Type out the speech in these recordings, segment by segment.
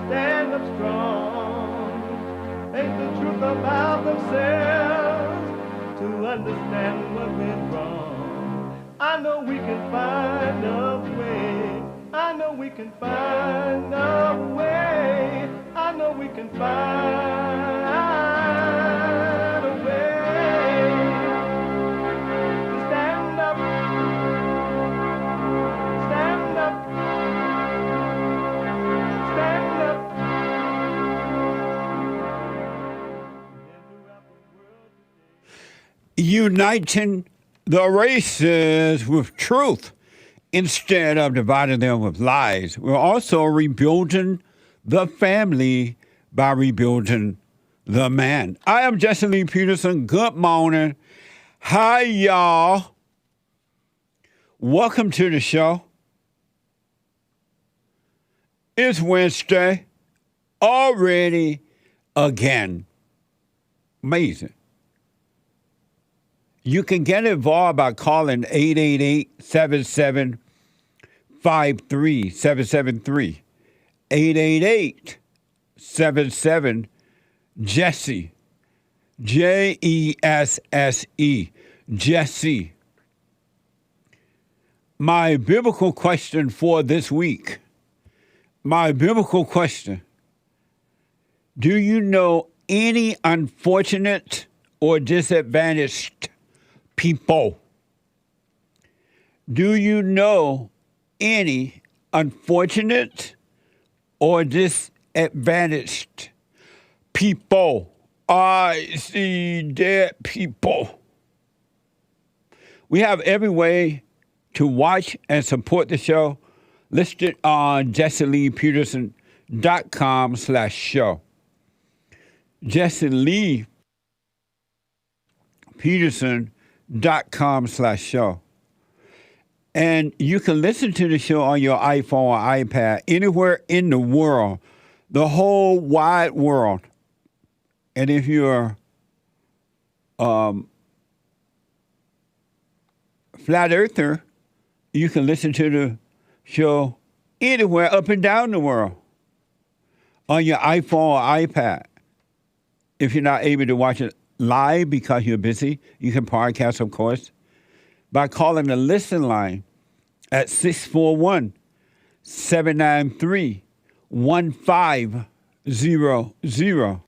stand up strong, face the truth about themselves, to understand what went wrong. I know we can find a way. I know we can find a way. I know we can find a way to stand up, stand up, stand up. Uniting the races with truth instead of dividing them with lies. We're also rebuilding the family by rebuilding the man. I am Jesse Lee Peterson. Good morning. Hi, y'all. Welcome to the show. It's Wednesday already again. Amazing. You can get involved by calling 888-7753-773. 888-77-JESSE. Jesse. Jesse. My biblical question for this week. My biblical question. Do you know any unfortunate or disadvantaged people? Do you know any unfortunate or disadvantaged people? I see dead people. We have every way to watch and support the show listed on JesseLeePeterson.com/show. JesseLeePeterson.com/show. And you can listen to the show on your iPhone or iPad anywhere in the world, the whole wide world. And if you're flat earther, you can listen to the show anywhere up and down the world on your iPhone or iPad. If you're not able to watch it live because you're busy, you can podcast, of course, by calling the listen line at 641-793-1500.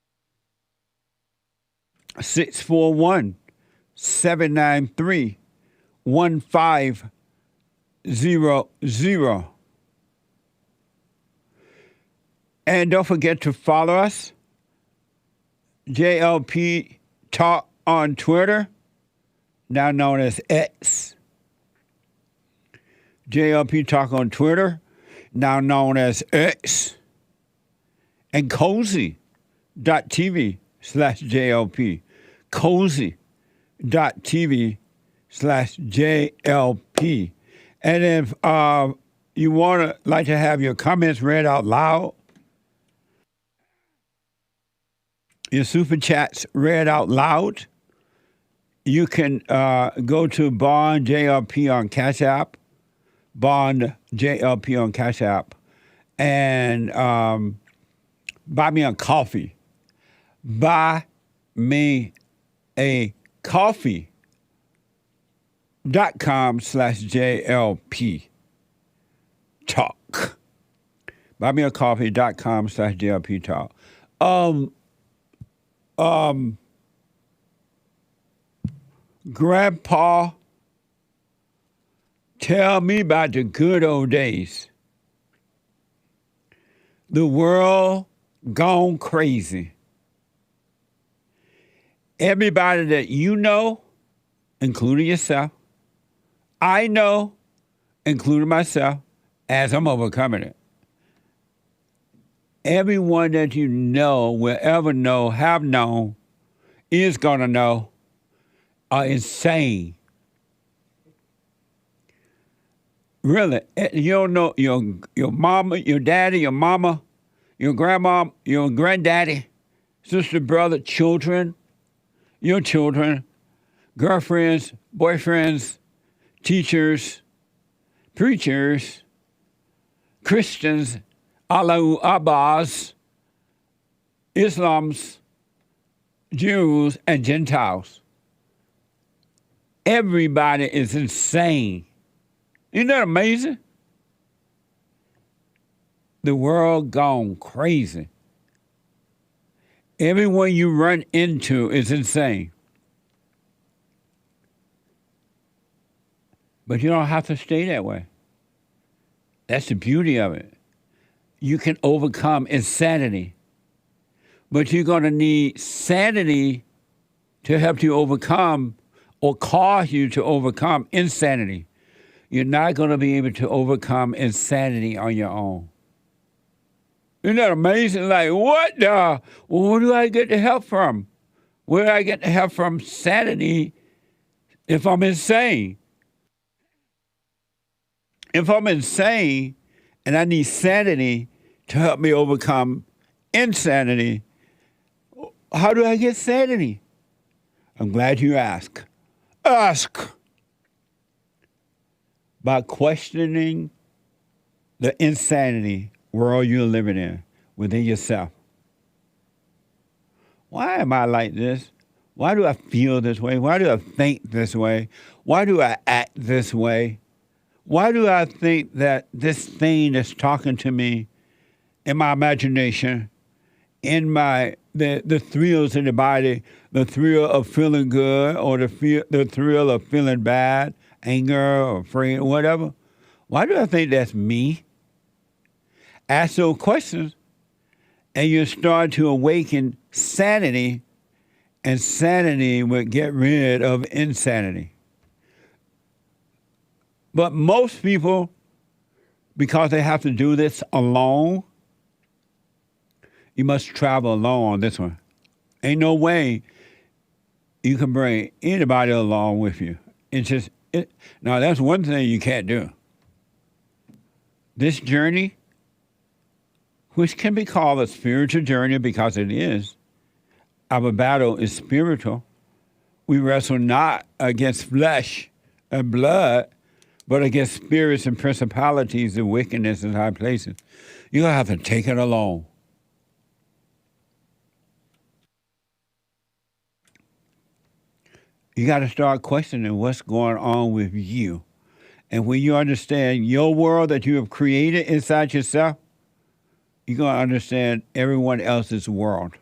641-793-1500. And don't forget to follow us, JLP Talk on Twitter, now known as X. JLP Talk on Twitter, now known as X. And cozy.tv/JLP. Cozy.tv/JLP. And if you like to have your comments read out loud, your super chats read out loud, you can go to Bond JLP on Cash App, Bond JLP on Cash App, and buy me a coffee. Buy me a coffee.com/JLP talk. Buy me a coffee.com/JLP talk. Grandpa, tell me about the good old days. The world gone crazy. Everybody that you know, including yourself, I know, including myself, as I'm overcoming it. Everyone that you know, will ever know, have known, is going to know, are insane. Really, you don't know your mama, your daddy, your mama, your grandma, your granddaddy, sister, brother, children, your children, girlfriends, boyfriends, teachers, preachers, Christians, Allahu Abbas, Islam's, Jews, and Gentiles. Everybody is insane. Isn't that amazing? The world gone crazy. Everyone you run into is insane. But you don't have to stay that way. That's the beauty of it. You can overcome insanity. But you're going to need sanity to help you overcome or cause you to overcome insanity. You're not going to be able to overcome insanity on your own. Isn't that amazing? Like, what the? Well, where do I get the help from? Where do I get the help from sanity if I'm insane? If I'm insane and I need sanity to help me overcome insanity, how do I get sanity? I'm glad you asked. Ask by questioning the insanity world you're living in within yourself. Why am I like this? Why do I feel this way? Why do I think this way? Why do I act this way? Why do I think that this thing that's talking to me in my imagination, in the thrills in the body, the thrill of feeling good or the thrill of feeling bad, anger or afraid or whatever, why do I think that's me? Ask those questions and you start to awaken sanity, and sanity will get rid of insanity. But most people, because they have to do this alone, you must travel alone on this one. Ain't no way you can bring anybody along with you. Now, that's one thing you can't do. This journey, which can be called a spiritual journey because it is, our battle is spiritual. We wrestle not against flesh and blood, but against spirits and principalities and wickedness in high places. You're going to have to take it alone. You got to start questioning what's going on with you. And when you understand your world that you have created inside yourself, you're going to understand everyone else's world.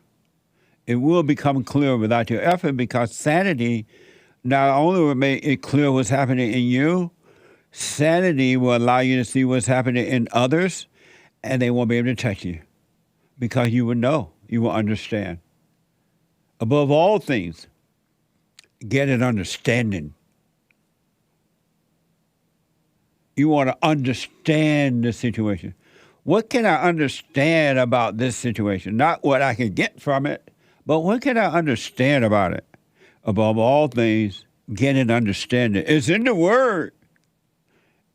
It will become clear without your effort because sanity not only will make it clear what's happening in you, sanity will allow you to see what's happening in others, and they won't be able to touch you because you will know, you will understand. Above all things, get an understanding. You want to understand the situation. What can I understand about this situation? Not what I can get from it, but what can I understand about it? Above all things, get an understanding. It's in the Word.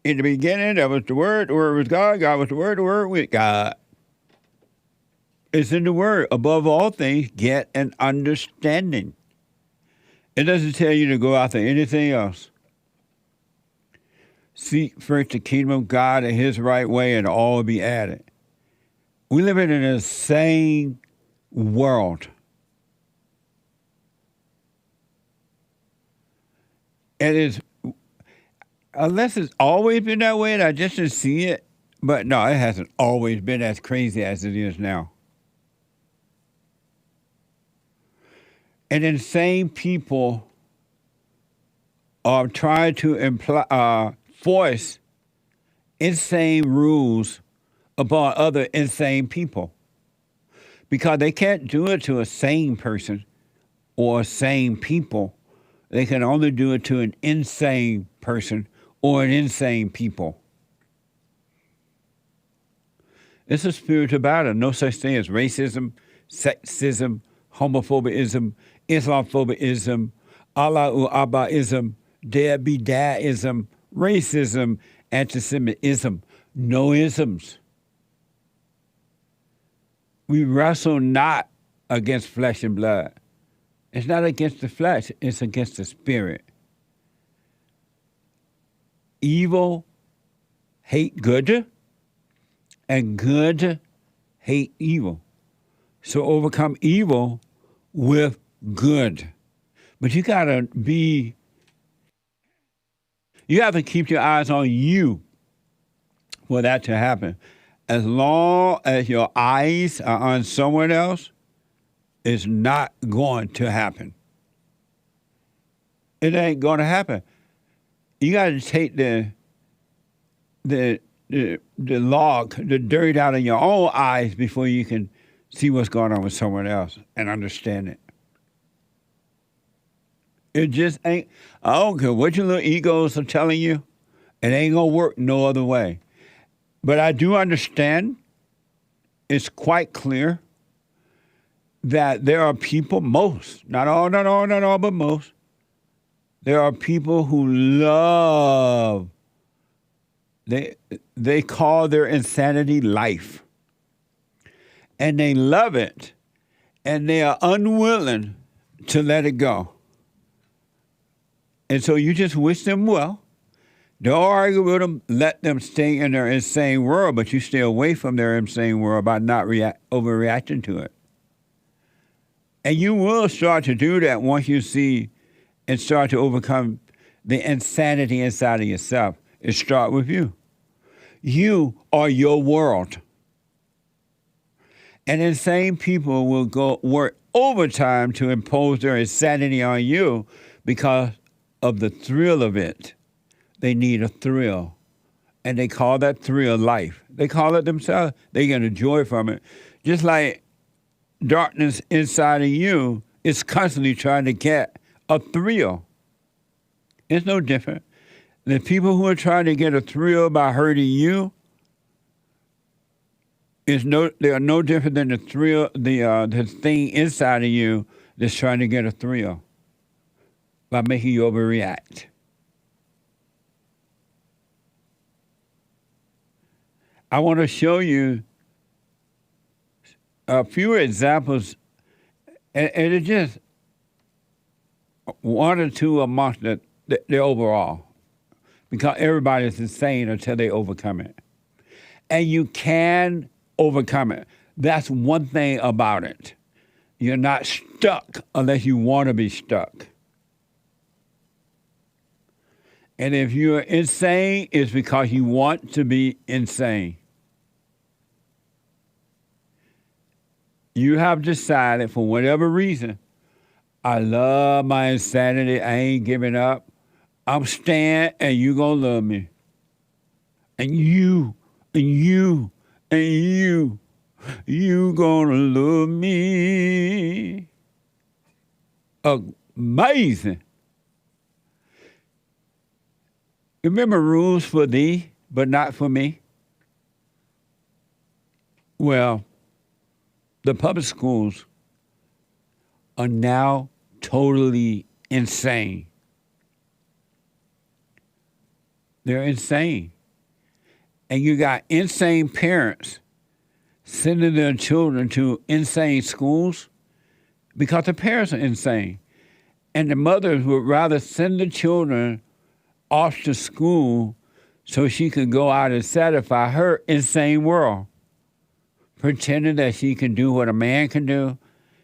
In the beginning, there was the Word was God, God was the Word with God. It's in the Word. Above all things, get an understanding. It doesn't tell you to go after anything else. Seek first the kingdom of God and His right way, and all will be added. We live in an insane world. It is, unless it's always been that way and I just didn't see it, but no, it hasn't always been as crazy as it is now. And insane people are trying to force insane rules upon other insane people because they can't do it to a sane person or sane people. They can only do it to an insane person or an insane people. It's a spiritual battle. No such thing as racism, sexism, homophobism, Islamophobism, Allahu Abbaism, deadbeatism, racism, anti-Semitism. No isms. We wrestle not against flesh and blood. It's not against the flesh, it's against the spirit. Evil hate good, and good hate evil. So overcome evil with good. But you have to keep your eyes on you for that to happen. As long as your eyes are on someone else, it's not going to happen. It ain't going to happen. You got to take the log, the dirt out of your own eyes before you can see what's going on with someone else and understand it. It just ain't. I don't care what your little egos are telling you. It ain't going to work no other way. But I do understand, it's quite clear that there are people, most, not all, but most, there are people who love, they call their insanity life. And they love it, and they are unwilling to let it go. And so you just wish them well. Don't argue with them. Let them stay in their insane world, but you stay away from their insane world by not overreacting to it. And you will start to do that once you see and start to overcome the insanity inside of yourself. It starts with you. You are your world. And insane people will go work overtime to impose their insanity on you because of the thrill of it. They need a thrill. And they call that thrill life. They call it themselves. They get a joy from it. Just like darkness inside of you is constantly trying to get a thrill. It's no different. The people who are trying to get a thrill by hurting you, they are no different than the thrill, the thing inside of you that's trying to get a thrill by making you overreact. I want to show you a few examples, and it's just one or two amongst the overall, because everybody's insane until they overcome it. And you can overcome it. That's one thing about it. You're not stuck unless you want to be stuck. And if you're insane, it's because you want to be insane. You have decided, for whatever reason, I love my insanity. I ain't giving up. I'm staying, and you gonna love me. And you gonna love me. Amazing. Remember rules for thee, but not for me? Well, the public schools are now totally insane. They're insane. And you got insane parents sending their children to insane schools because the parents are insane. And the mothers would rather send the children off to school so she could go out and satisfy her insane world, pretending that she can do what a man can do.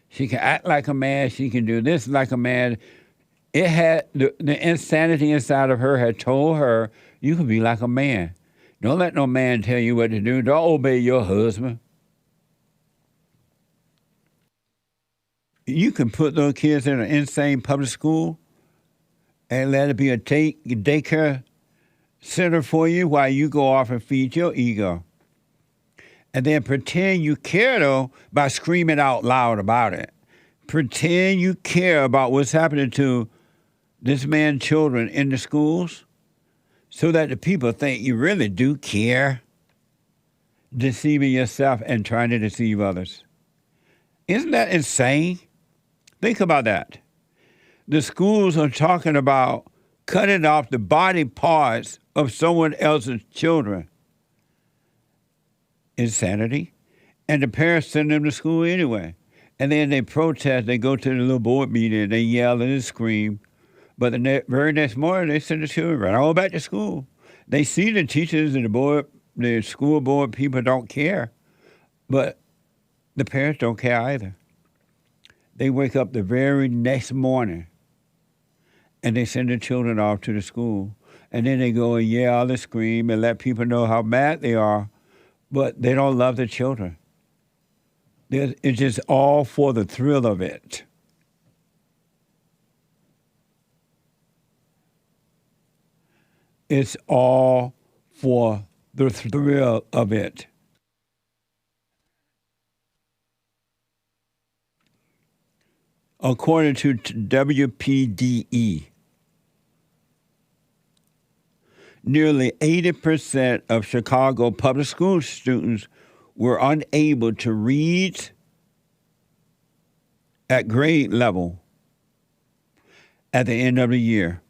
She can act like a man. She can do this like a man. It had the insanity inside of her had told her, you can be like a man. Don't let no man tell you what to do. Don't obey your husband. You can put those kids in an insane public school and let it be a daycare center for you while you go off and feed your ego. And then pretend you care, though, by screaming out loud about it. Pretend you care about what's happening to this man's children in the schools so that the people think you really do care, deceiving yourself and trying to deceive others. Isn't that insane? Think about that. The schools are talking about cutting off the body parts of someone else's children. Insanity. And the parents send them to school anyway. And then they protest, they go to the little board meeting, they yell and scream. But the very next morning, they send the children right all back to school. They see the teachers and the board the school board people don't care, but the parents don't care either. They wake up the very next morning and they send their children off to the school. And then they go and yell and scream and let people know how mad they are, but they don't love the children. It's just all for the thrill of it. It's all for the thrill of it. According to WPDE, nearly 80% of Chicago public school students were unable to read at grade level at the end of the year.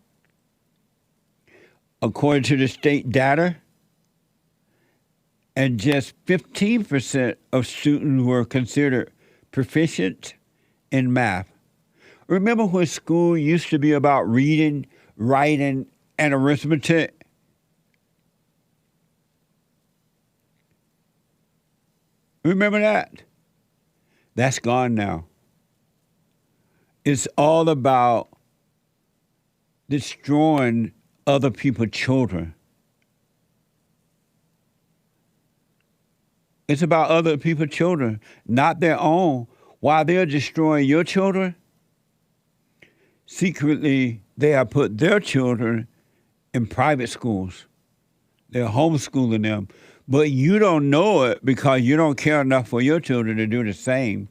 According to the state data, and just 15% of students were considered proficient in math. Remember when school used to be about reading, writing, and arithmetic? Remember that? That's gone now. It's all about destroying other people's children. It's about other people's children, not their own. While they're destroying your children, secretly they have put their children in private schools. They're homeschooling them. But you don't know it because you don't care enough for your children to do the same.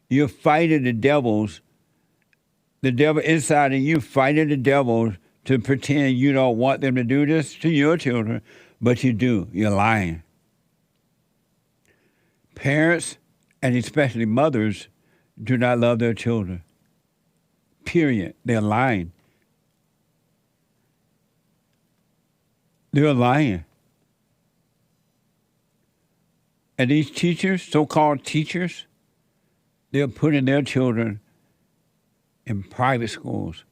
You're fighting the devil inside of you, fighting the devil to pretend you don't want them to do this to your children, but you do. You're lying. Parents, and especially mothers, do not love their children. Period. They're lying. They're lying. And these teachers, so-called teachers, they're putting their children in private schools.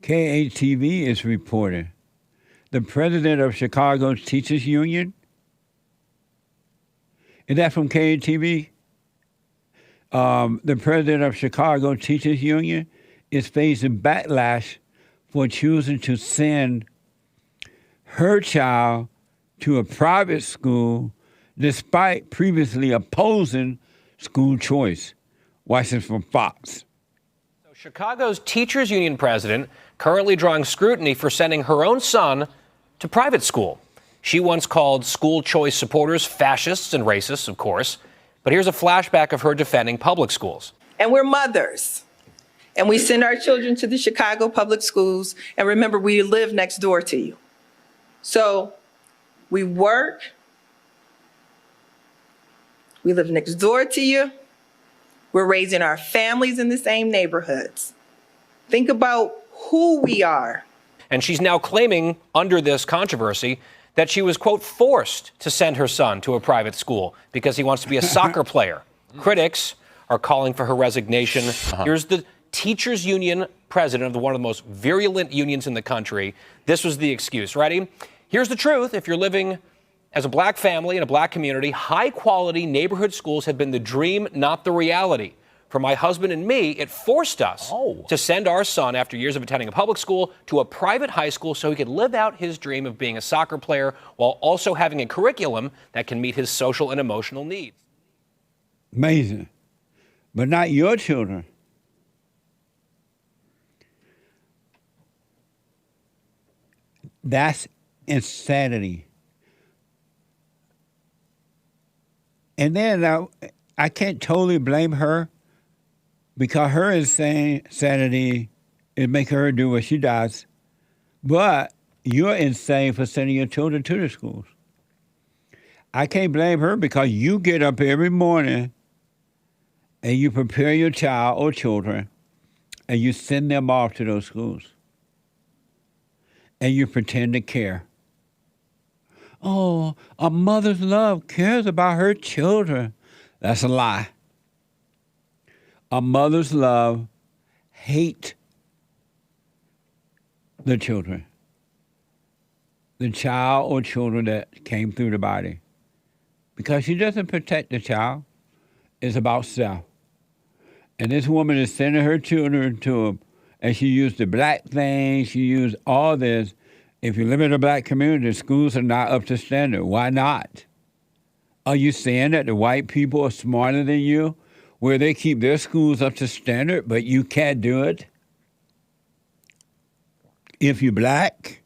KATV is reporting the president of Chicago's Teachers Union. Is that from KATV? The president of Chicago Teachers Union is facing backlash for choosing to send her child to a private school despite previously opposing school choice. Watch this from Fox. So Chicago's Teachers Union president currently drawing scrutiny for sending her own son to private school. She once called school choice supporters fascists and racists, of course. But here's a flashback of her defending public schools. And we're mothers. And we send our children to the Chicago public schools. And remember, we live next door to you. So we work. We live next door to you. We're raising our families in the same neighborhoods. Think about who we are. And she's now claiming, under this controversy, that she was, quote, forced to send her son to a private school because he wants to be a soccer player. Critics are calling for her resignation. Here's the Teachers Union president of one of the most virulent unions in the country. This was the excuse. Ready? Here's the truth. If you're living as a black family in a black community, high-quality neighborhood schools have been the dream, not the reality. For my husband and me, it forced us to send our son, after years of attending a public school, to a private high school so he could live out his dream of being a soccer player while also having a curriculum that can meet his social and emotional needs. Amazing. But not your children. That's insanity. And then I can't totally blame her, because her insanity is making her do what she does. But you're insane for sending your children to the schools. I can't blame her because you get up every morning and you prepare your child or children and you send them off to those schools. And you pretend to care. Oh, a mother's love cares about her children. That's a lie. A mother's love hates the children. the child or children that came through the body. Because she doesn't protect the child. It's about self. And this woman is sending her children to him, and she used the black thing, she used all this. If you live in a black community, schools are not up to standard. Why not? Are you saying that the white people are smarter than you, where they keep their schools up to standard, but you can't do it? If you're black,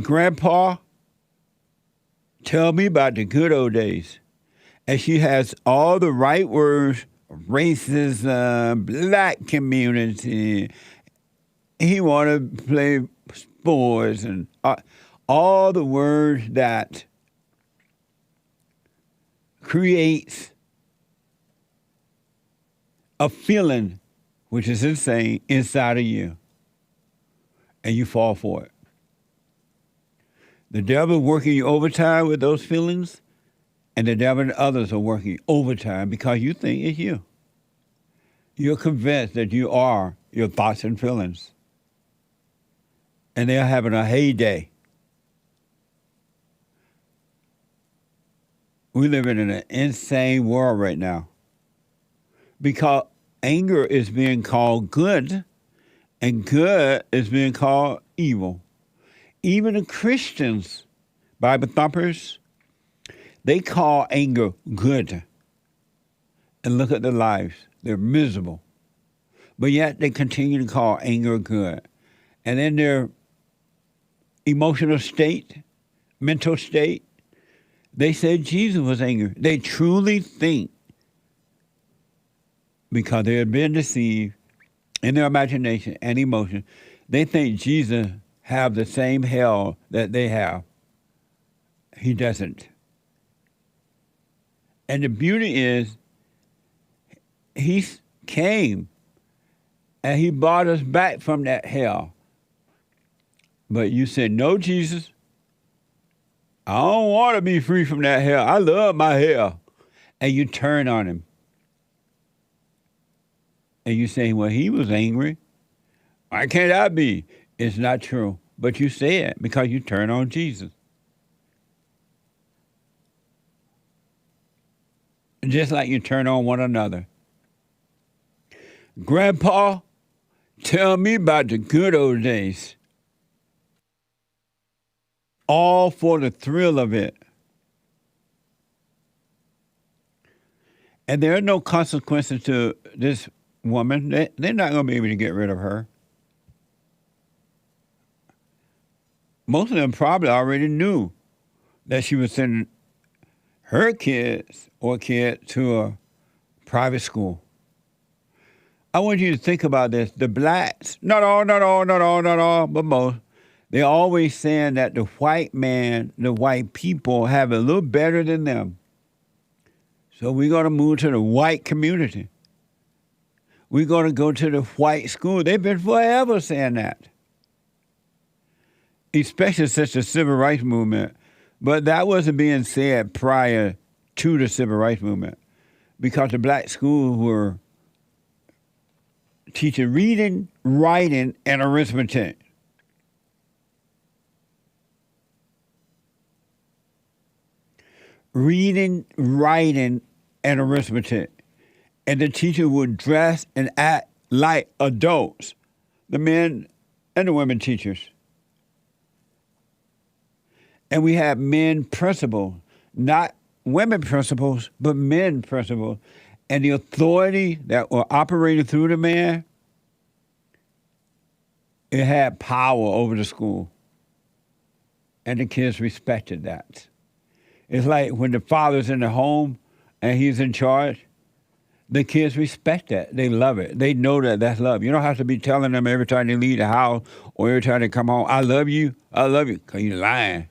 Grandpa, tell me about the good old days. And she has all the right words: racism, black community. He want to play sports and all the words that creates a feeling, which is insane, inside of you. And you fall for it. The devil working you overtime with those feelings, and the devil and others are working overtime because you think it's you. You're convinced that you are your thoughts and feelings. And they're having a heyday. We live in an insane world right now because anger is being called good and good is being called evil. Even the Christians, Bible thumpers, they call anger good. And look at their lives. They're miserable. But yet they continue to call anger good. And in their emotional state, mental state, they said Jesus was angry. They truly think, because they have been deceived in their imagination and emotion, they think Jesus have the same hell that they have. He doesn't. And the beauty is, he came and he brought us back from that hell. But you said, no, Jesus, I don't want to be free from that hell. I love my hell. And you turn on him. And you say, well, he was angry. Why can't I be? It's not true. But you say it because you turn on Jesus. Just like you turn on one another. Grandpa, tell me about the good old days. All for the thrill of it. And there are no consequences to this woman. They're not going to be able to get rid of her. Most of them probably already knew that she was sending her kids or kid to a private school. I want you to think about this. The blacks, not all, but most, they're always saying that the white man, the white people have it a little better than them. So we're going to move to the white community. We're going to go to the white school. They've been forever saying that. Especially since the civil rights movement. But that wasn't being said prior to the civil rights movement because the black schools were teaching reading, writing, and arithmetic. Reading, writing, and arithmetic. And the teacher would dress and act like adults, the men and the women teachers. And we have men principals, not women principals, but men principals. And the authority that were operating through the man, it had power over the school. And the kids respected that. It's like when the father's in the home and he's in charge, the kids respect that. They love it. They know that that's love. You don't have to be telling them every time they leave the house or every time they come home, I love you, because you're lying.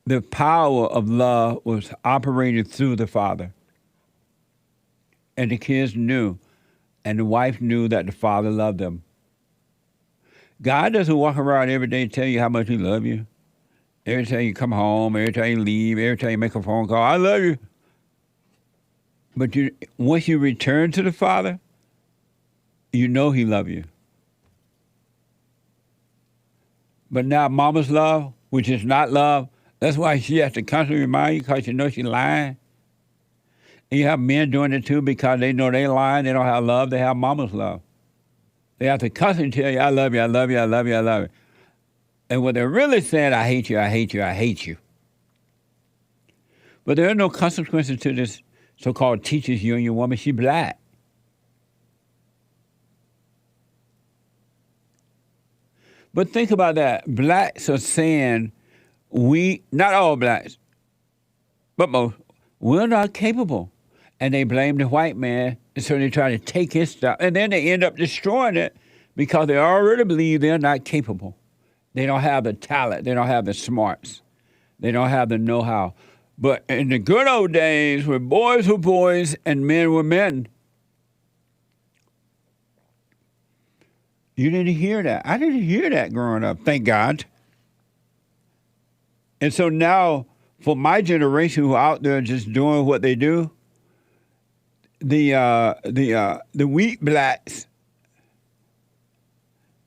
The power of love was operated through the father. And the kids knew, and the wife knew that the father loved them. God doesn't walk around every day and tell you how much he loves you. Every time you come home, every time you leave, every time you make a phone call, I love you. But once you return to the Father, you know he loves you. But now mama's love, which is not love, that's why she has to constantly remind you because you know she's lying. And you have men doing it too because they know they're lying. They don't have love. They have mama's love. They have to constantly tell you, I love you, I love you, I love you, I love you. And what they're really saying, I hate you, I hate you, I hate you. But there are no consequences to this so-called teachers union woman. She's black. But think about that. Blacks are saying not all blacks, but most, we're not capable. And they blame the white man, and so they try to take his stuff. And then they end up destroying it because they already believe they're not capable. They don't have the talent. They don't have the smarts. They don't have the know-how. But in the good old days, where boys were boys and men were men, you didn't hear that. I didn't hear that growing up, thank God. And so now, for my generation who are out there just doing what they do, the weak blacks,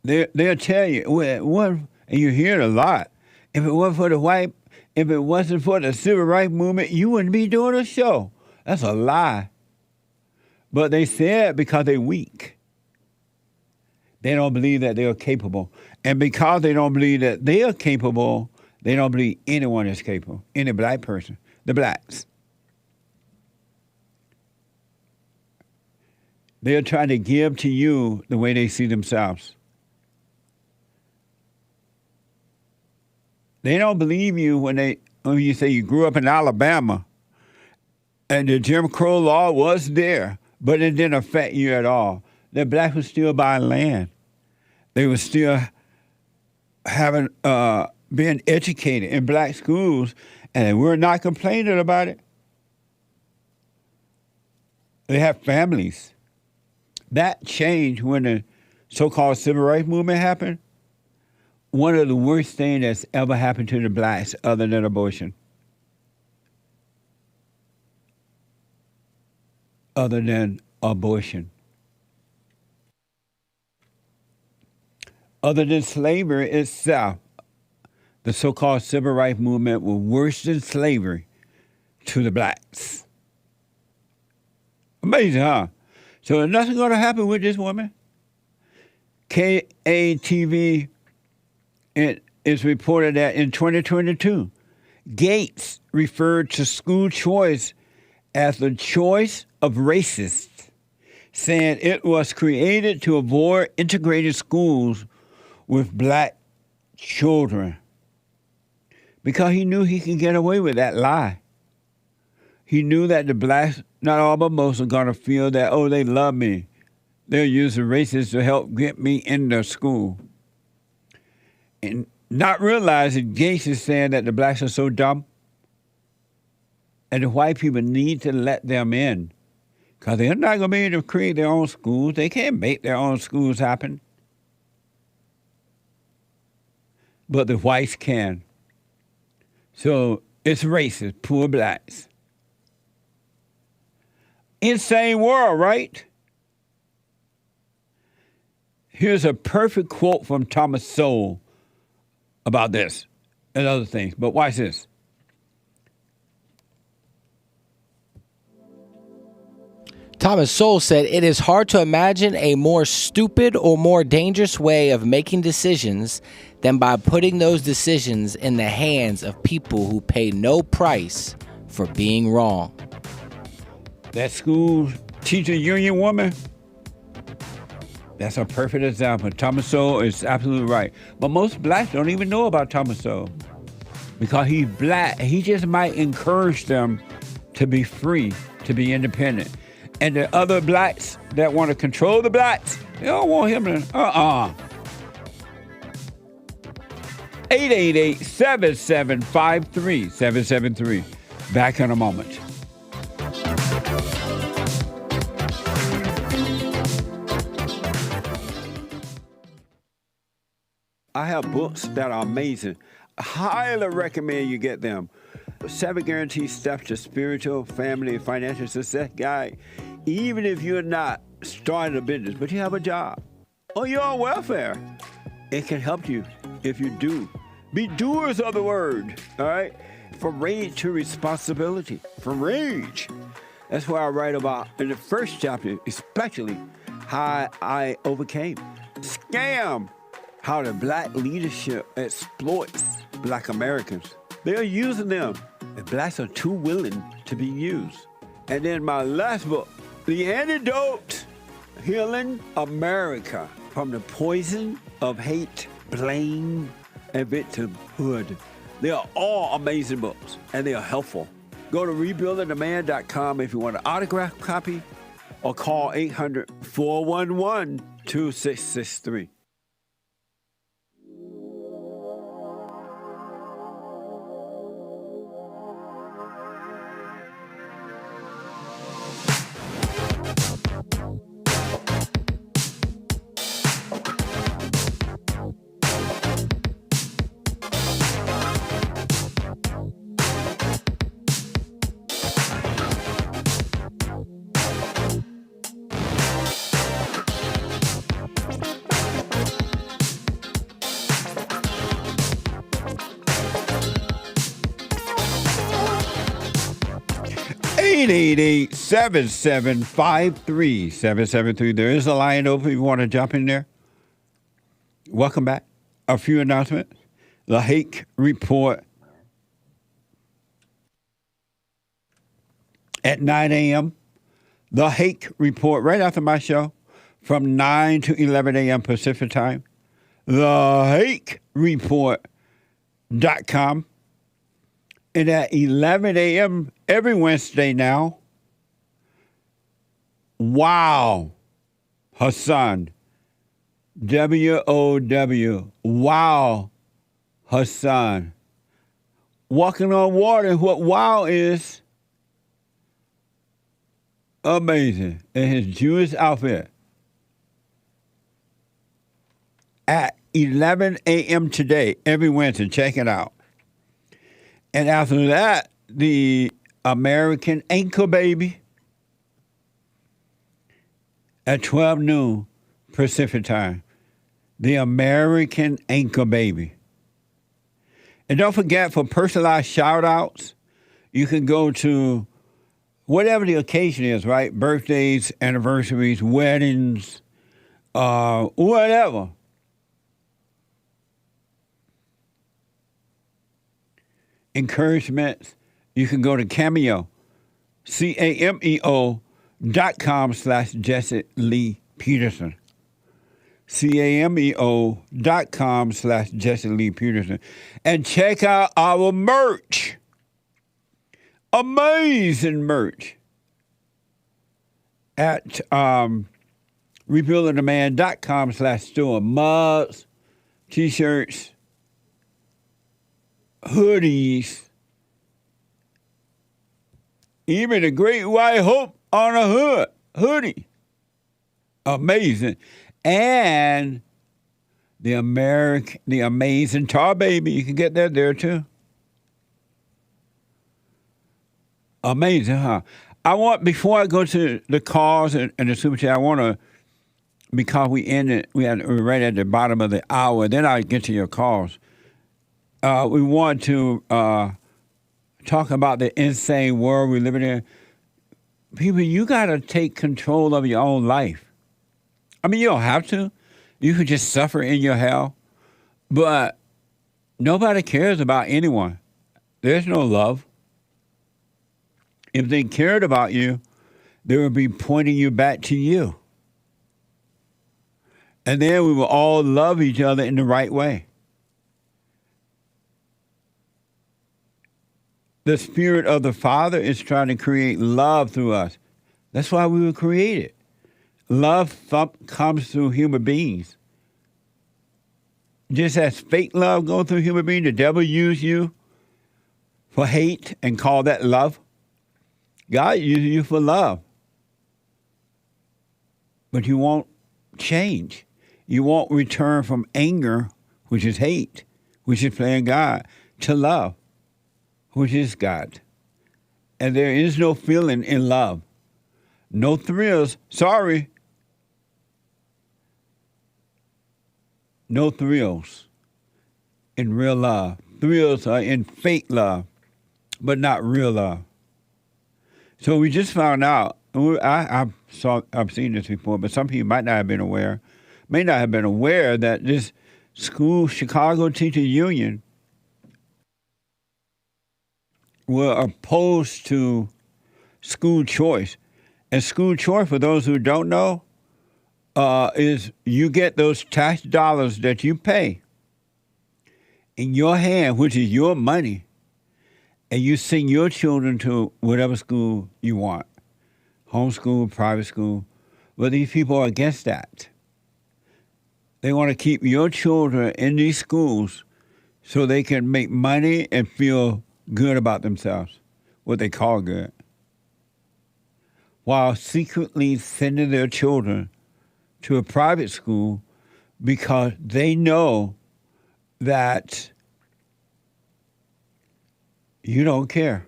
they'll tell you, well, and you hear it a lot, if it wasn't for the white, if it wasn't for the civil rights movement, you wouldn't be doing a show. That's a lie. But they say it because they're weak. They don't believe that they are capable. And because they don't believe that they are capable, they don't believe anyone is capable, any black person, the blacks. They're trying to give to you the way they see themselves. They don't believe you when you say you grew up in Alabama and the Jim Crow law was there, but it didn't affect you at all. The blacks were still buying land. They were still being educated in black schools, and we're not complaining about it. They have families. That changed when the so-called civil rights movement happened. One of the worst things that's ever happened to the blacks other than abortion. Other than abortion. Other than slavery itself, the so-called civil rights movement was worse than slavery to the blacks. Amazing, huh? So there's nothing going to happen with this woman. KATV, it is reported that in 2022, Gates referred to school choice as the choice of racists, saying it was created to avoid integrated schools with black children. Because he knew he could get away with that lie. He knew that the blacks, not all but most, are going to feel that, oh, they love me. They'll use the racists to help get me into school. And not realizing Gates is saying that the blacks are so dumb and the white people need to let them in because they're not going to be able to create their own schools. They can't make their own schools happen. But the whites can. So it's racist, poor blacks. Insane world, right? Here's a perfect quote from Thomas Sowell about this and other things. But watch this. Thomas Sowell said, "It is hard to imagine a more stupid or more dangerous way of making decisions than by putting those decisions in the hands of people who pay no price for being wrong." That school teacher union woman, that's a perfect example. Thomas Sowell is absolutely right. But most blacks don't even know about Thomas Sowell because he's black. He just might encourage them to be free, to be independent. And the other blacks that want to control the blacks, they don't want him to, 888-7753-773. Back in a moment. I have books that are amazing. I highly recommend you get them. 7 Guaranteed Steps to Spiritual, Family, and Financial Success Guide. Even if you're not starting a business, but you have a job, or you're on welfare, it can help you if you do. Be doers of the word, all right? From rage to responsibility. From rage. That's what I write about in the first chapter, especially how I overcame. Scam. How the black leadership exploits black Americans. They are using them, and blacks are too willing to be used. And then my last book, The Antidote, Healing America from the Poison of Hate, Blame, and Victimhood. They are all amazing books, and they are helpful. Go to rebuildingtheman.com if you want an autographed copy, or call 800-411-2663. Eight 888-775-3773. There is a line open if you want to jump in there. Welcome back. A few announcements. The Hake Report at 9 a.m. The Hake Report right after my show from 9 to 11 a.m. Pacific time. TheHakeReport.com. And at 11 a.m. every Wednesday now, Wow Hassan, W-O-W, Wow Hassan. Walking on water, what wow is, amazing. In his Jewish outfit. At 11 a.m. today, every Wednesday, check it out. And after that, the American Anchor Baby at 12 noon Pacific time. The American Anchor Baby. And don't forget, for personalized shout-outs, you can go to whatever the occasion is, right? Birthdays, anniversaries, weddings, whatever. Encouragements, you can go to Cameo, cameo.com/Jesse Lee Peterson. cameo.com/Jesse Lee Peterson. And check out our merch. Amazing merch. At rebuildingtheman.com/store. Mugs, t-shirts, hoodies, even a Great White Hope on a hoodie. Amazing. And the amazing Tar Baby. You can get that there too. Amazing, huh? Before I go to the calls and the super chat, I want to, because we're right at the bottom of the hour, then I'll get to your calls. We want to talk about the insane world we live in. People, you got to take control of your own life. I mean, you don't have to. You could just suffer in your hell. But nobody cares about anyone. There's no love. If they cared about you, they would be pointing you back to you. And then we will all love each other in the right way. The Spirit of the Father is trying to create love through us. That's why we were created. Love comes through human beings. Just as fake love goes through human beings, the devil used you for hate and call that love. God uses you for love. But you won't change. You won't return from anger, which is hate, which is playing God, to love, which is God. And there is no feeling in love. No thrills. Sorry. No thrills in real love. Thrills are in fake love, but not real love. So we just found out. I've seen this before, but some people might not have been aware. May not have been aware that this school, Chicago Teachers Union, were opposed to school choice. And school choice, for those who don't know, is you get those tax dollars that you pay in your hand, which is your money, and you send your children to whatever school you want, homeschool, private school. But these people are against that. They want to keep your children in these schools so they can make money and feel good about themselves, what they call good, while secretly sending their children to a private school because they know that you don't care.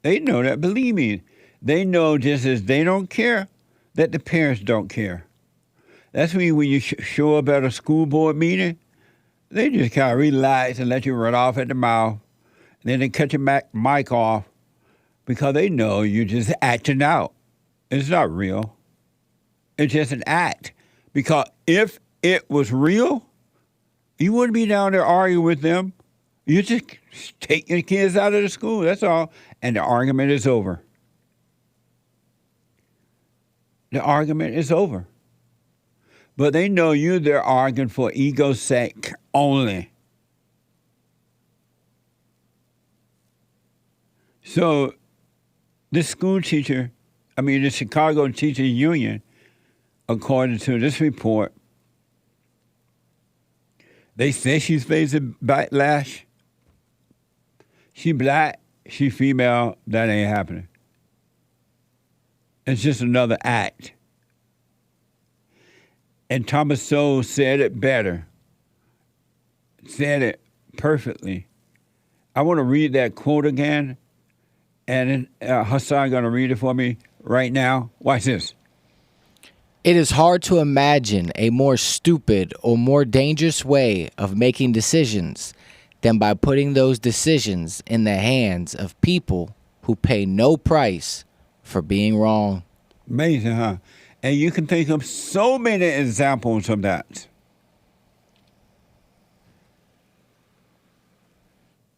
They know that, believe me. They know just as they don't care, that the parents don't care. That's when you show up at a school board meeting, they just kind of relax and let you run off at the mouth. And then they cut your mic off because they know you're just acting out. It's not real. It's just an act. Because if it was real, you wouldn't be down there arguing with them. You're just taking the kids out of the school, that's all. And the argument is over. The argument is over. But they know they're arguing for ego's sake only. So this the Chicago Teachers Union, according to this report, they say she's facing backlash. She black, she female, that ain't happening. It's just another act. And Thomas Sowell said it better, said it perfectly. I want to read that quote again, and Hassan going to read it for me right now. Watch this. It is hard to imagine a more stupid or more dangerous way of making decisions than by putting those decisions in the hands of people who pay no price for being wrong. Amazing, huh? And you can think of so many examples of that.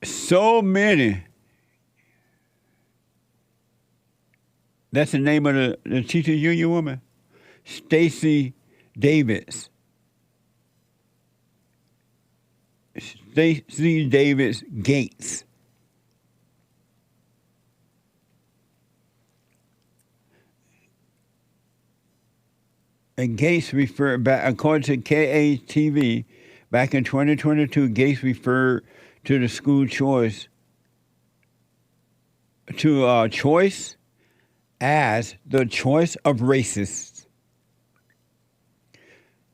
So many. That's the name of the teacher union woman. Stacey Davis. Stacey Davis Gates. And Gates referred back, according to KATV, back in 2022, Gates referred to the school choice, choice as the choice of racists.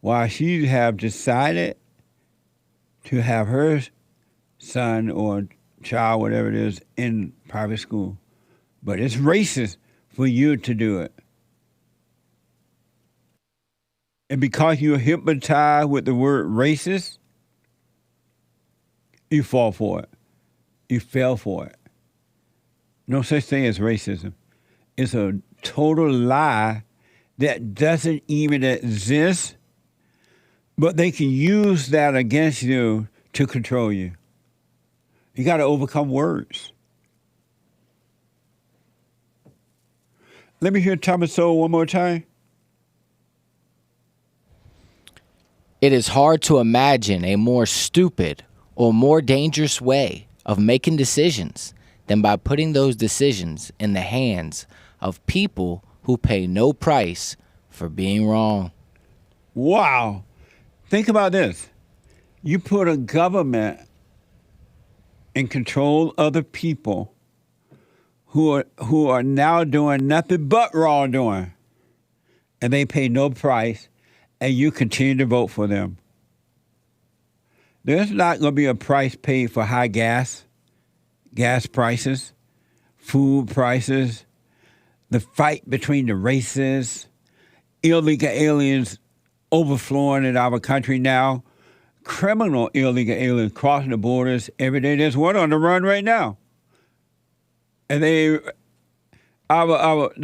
While she have decided to have her son or child, whatever it is, in private school. But it's racist for you to do it. And because you're hypnotized with the word racist, you fall for it. You fell for it. No such thing as racism. It's a total lie that doesn't even exist, but they can use that against you to control you. You got to overcome words. Let me hear Thomas Sowell one more time. It is hard to imagine a more stupid or more dangerous way of making decisions than by putting those decisions in the hands of people who pay no price for being wrong. Wow. Think about this. You put a government in control of the people who are now doing nothing but wrongdoing, and they pay no price, and you continue to vote for them. There's not going to be a price paid for high gas prices, food prices, the fight between the races, illegal aliens overflowing in our country now, criminal illegal aliens crossing the borders every day. There's one on the run right now. And the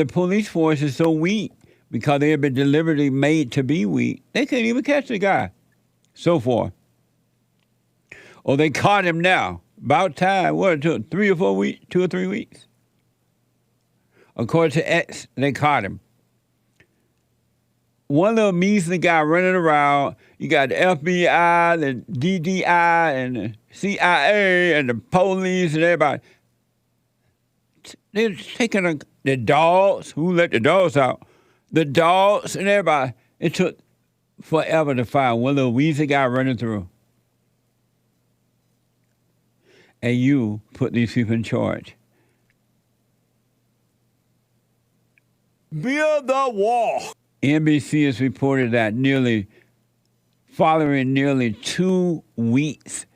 police force is so weak because they have been deliberately made to be weak. They couldn't even catch the guy. So far. Oh, they caught him now. About time. What, 3 or 4 weeks? 2 or 3 weeks? According to X, they caught him. One little measly guy running around. You got the FBI, the DDI, and the CIA, and the police, and everybody. They're taking the dogs. Who let the dogs out? The dogs and everybody. It took forever to find one little weasel guy running through. And you put these people in charge. Build the wall. NBC has reported that following nearly 2 weeks,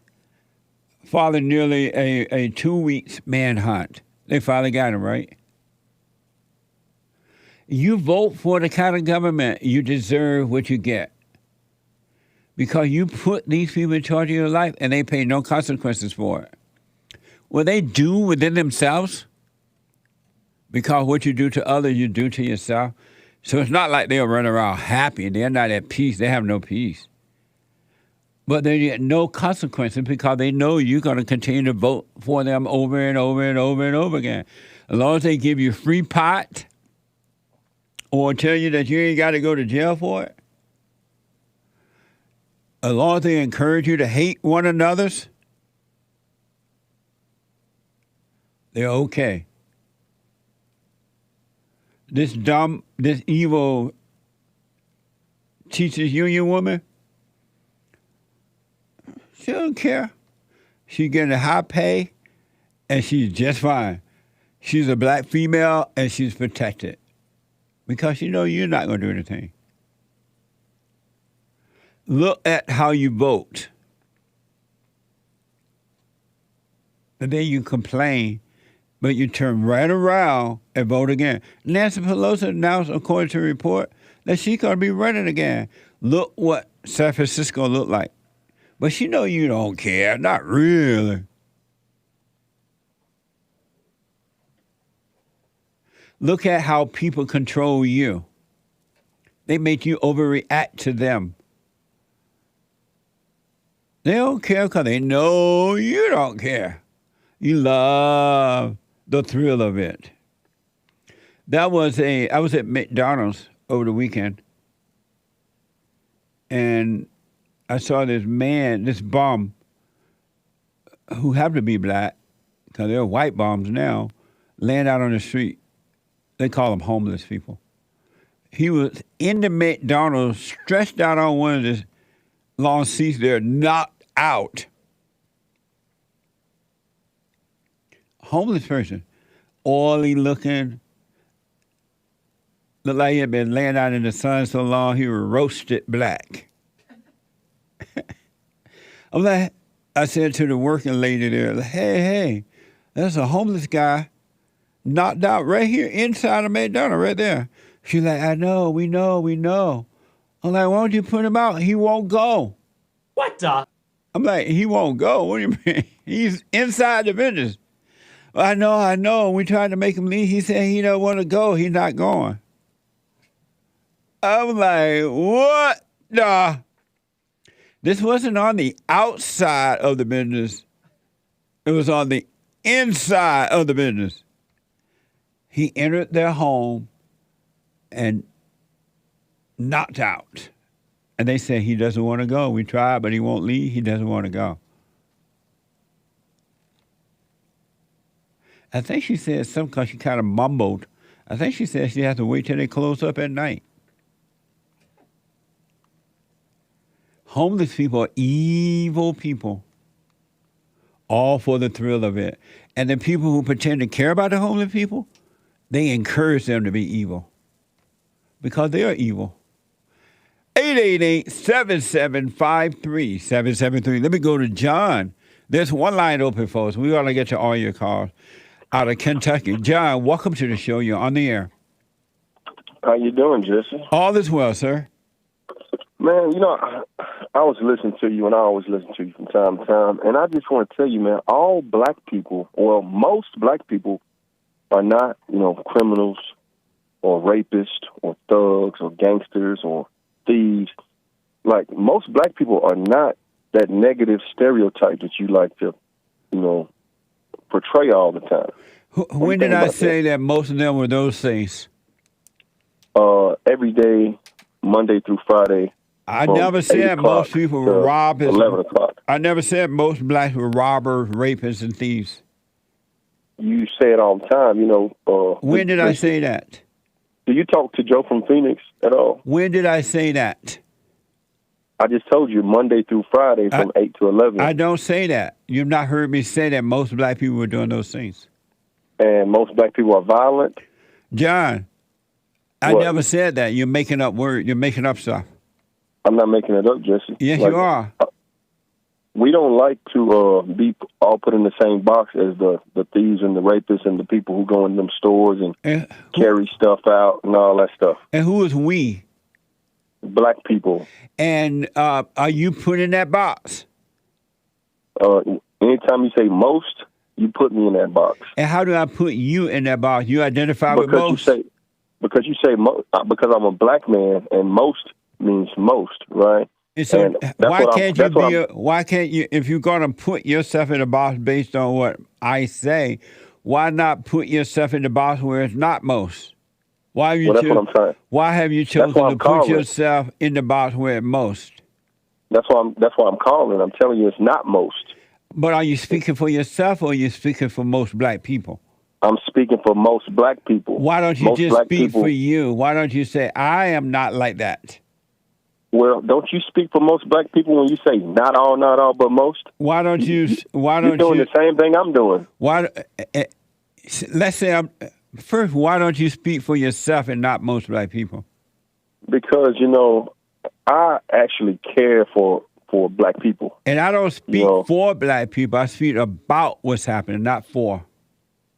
following nearly a 2 weeks manhunt, they finally got him, right? You vote for the kind of government you deserve what you get. Because you put these people in charge of your life and they pay no consequences for it. Will they do within themselves? Because what you do to others, you do to yourself. So it's not like they'll run around happy. They're not at peace. They have no peace. But they get no consequences because they know you're going to continue to vote for them over and over and over and over again. As long as they give you free pot or tell you that you ain't got to go to jail for it, as long as they encourage you to hate one another's, they're okay. This evil teachers union woman, she don't care. She's getting a high pay, and she's just fine. She's a black female, and she's protected. Because you know you're not going to do anything. Look at how you vote. And then you complain, but you turn right around and vote again. Nancy Pelosi announced, according to a report, that she's going to be running again. Look what San Francisco looked like. But she know you don't care. Not really. Look at how people control you. They make you overreact to them. They don't care because they know you don't care. You love the thrill of it. I was at McDonald's over the weekend, and I saw this bum, who happened to be black, because they're white bums now, laying out on the street. They call them homeless people. He was in the McDonald's, stretched out on one of the long seats there, knocked out. Homeless person, oily looking, looked like he had been laying out in the sun so long he was roasted black. I said to the working lady there, hey, there's a homeless guy knocked out right here inside of McDonald's right there. She's like, I know, we know. I'm like, why don't you put him out? He won't go. What the? I'm like, he won't go? What do you mean? He's inside the business. I know. We tried to make him leave. He said he don't want to go. He's not going. I'm like, what the? This wasn't on the outside of the business. It was on the inside of the business. He entered their home and knocked out. And they said he doesn't want to go. We tried, but he won't leave. He doesn't want to go. I think she said something because she kind of mumbled. I think she said she has to wait till they close up at night. Homeless people are evil people, all for the thrill of it. And the people who pretend to care about the homeless people, they encourage them to be evil because they are evil. 888-7753-773. Let me go to John. There's one line open for us. We ought to get to all your calls out of Kentucky. John, welcome to the show. You're on the air. How you doing, Jesse? All is well, sir. Man, I was listening to you, and I always listen to you from time to time. And I just want to tell you, man, all black people, well, most black people are not, criminals or rapists or thugs or gangsters or thieves. Like, most black people are not that negative stereotype that you like to, portray all the time. When did I say that most of them were those things? Every day, Monday through Friday. I never said most people were robbers. 11 o'clock. I never said most blacks were robbers, rapists, and thieves. You say it all the time, When did I say that? Do you talk to Joe from Phoenix at all? When did I say that? I just told you Monday through Friday from 8 to 11. I don't say that. You've not heard me say that most black people were doing those things. And most black people are violent? John, I What? never said that. You're making up words. You're making up stuff. I'm not making it up, Jesse. Yes, you are. We don't like to be all put in the same box as the thieves and the rapists and the people who go in them stores and carry stuff out and all that stuff. And who is we? Black people. And are you put in that box? Anytime you say most, you put me in that box. And how do I put you in that box? You identify with most? Because you say most, because I'm a black man, and most means most, right? And so why can't you, if you're going to put yourself in a box based on what I say, why not put yourself in the box where it's not most? Why have you that's what I'm saying. Why have you chosen to put yourself in the box where it's most? That's why I'm calling. I'm telling you it's not most. But are you speaking for yourself or are you speaking for most black people? I'm speaking for most black people. Why don't you just speak for you? Why don't you say, I am not like that? Well, don't you speak for most black people when you say not all, but most? Why don't you? You're doing the same thing I'm doing. Why? Let's say first. Why don't you speak for yourself and not most black people? Because I actually care for black people. And I don't speak for black people. I speak about what's happening, not for.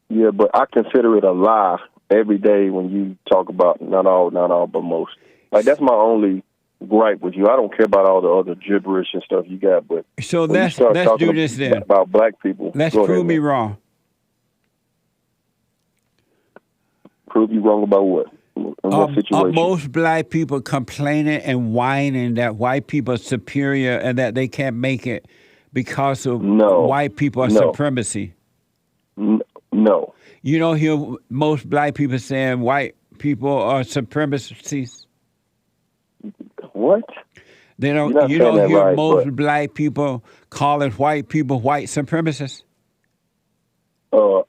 Yeah, but I consider it a lie every day when you talk about not all, but most. Like, that's my only gripe with you. I don't care about all the other gibberish and stuff you got, but so let's do this then. About black people. Let's prove me wrong. Prove you wrong about what? In what situation? Most black people complaining and whining that white people are superior and that they can't make it because of white people are supremacy. No. You don't hear most black people saying white people are supremacists? What? They don't. You don't hear most black people calling white people white supremacists?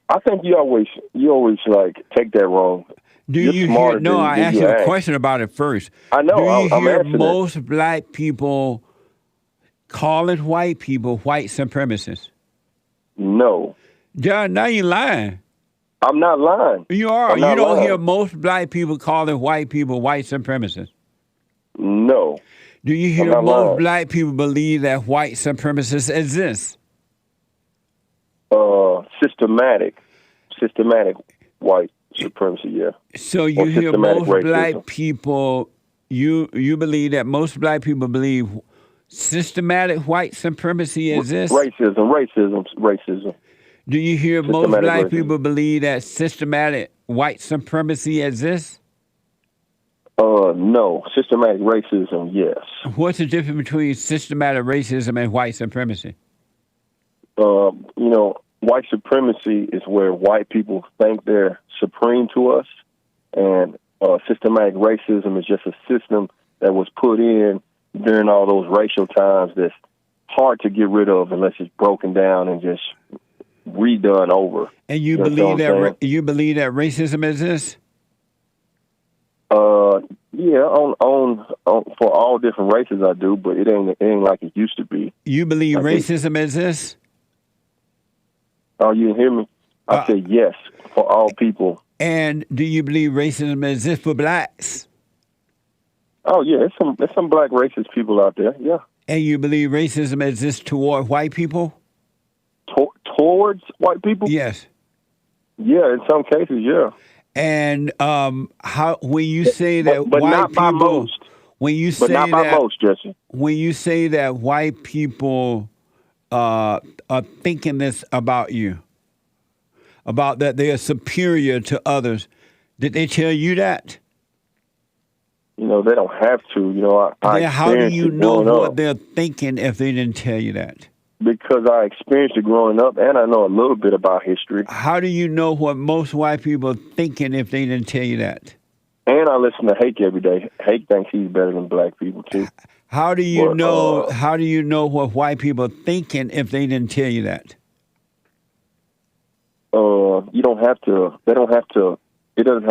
I think you always like take that wrong. Do you hear? No, I asked you a question about it first. I know. Do you hear most black people calling white people white supremacists? No. John, now you're lying. I'm not lying. You are. You don't hear most black people calling white people white supremacists? No. Do you hear most black people believe that white supremacists exist? Systematic white supremacy, yeah. So you hear most black people, you believe that most black people believe systematic white supremacy exists? Racism. Do you hear most black people believe that systematic white supremacy exists? No. Systematic racism, yes. What's the difference between systematic racism and white supremacy? White supremacy is where white people think they're supreme to us, and systematic racism is just a system that was put in during all those racial times that's hard to get rid of unless it's broken down and just redone over. And you believe that racism exists? Yeah, on for all different races I do, but it ain't like it used to be. You believe racism exists? Oh, you didn't hear me? I said yes, for all people. And do you believe racism exists for blacks? Oh yeah, there's some black racist people out there, yeah. And you believe racism exists toward white people? Towards white people? Yes. Yeah, in some cases, yeah. And how when you say that but white not people, when you but say not by that, most, Jesse. when you say that white people are thinking this about you, about that they are superior to others, did they tell you that? You know, they don't have to. You know, I Then how do experienced you it know growing what up they're thinking if they didn't tell you that? because I experienced it growing up, and I know a little bit about history. How do you know what most white people are thinking if they didn't tell you that? And I listen to Hake every day. Hake thinks he's better than black people too. How do you But, know? How do you know what white people are thinking if they didn't tell you that? You don't have to. They don't have to. It doesn't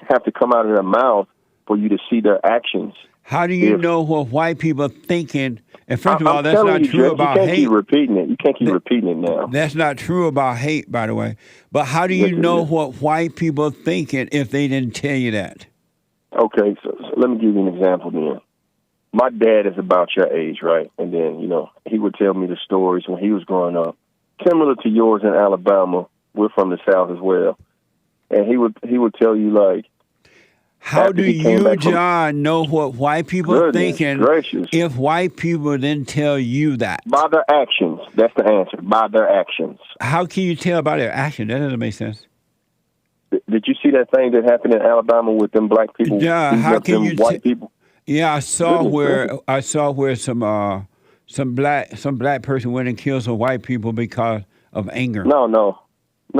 have to come out of their mouth for you to see their actions. How do you If- know what white people are thinking? And first of all, I'm that's telling not you, true Jess, about you can't hate. keep repeating it. You can't keep repeating it now. That's not true about hate, by the way. But how do you Yes, it know is. what white people are thinking if they didn't tell you that? Okay, so let me give you an example then. My dad is about your age, right? And then, you know, he would tell me the stories when he was growing up, similar to yours in Alabama. We're from the South as well. And he would tell you, like, How after do he came you, back from- John, know what white people are Goodness thinking gracious. if white people didn't tell you that? By their actions. That's the answer. By their actions. How can you tell by their action? That doesn't make sense. Did you see that thing that happened in Alabama with them black people? Yeah, beating how up can them you white people? Yeah, I saw Goodness where some black person went and killed some white people because of anger. No,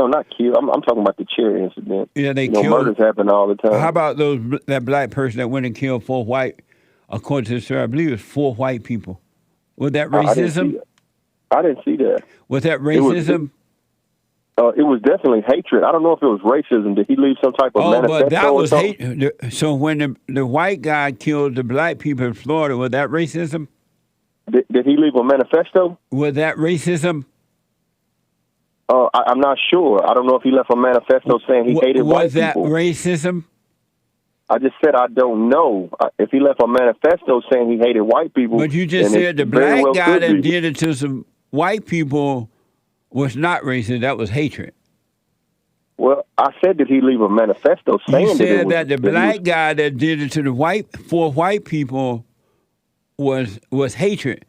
not kill. I'm talking about the chair incident. Yeah, they you know, killed. murders happen all the time. How about that black person that went and killed four white? According to the story, I believe it was four white people. Was that I didn't see racism? that. I didn't see that. Was that was- racism? It was definitely hatred. I don't know if it was racism. Did he leave some type of Oh, manifesto but that or was something? hate. So when the white guy killed the black people in Florida, was that racism? Did he leave a manifesto? Was that racism? I'm not sure. I don't know if he left a manifesto saying he hated white Was that people. racism? I just said I don't know. If he left a manifesto saying he hated white people. But you just then said the it very black well guy could that be. did it to some white people was not racist. That was hatred. Well, I said did he leave a manifesto saying You that it said was, that the that he black was- guy that did it to the four white people was hatred.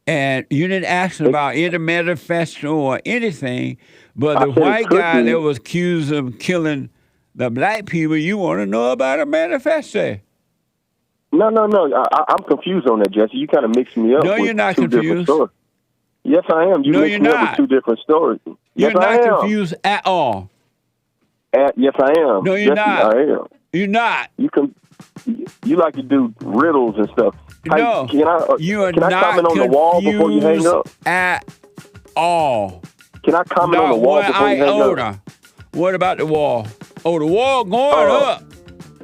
And you didn't ask about any manifesto or anything, but I the said it white could guy be. that was accused of killing the black people, you want to know about a manifesto. No. I'm confused on that, Jesse. You kind of mixed me up. No, with you're not two different confused. stories. Yes, I am. You No, mixed you're me up not. with two different stories. You're Yes, I not am. confused at all. Yes, I am. No, you're Jesse, not. I am. You're not. You like to do riddles and stuff. Hey, No, can I, you are can I not comment on the wall before you hang confused up? at all. Can I comment on the Not wall one before you hang up? iota. What about the wall? Oh, the wall going up.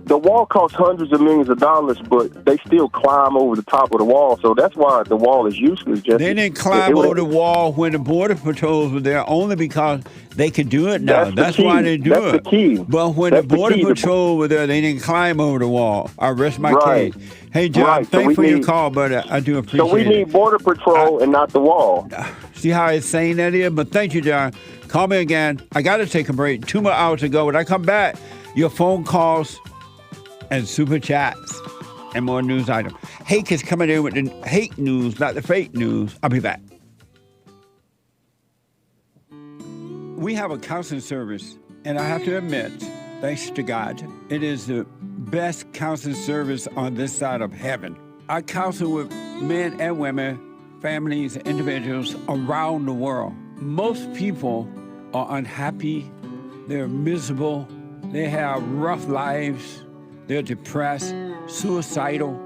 The wall costs hundreds of millions of dollars, but they still climb over the top of the wall. So that's why the wall is useless, Jesse. They didn't climb over the wall when the border patrols were there, only because they could do it now. That's the why key. they do That's it. the key. But when That's the the border key. patrol were there, they didn't climb over the wall. I rest my Right. case. Hey, John, Right. So thanks we for your need- call, brother. I do appreciate So we it. need border patrol and not the wall. See how insane that is? But thank you, John. Call me again. I got to take a break. 2 more hours to go. When I come back, your phone calls and super chats and more news items. Hake is coming in with the hate news, not the fake news. I'll be back. We have a counseling service, and I have to admit, thanks to God, it is the best counseling service on this side of heaven. I counsel with men and women, families, and individuals around the world. Most people are unhappy, they're miserable, they have rough lives, they're depressed, suicidal,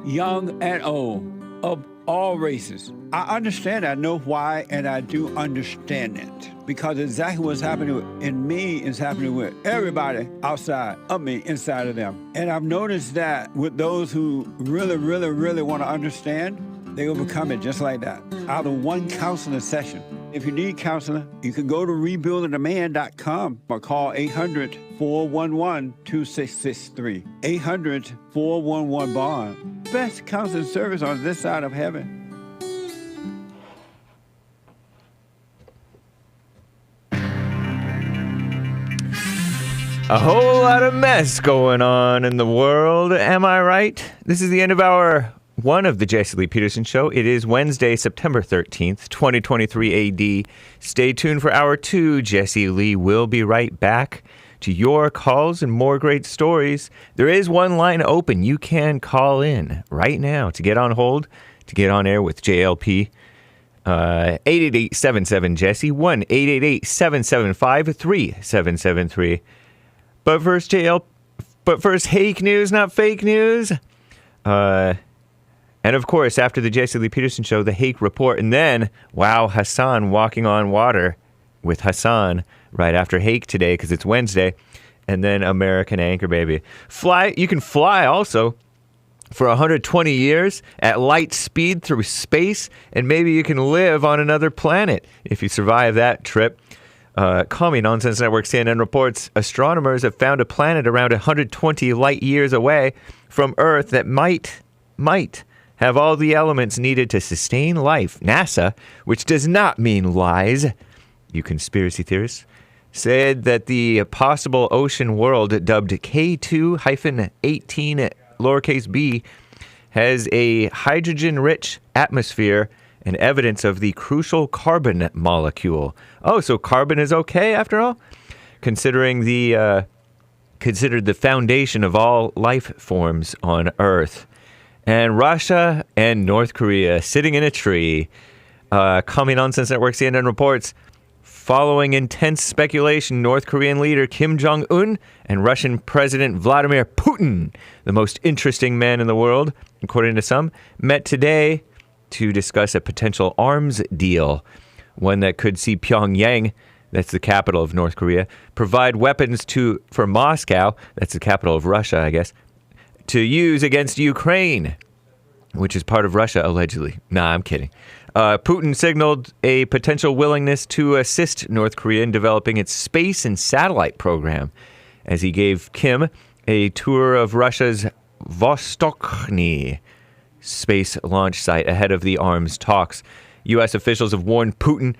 young and old, of all races. I understand, I know why, and I do understand it. Because exactly what's happening in me is happening with everybody outside of me, inside of them. And I've noticed that with those who really, really, really want to understand, they overcome it just like that, out of one counseling session. If you need counseling, you can go to rebuildingaman.com or call 800-411-2663. 800-411-BOND. Best counseling service on this side of heaven. A whole lot of mess going on in the world, am I right? This is the end of hour one of the Jesse Lee Peterson Show. It is Wednesday, September 13th, 2023 AD. Stay tuned for hour two. Jesse Lee will be right back to your calls and more great stories. There is one line open. You can call in right now to get on hold, to get on air with JLP. 888-77-JESSE, 1-888-775-3773. But first, Hake news, not fake news. And of course, after the Jesse Lee Peterson Show, the Hake Report. And then, wow, Hassan walking on water with Hassan right after Hake today because it's Wednesday. And then American Anchor Baby. You can fly also for 120 years at light speed through space. And maybe you can live on another planet if you survive that trip. Call Me Nonsense Network CNN reports astronomers have found a planet around 120 light years away from Earth that might have all the elements needed to sustain life. NASA, which does not mean lies, you conspiracy theorists, said that the possible ocean world dubbed K2-18 lowercase b has a hydrogen-rich atmosphere and evidence of the crucial carbon molecule. Oh, so carbon is okay after all? Considered the foundation of all life forms on Earth. And Russia and North Korea sitting in a tree. Call Me Nonsense Network CNN reports, following intense speculation, North Korean leader Kim Jong-un and Russian President Vladimir Putin, the most interesting man in the world, according to some, met today to discuss a potential arms deal, one that could see Pyongyang, that's the capital of North Korea, provide weapons for Moscow, that's the capital of Russia, I guess, to use against Ukraine, which is part of Russia, allegedly. Nah, I'm kidding. Putin signaled a potential willingness to assist North Korea in developing its space and satellite program, as he gave Kim a tour of Russia's Vostochny space launch site ahead of the arms talks. U.S. officials have warned Putin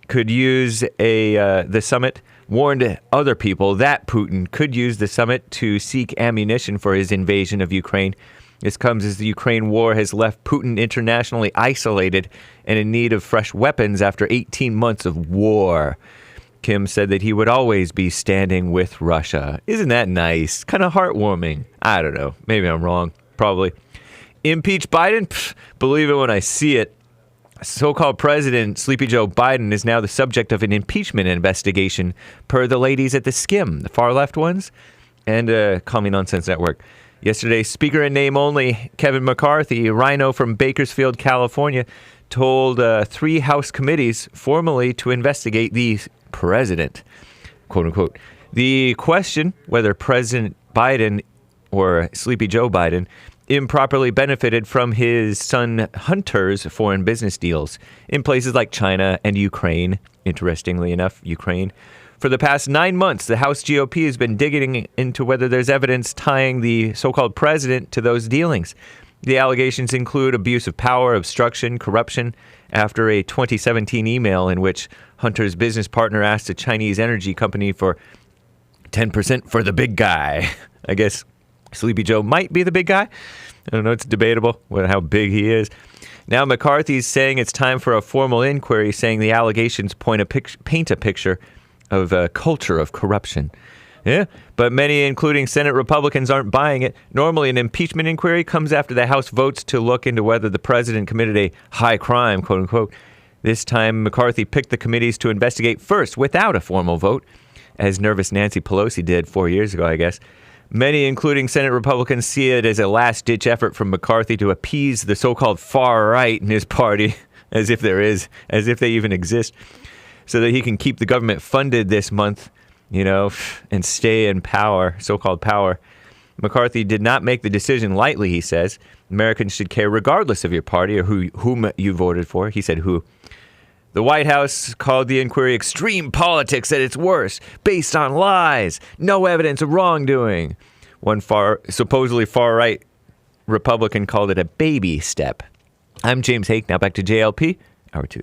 could use the summit, warned other people that Putin could use the summit to seek ammunition for his invasion of Ukraine. This comes as the Ukraine war has left Putin internationally isolated and in need of fresh weapons after 18 months of war. Kim said that he would always be standing with Russia. Isn't that nice? Kind of heartwarming. I don't know. Maybe I'm wrong. Probably. Impeach Biden? Pfft, believe it when I see it. So-called President Sleepy Joe Biden is now the subject of an impeachment investigation per the ladies at the Skim, the far-left ones, and Call Me Nonsense Network. Yesterday, Speaker in name only Kevin McCarthy, a rhino from Bakersfield, California, told 3 House committees formally to investigate the president, quote-unquote. The question, whether President Biden or Sleepy Joe Biden improperly benefited from his son Hunter's foreign business deals in places like China and Ukraine. Interestingly enough, Ukraine. For the past 9 months, the House GOP has been digging into whether there's evidence tying the so-called president to those dealings. The allegations include abuse of power, obstruction, corruption, after a 2017 email in which Hunter's business partner asked a Chinese energy company for 10% for the big guy. I guess Sleepy Joe might be the big guy. I don't know. It's debatable how big he is. Now McCarthy's saying it's time for a formal inquiry, saying the allegations paint a picture of a culture of corruption. Yeah, but many, including Senate Republicans, aren't buying it. Normally, an impeachment inquiry comes after the House votes to look into whether the president committed a high crime, quote unquote. This time, McCarthy picked the committees to investigate first without a formal vote, as nervous Nancy Pelosi did 4 years ago, I guess. Many, including Senate Republicans, see it as a last-ditch effort from McCarthy to appease the so-called far right in his party, as if they even exist, so that he can keep the government funded this month, and stay in power, so-called power. McCarthy did not make the decision lightly, he says. Americans should care regardless of your party or whom you voted for. He said who. The White House called the inquiry extreme politics at its worst, based on lies, no evidence of wrongdoing. One supposedly far-right Republican called it a baby step. I'm James Hake. Now back to JLP, Hour 2.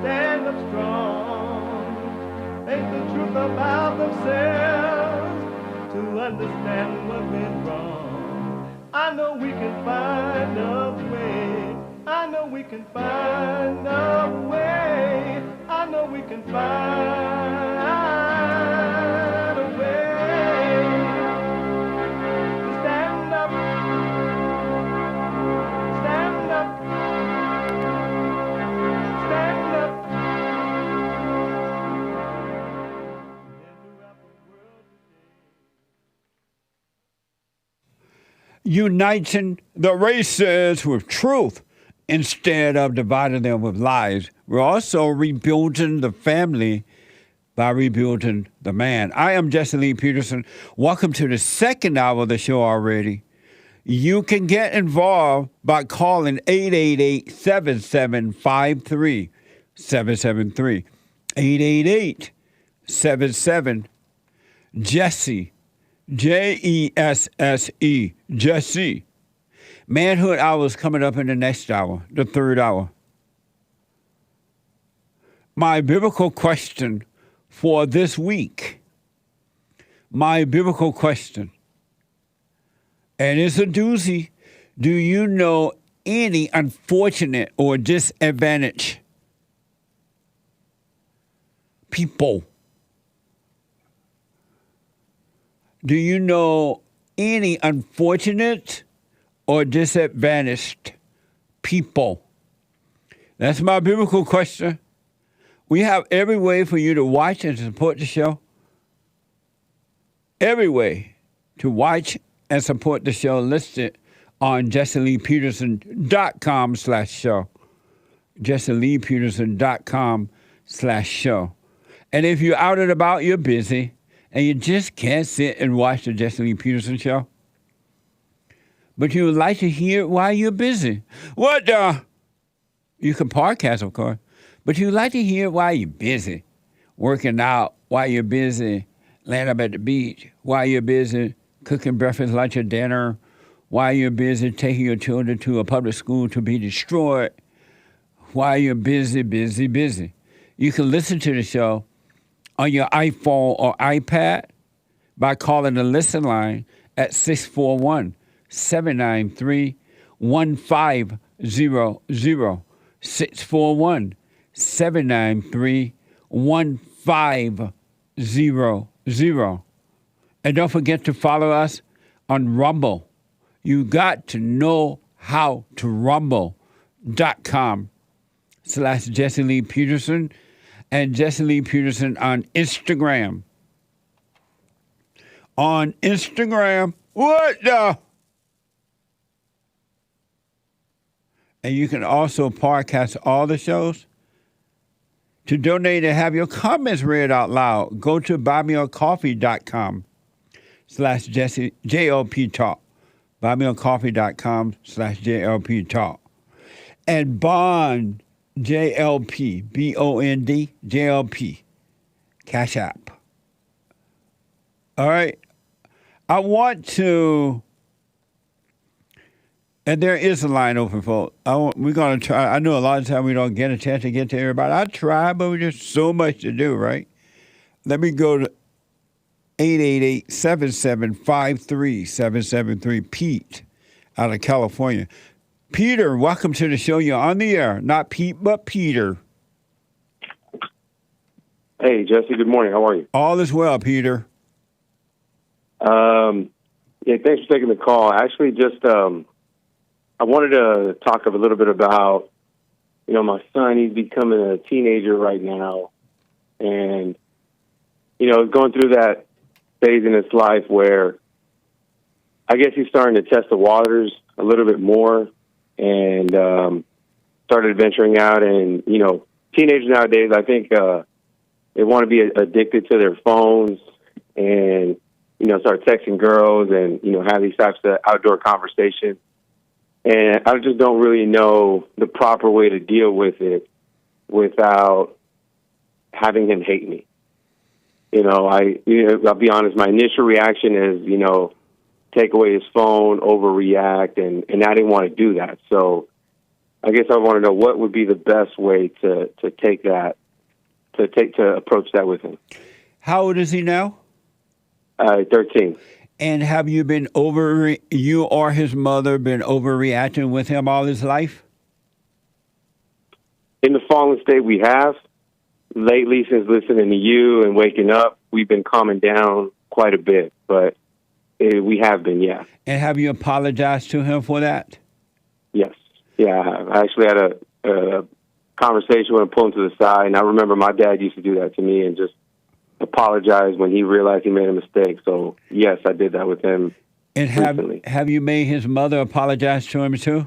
stand up strong. Think the truth about themselves to understand what went wrong. I know we can find a way. I know we can find a way. I know we can find a way to stand up, stand up, stand up. Uniting the races with truth instead of dividing them with lies. We're also rebuilding the family by rebuilding the man. I am Jesse Lee Peterson. Welcome to the second hour of the show already. You can get involved by calling 888-7753-773. 888-77-JESSE. Jesse. Jesse. Manhood Hour is coming up in the next hour, the third hour. My biblical question for this week. My biblical question. And it's a doozy. Do you know any unfortunate or disadvantaged people? Do you know any unfortunate or disadvantaged people? That's my biblical question. We have every way for you to watch and support the show. Every way to watch and support the show listed on JesseLeePeterson.com/show. JesseLeePeterson.com/show. And if you're out and about, you're busy, and you just can't sit and watch the Jesse Lee Peterson show, but you would like to hear it while you're busy. What the? You can podcast, of course, but you would like to hear it while you're busy. Working out while you're busy, laying up at the beach while you're busy, cooking breakfast, lunch, or dinner while you're busy, taking your children to a public school to be destroyed while you're busy. You can listen to the show on your iPhone or iPad by calling the listen line at 641-793-1500. 641-793-1500. And don't forget to follow us on Rumble. You got to know how to rumble.com/Jesse Lee Peterson. And Jesse Lee Peterson on Instagram. On Instagram, what the? And you can also podcast all the shows. To donate and have your comments read out loud, go to buymeacoffee.com/Jesse JLP Talk. Buymeacoffee.com/JLP Talk. And Bond JLP, BOND, JLP, Cash App. All right. I want to, and there is a line open, folks. We're going to try. I know a lot of times we don't get a chance to get to everybody. I try, but there's so much to do, right? Let me go to 888-7753-773, Pete, out of California. Peter, welcome to the show. You're on the air. Not Pete, but Peter. Hey, Jesse. Good morning. How are you? All is well, Peter. Yeah, thanks for taking the call. Actually, just I wanted to talk a little bit about, my son. He's becoming a teenager right now, and going through that phase in his life where I guess he's starting to test the waters a little bit more. And started venturing out, and teenagers nowadays, I think they want to be addicted to their phones, and start texting girls, and have these types of outdoor conversations. And I just don't really know the proper way to deal with it without having him hate me. I'll be honest. My initial reaction is, take away his phone, overreact, and I didn't want to do that. So I guess I want to know what would be the best way to approach that with him. How old is he now? 13. And have you been you or his mother been overreacting with him all his life? In the fallen state, we have. Lately, since listening to you and waking up, we've been calming down quite a bit, but we have been, yeah. And have you apologized to him for that? Yes. Yeah, I have. I actually had a conversation with him, pulled him to the side, and I remember my dad used to do that to me and just apologize when he realized he made a mistake. So, yes, I did that with him and recently. Have you made his mother apologize to him too?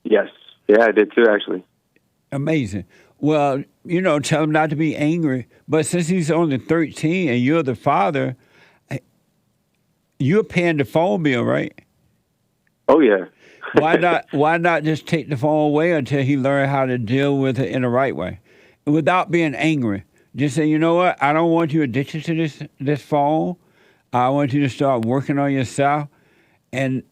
Yes. Yeah, I did too, actually. Amazing. Well, tell him not to be angry. But since he's only 13 and you're the father, you're paying the phone bill, right? Oh, yeah. Why not just take the phone away until he learns how to deal with it in the right way? Without being angry. Just say, you know what? I don't want you addicted to this phone. I want you to start working on yourself. And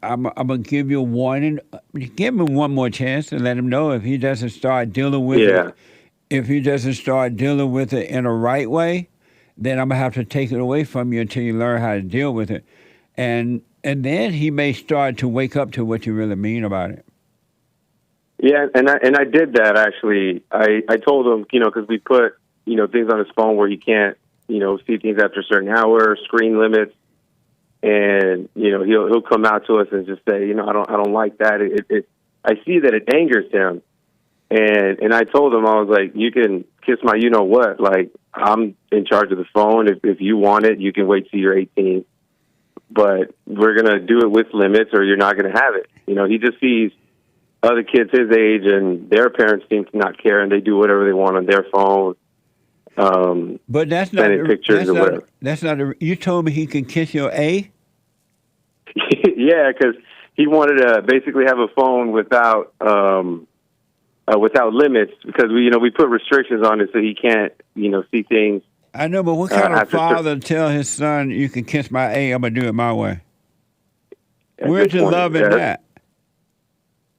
I'm going to give you a warning. Give him one more chance and let him know if he doesn't start dealing with it. If he doesn't start dealing with it in a right way, then I'm going to have to take it away from you until you learn how to deal with it. And then he may start to wake up to what you really mean about it. Yeah, and I did that, actually. I told him, because we put, things on his phone where he can't, see things after a certain hour, screen limits. And he'll come out to us and just say, I don't like that. I see that it angers him, and I told him, I was like, you can kiss my what, like I'm in charge of the phone. If you want it, you can wait till you're 18, but we're gonna do it with limits, or you're not gonna have it. He just sees other kids his age, and their parents seem to not care, and they do whatever they want on their phone. But that's not pictures or whatever. That's not. You told me he can kiss your A. Yeah, because he wanted to basically have a phone without limits, because we put restrictions on it so he can't see things. I know, but what kind of father tell his son, you can kiss my A, I'm gonna do it my way? Where's the love in that?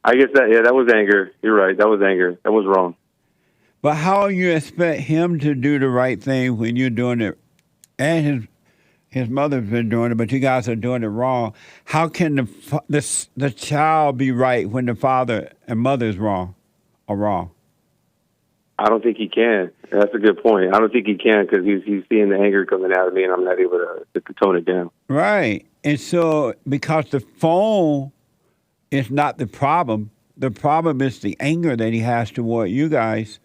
I guess that was anger. You're right. That was anger. That was wrong. But how you expect him to do the right thing when you're doing it, and his mother's been doing it, but you guys are doing it wrong? How can the child be right when the father and mother is wrong or wrong? I don't think he can. That's a good point. I don't think he can, because he's seeing the anger coming out of me, and I'm not able to tone it down. Right. And so, because the phone is not the problem is the anger that he has toward you guys.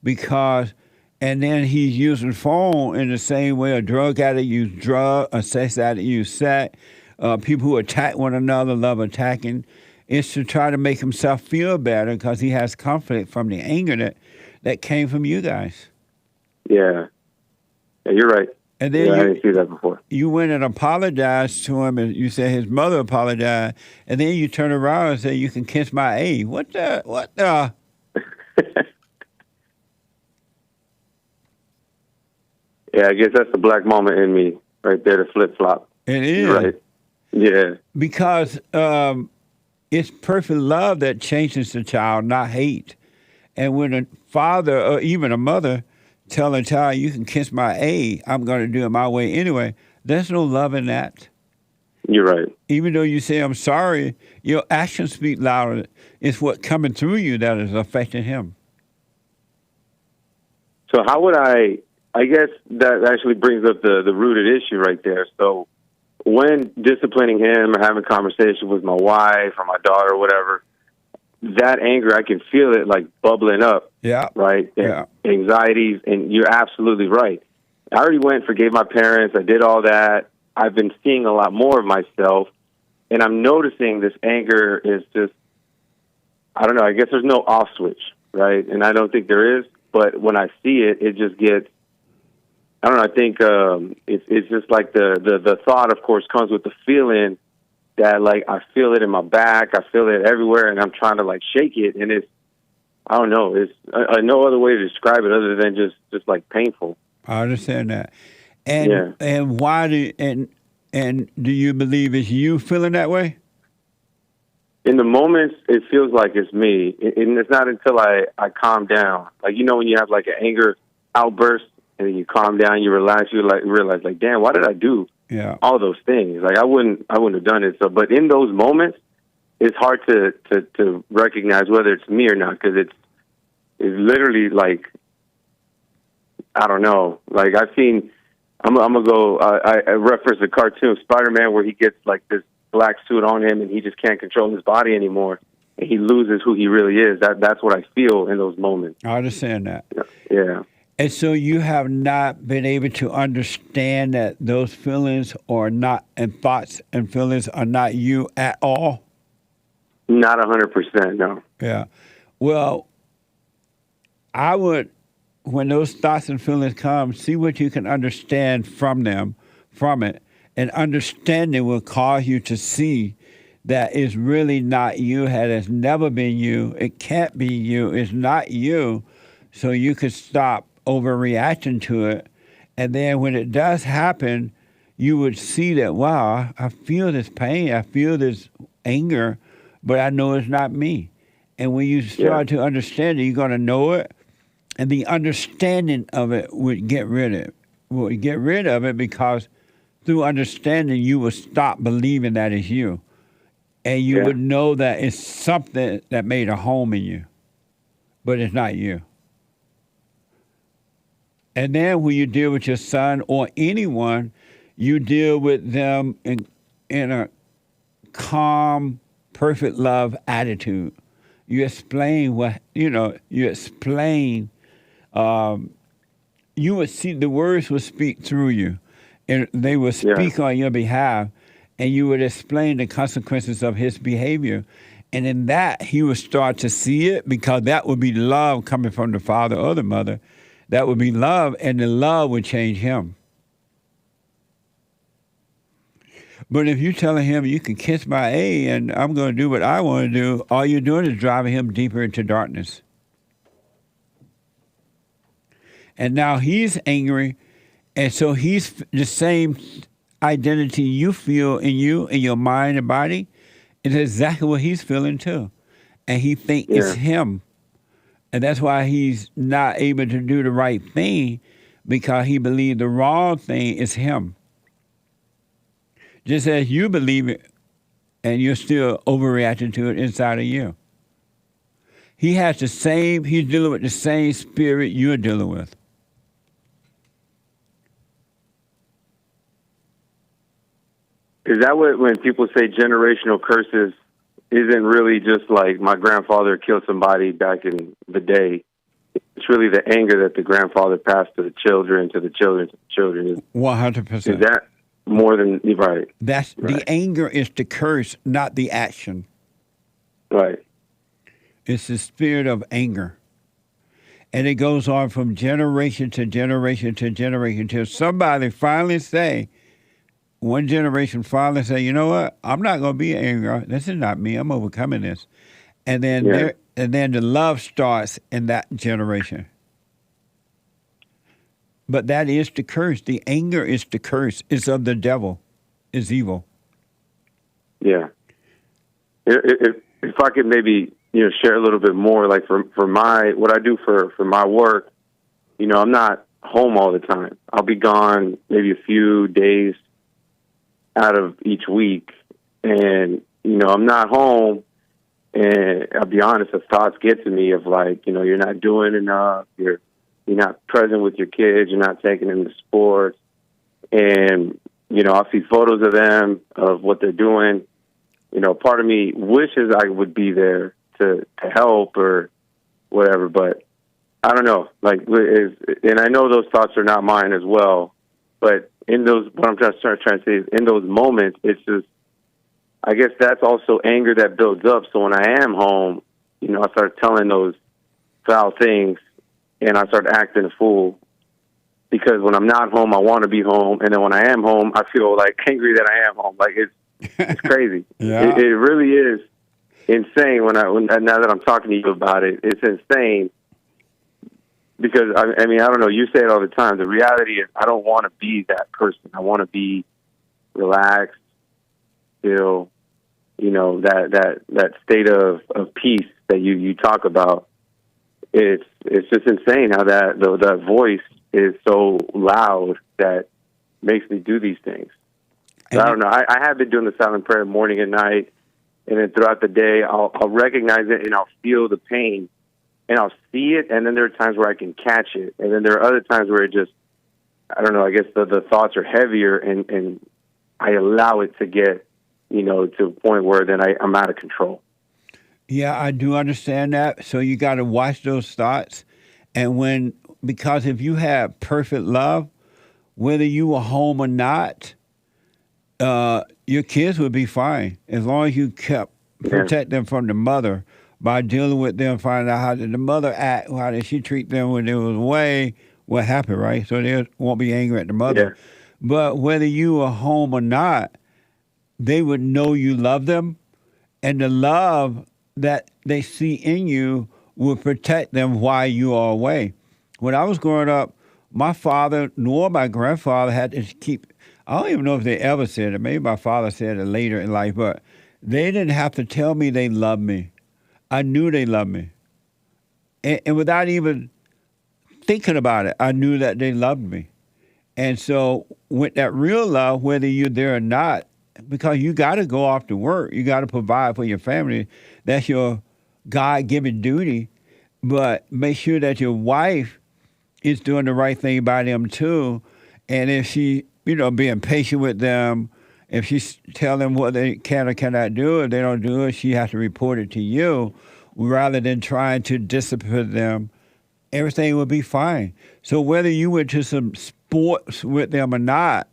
And then he's using the phone in the same way a drug addict use drug, a sex addict use sex. People who attack one another love attacking. It's to try to make himself feel better because he has conflict from the anger that came from you guys. Yeah, you're right. And then I didn't see that before. You went and apologized to him, and you said his mother apologized, and then you turn around and say, you can kiss my A. What the? Yeah, I guess that's the black mama in me right there, the flip-flop. It is. Right. Yeah. Because it's perfect love that changes the child, not hate. And when a father or even a mother tell a child, you can kiss my A, I'm going to do it my way anyway, there's no love in that. You're right. Even though you say, I'm sorry, your actions speak louder. It's what coming through you that is affecting him. So how would I guess that actually brings up the rooted issue right there. So when disciplining him or having a conversation with my wife or my daughter or whatever, that anger, I can feel it like bubbling up. Yeah. Right? Yeah. Anxieties, and you're absolutely right. I already went and forgave my parents. I did all that. I've been seeing a lot more of myself, and I'm noticing this anger is just, I don't know, I guess there's no off switch, right? And I don't think there is, but when I see it, it just gets, I don't know, I think it's just like the thought, of course, comes with the feeling that, like, I feel it in my back, I feel it everywhere, and I'm trying to, like, shake it, and it's, I don't know, it's no other way to describe it other than just like, painful. I understand that. And why do you believe it's you feeling that way? in the moments, it feels like it's me, and it's not until I calm down. Like, you know, when you have like an anger outburst and then you calm down, you relax, you like realize like, damn, why did I do all those things? Like, I wouldn't have done it. So, but in those moments, it's hard to recognize whether it's me or not, because it's literally like, I don't know. Like, I've seen, I'm gonna go. I reference the cartoon Spider-Man where he gets like this black suit on him and he just can't control his body anymore, and he loses who he really is. That's what I feel in those moments. I understand that. Yeah. And so you have not been able to understand that those feelings are not, and thoughts and feelings are not you at all? Not 100%, no. Yeah. Well, I would, when those thoughts and feelings come, see what you can understand from it. And understanding will cause you to see that it's really not you, it has never been you, it can't be you, it's not you. So you could stop overreacting to it. And then when it does happen, you would see that, wow, I feel this pain, I feel this anger, but I know it's not me. And when you start to understand it, you're going to know it. And the understanding of it would get rid of it, because through understanding, you will stop believing that it's you. And you would know that it's something that made a home in you, but it's not you. And then when you deal with your son or anyone, you deal with them in a calm, perfect love attitude. You explain you would see the words would speak through you, and they would speak on your behalf, and you would explain the consequences of his behavior. And in that, he would start to see it, because that would be love coming from the father or the mother. That would be love, and the love would change him. But if you're telling him, you can kiss my A and I'm going to do what I want to do, all you're doing is driving him deeper into darkness. And now he's angry, and so he's the same identity you feel in you, in your mind and body, is exactly what he's feeling too. And he thinks it's him. And that's why he's not able to do the right thing, because he believes the wrong thing is him. Just as you believe it, and you're still overreacting to it inside of you. He's dealing with the same spirit you're dealing with. Is that what, when people say generational curses, isn't really just like my grandfather killed somebody back in the day? It's really the anger that the grandfather passed to the children, to the children, to the children. 100%. Is that more than right? That's right. The anger is the curse, not the action. Right. It's the spirit of anger. And it goes on from generation to generation to generation till somebody finally say, one generation finally say, you know what? I'm not going to be angry. This is not me. I'm overcoming this. And then the love starts in that generation. But that is the curse. The anger is the curse. It's of the devil. It's evil. Yeah. If I could maybe, share a little bit more, like for what I do for my work, I'm not home all the time. I'll be gone maybe a few days out of each week, and I'm not home, and I'll be honest, the thoughts get to me of like, you're not doing enough, you're not present with your kids, you're not taking them to sports, and I'll see photos of them, of what they're doing. Part of me wishes I would be there to help or whatever, but I don't know, and I know those thoughts are not mine as well, but in those, what I'm just trying to say is, in those moments, it's just, I guess that's also anger that builds up. So when I am home, I start telling those foul things, and I start acting a fool, because when I'm not home, I want to be home, and then when I am home, I feel like angry that I am home. Like it's crazy. It really is insane. When now that I'm talking to you about it, it's insane. Because, I mean, I don't know, you say it all the time. The reality is I don't want to be that person. I want to be relaxed, still, that state of peace that you talk about. It's just insane how that voice is so loud that makes me do these things. I don't know. I have been doing the silent prayer morning and night, and then throughout the day, I'll recognize it and I'll feel the pain, and I'll see it, and then there are times where I can catch it, and then there are other times where it just, I don't know, I guess the thoughts are heavier, and I allow it to get, to a point where then I'm out of control. Yeah, I do understand that. So you got to watch those thoughts, and because if you have perfect love, whether you were home or not, your kids would be fine as long as you kept protect them from the mother by dealing with them, finding out how did the mother act, how did she treat them when they was away, what happened, right? So they won't be angry at the mother. Yeah. But whether you were home or not, they would know you love them, and the love that they see in you will protect them while you are away. When I was growing up, my father nor my grandfather had to keep, I don't even know if they ever said it. Maybe my father said it later in life, but they didn't have to tell me they loved me. I knew they loved me. And without even thinking about it, I knew that they loved me. And so with that real love, whether you're there or not, because you got to go off to work, you got to provide for your family. That's your God-given duty. But make sure that your wife is doing the right thing by them too. And if she, being patient with them, if she tell them what they can or cannot do, if they don't do it, she has to report it to you rather than trying to discipline them. Everything will be fine. So whether you went to some sports with them or not,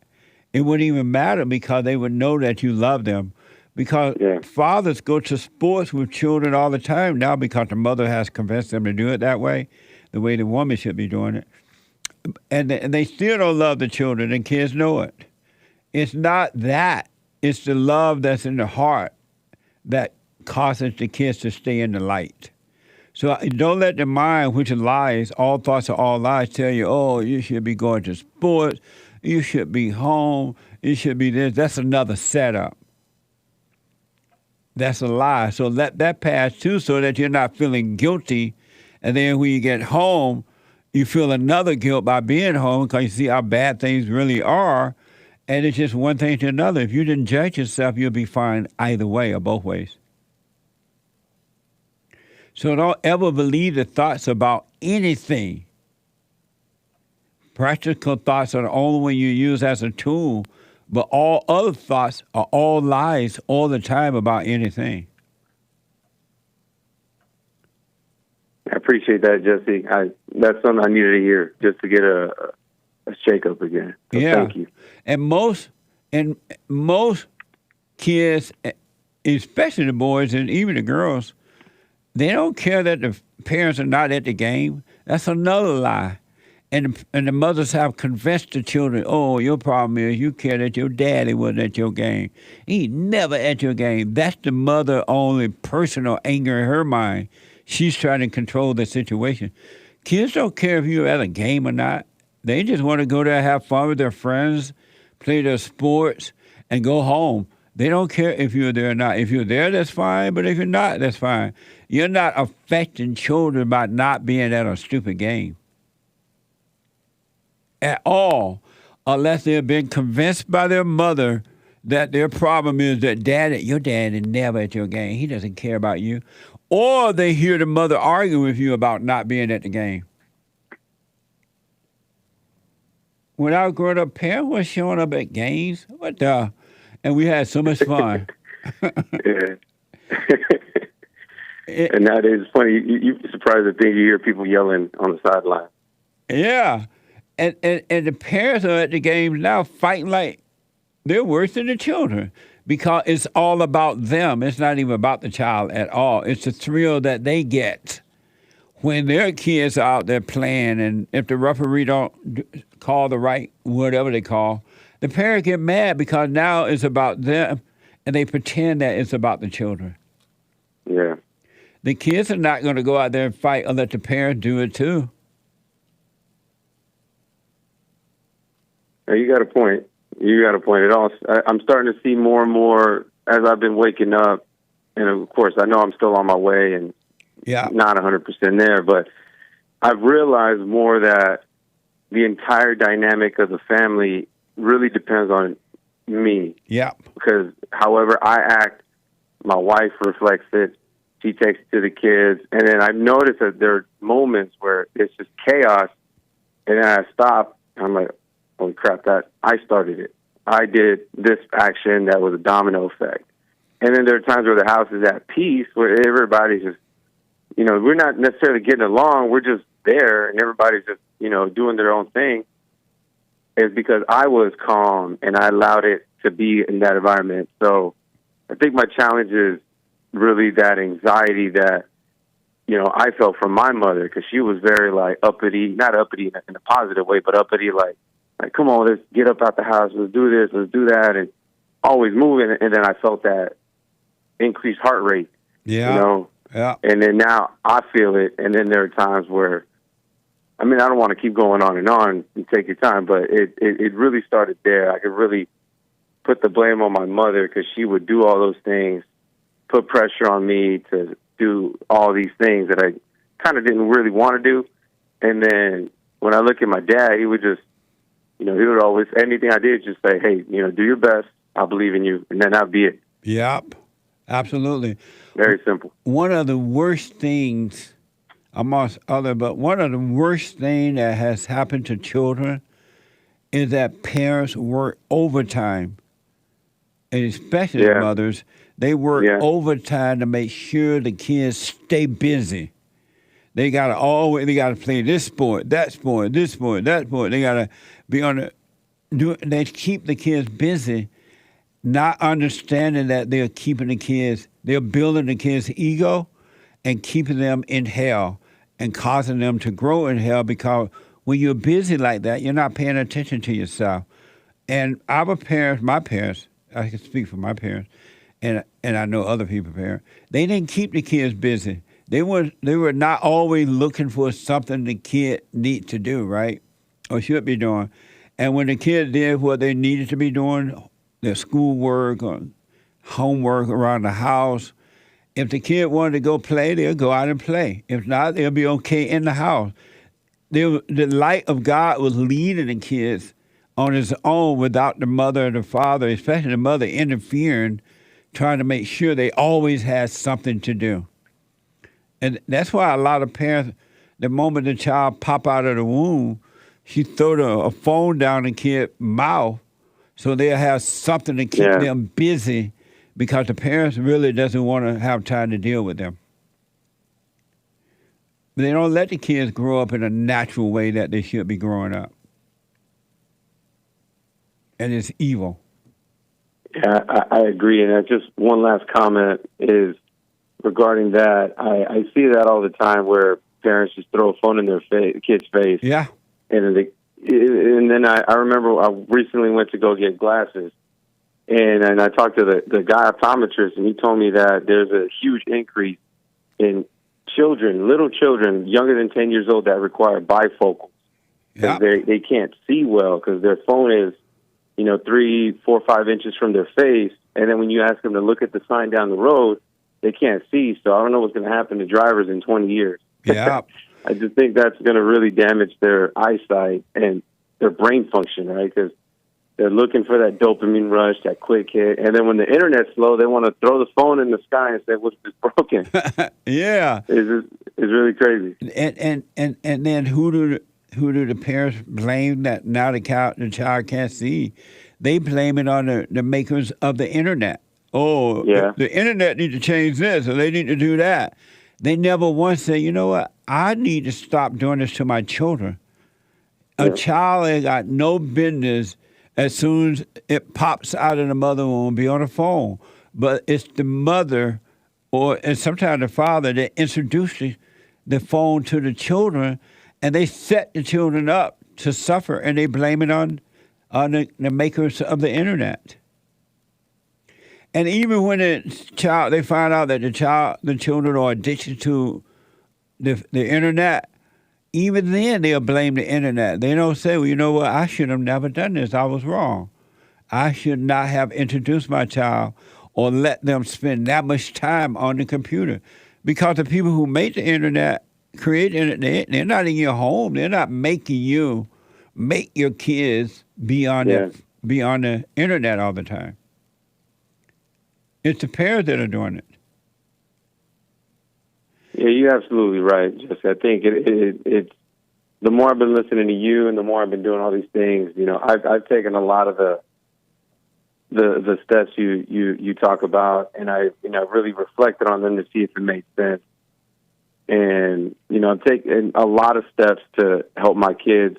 it wouldn't even matter because they would know that you love them. Because fathers go to sports with children all the time now because the mother has convinced them to do it that way, the way the woman should be doing it. And they still don't love the children, and kids know it. It's not that. It's the love that's in the heart that causes the kids to stay in the light. So don't let the mind, which is lies, all thoughts are all lies, tell you, oh, you should be going to sports, you should be home, you should be this. That's another setup. That's a lie. So let that pass too so that you're not feeling guilty. And then when you get home, you feel another guilt by being home because you see how bad things really are. And it's just one thing to another. If you didn't judge yourself, you'll be fine either way or both ways. So don't ever believe the thoughts about anything. Practical thoughts are the only one you use as a tool, but all other thoughts are all lies all the time about anything. I appreciate that, Jesse. That's something I needed to hear just to get a shake-up again. So yeah. Thank you. And most kids, especially the boys and even the girls, they don't care that the parents are not at the game. That's another lie. And the mothers have convinced the children, oh, your problem is you care that your daddy wasn't at your game. He's never at your game. That's the mother only personal anger in her mind. She's trying to control the situation. Kids don't care if you're at a game or not. They just want to go there, have fun with their friends, play their sports, and go home. They don't care if you're there or not. If you're there, that's fine, but if you're not, that's fine. You're not affecting children by not being at a stupid game at all, unless they've been convinced by their mother that their problem is that your dad is never at your game. He doesn't care about you. Or they hear the mother argue with you about not being at the game. When I was growing up, parents were showing up at games. What the? And we had so much fun. Yeah. And nowadays, it's funny. You're surprised at things you hear people yelling on the sideline. Yeah. And the parents are at the games now fighting like they're worse than the children because it's all about them. It's not even about the child at all. It's the thrill that they get when their kids are out there playing, and if the referee don't call the right whatever they call, the parents get mad because now it's about them, and they pretend that it's about the children. Yeah. The kids are not going to go out there and fight and let the parents do it too. You got a point. You got a point. I'm starting to see more and more as I've been waking up, and of course I know I'm still on my way and not 100% there, but I've realized more that the entire dynamic of the family really depends on me. Yeah. Because however I act, my wife reflects it. She takes it to the kids. And then I've noticed that there are moments where it's just chaos. And then I stop. And I'm like, holy crap, I started it. I did this action that was a domino effect. And then there are times where the house is at peace, where everybody's just, we're not necessarily getting along. We're just there, and everybody's just, doing their own thing. Is because I was calm and I allowed it to be in that environment. So I think my challenge is really that anxiety that, I felt from my mother, because she was very uppity, not uppity in a positive way, but uppity like, come on, let's get up out the house, let's do this, let's do that, and always moving. And then I felt that increased heart rate, Yeah. And then now I feel it. And then there are times where, I don't want to keep going on and take your time, but it really started there. I could really put the blame on my mother because she would do all those things, put pressure on me to do all these things that I kind of didn't really want to do. And then when I look at my dad, he would just, he would always, anything I did, just say, hey, do your best. I believe in you. And then that'd be it. Yep. Absolutely. Very simple. One of the worst things, amongst other, but one of the worst things that has happened to children is that parents work overtime, and especially mothers. They work overtime to make sure the kids stay busy. They gotta play this sport, that sport, this sport, that sport. They gotta be they keep the kids busy, not understanding that they're building the kids' ego and keeping them in hell and causing them to grow in hell, because when you're busy like that, you're not paying attention to yourself. And my parents, I can speak for my parents, and I know other people's parents, they didn't keep the kids busy. They were not always looking for something the kid need to do, right, or should be doing. And when the kid did what they needed to be doing, their schoolwork or homework around the house, if the kid wanted to go play, they'll go out and play. If not, they'll be okay in the house. The light of God was leading the kids on his own without the mother or the father, especially the mother, interfering, trying to make sure they always had something to do. And that's why a lot of parents, the moment the child pop out of the womb, she throw a phone down the kid's mouth so they'll have something to keep them busy, because the parents really doesn't want to have time to deal with them. They don't let the kids grow up in a natural way that they should be growing up. And it's evil. Yeah, I agree. And just one last comment is regarding that. I see that all the time where parents just throw a phone in their kid's face. Yeah. And then I remember I recently went to go get glasses. And I talked to the guy optometrist, and he told me that there's a huge increase in little children younger than 10 years old, that require bifocals. Yep. They can't see well because their phone is, 3, 4, 5 inches from their face. And then when you ask them to look at the sign down the road, they can't see. So I don't know what's going to happen to drivers in 20 years. Yeah. I just think that's going to really damage their eyesight and their brain function, right? Because they're looking for that dopamine rush, that quick hit. And then when the internet's slow, they want to throw the phone in the sky and say, what's this broken? Yeah. It's really crazy. And then who do the parents blame that now the child can't see? They blame it on the makers of the internet. Oh, yeah. The internet need to change this, or they need to do that. They never once say, you know what, I need to stop doing this to my children. A child ain't got no business as soon as it pops out of the mother womb be on the phone. But it's the mother and sometimes the father that introduces the phone to the children, and they set the children up to suffer, and they blame it on the makers of the internet. And even when they find out that the children are addicted to the internet, even then they'll blame the internet. They don't say, well, you know what, I should have never done this. I was wrong. I should not have introduced my child or let them spend that much time on the computer. Because the people who make the internet, create the internet, they're not in your home. They're not making you make your kids be on the internet all the time. It's the parents that are doing it. Yeah, you're absolutely right, Jesse. I think it's the more I've been listening to you and the more I've been doing all these things, I've taken a lot of the steps you talk about, and I really reflected on them to see if it made sense. And I'm taking a lot of steps to help my kids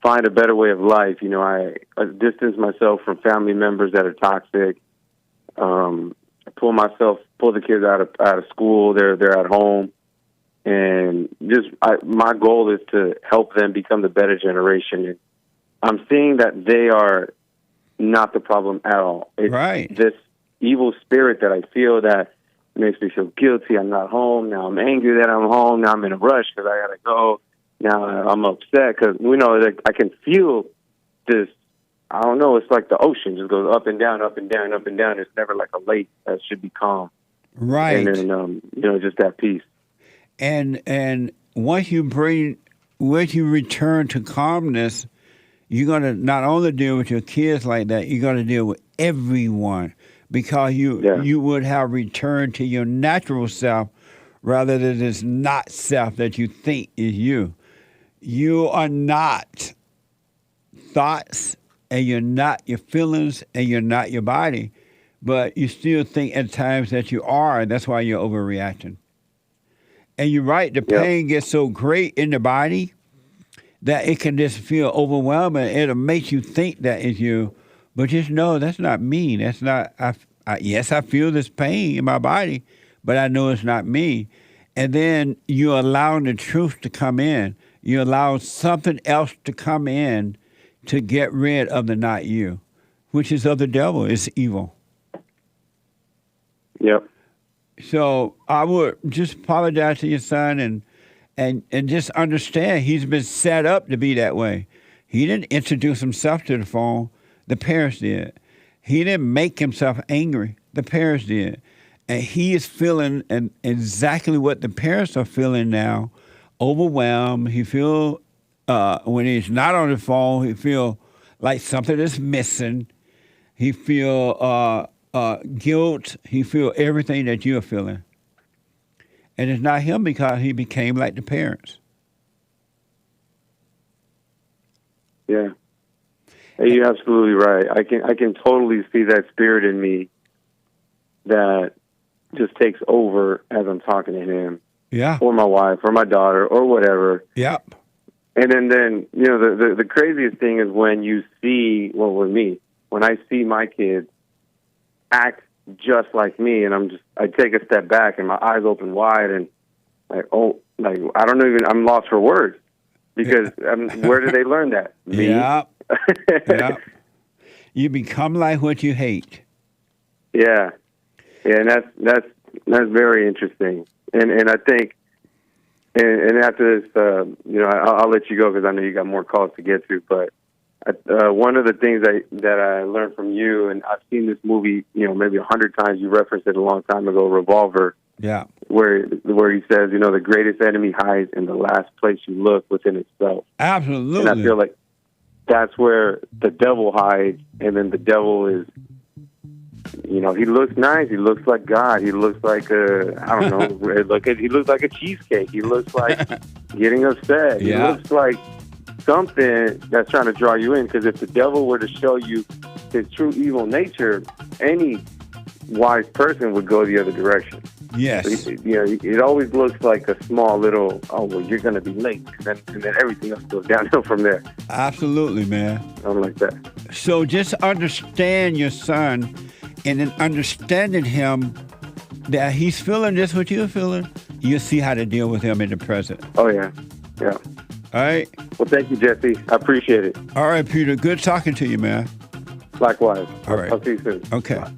find a better way of life. I distance myself from family members that are toxic. Pull the kids out of school. They're at home, and my goal is to help them become the better generation. And I'm seeing that they are not the problem at all. It's right. This evil spirit that I feel that makes me feel guilty. I'm not home now. I'm angry that I'm home now. I'm in a rush because I gotta go. Now I'm upset because I can feel this. I don't know. It's like the ocean just goes up and down, up and down, up and down. It's never like a lake that should be calm. Right. And then, just that peace. And once you return to calmness, you're going to not only deal with your kids like that, you're going to deal with everyone because you would have returned to your natural self rather than this not self that you think is you. You are not thoughts, and you're not your feelings, and you're not your body, but you still think at times that you are, and that's why you're overreacting. And you're right, the pain gets so great in the body that it can just feel overwhelming. It'll make you think that it's you, but just know that's not me. That's not, yes, I feel this pain in my body, but I know it's not me. And then you allow the truth to come in. You allow something else to come in to get rid of the not you, which is of the devil. It's evil. Yep. So I would just apologize to your son and just understand he's been set up to be that way. He didn't introduce himself to the phone. The parents did. He didn't make himself angry. The parents did. And he is feeling exactly what the parents are feeling now, overwhelmed. He feels when he's not on the phone, he feel like something is missing. He feel guilt. He feel everything that you're feeling. And it's not him because he became like the parents. Yeah. Hey, you're absolutely right. I can totally see that spirit in me that just takes over as I'm talking to him. Yeah. Or my wife or my daughter or whatever. Yep. And then the craziest thing is when you see, with me, when I see my kids act just like me, and I take a step back and my eyes open wide and I'm lost for words because where did they learn that? Me? Yeah. Yeah. You become like what you hate. Yeah. Yeah, and that's very interesting. And I think, and after this, I'll let you go because I know you got more calls to get to. But one of the things that I learned from you, and I've seen this movie, maybe 100 times. You referenced it a long time ago, Revolver. Yeah. Where he says, the greatest enemy hides in the last place you look within itself. Absolutely. And I feel like that's where the devil hides, and then the devil is. He looks nice. He looks like God. He looks like he looks like a cheesecake. He looks like getting upset. Yeah. He looks like something that's trying to draw you in. Because if the devil were to show you his true evil nature, any wise person would go the other direction. Yes. But it always looks like a small little, you're going to be late. And then everything else goes downhill from there. Absolutely, man. Something like that. So just understand your son, and then understanding him that he's feeling just what you're feeling, you'll see how to deal with him in the present. Oh, yeah. Yeah. All right? Well, thank you, Jesse. I appreciate it. All right, Peter. Good talking to you, man. Likewise. All right. I'll see you soon. Okay. Bye.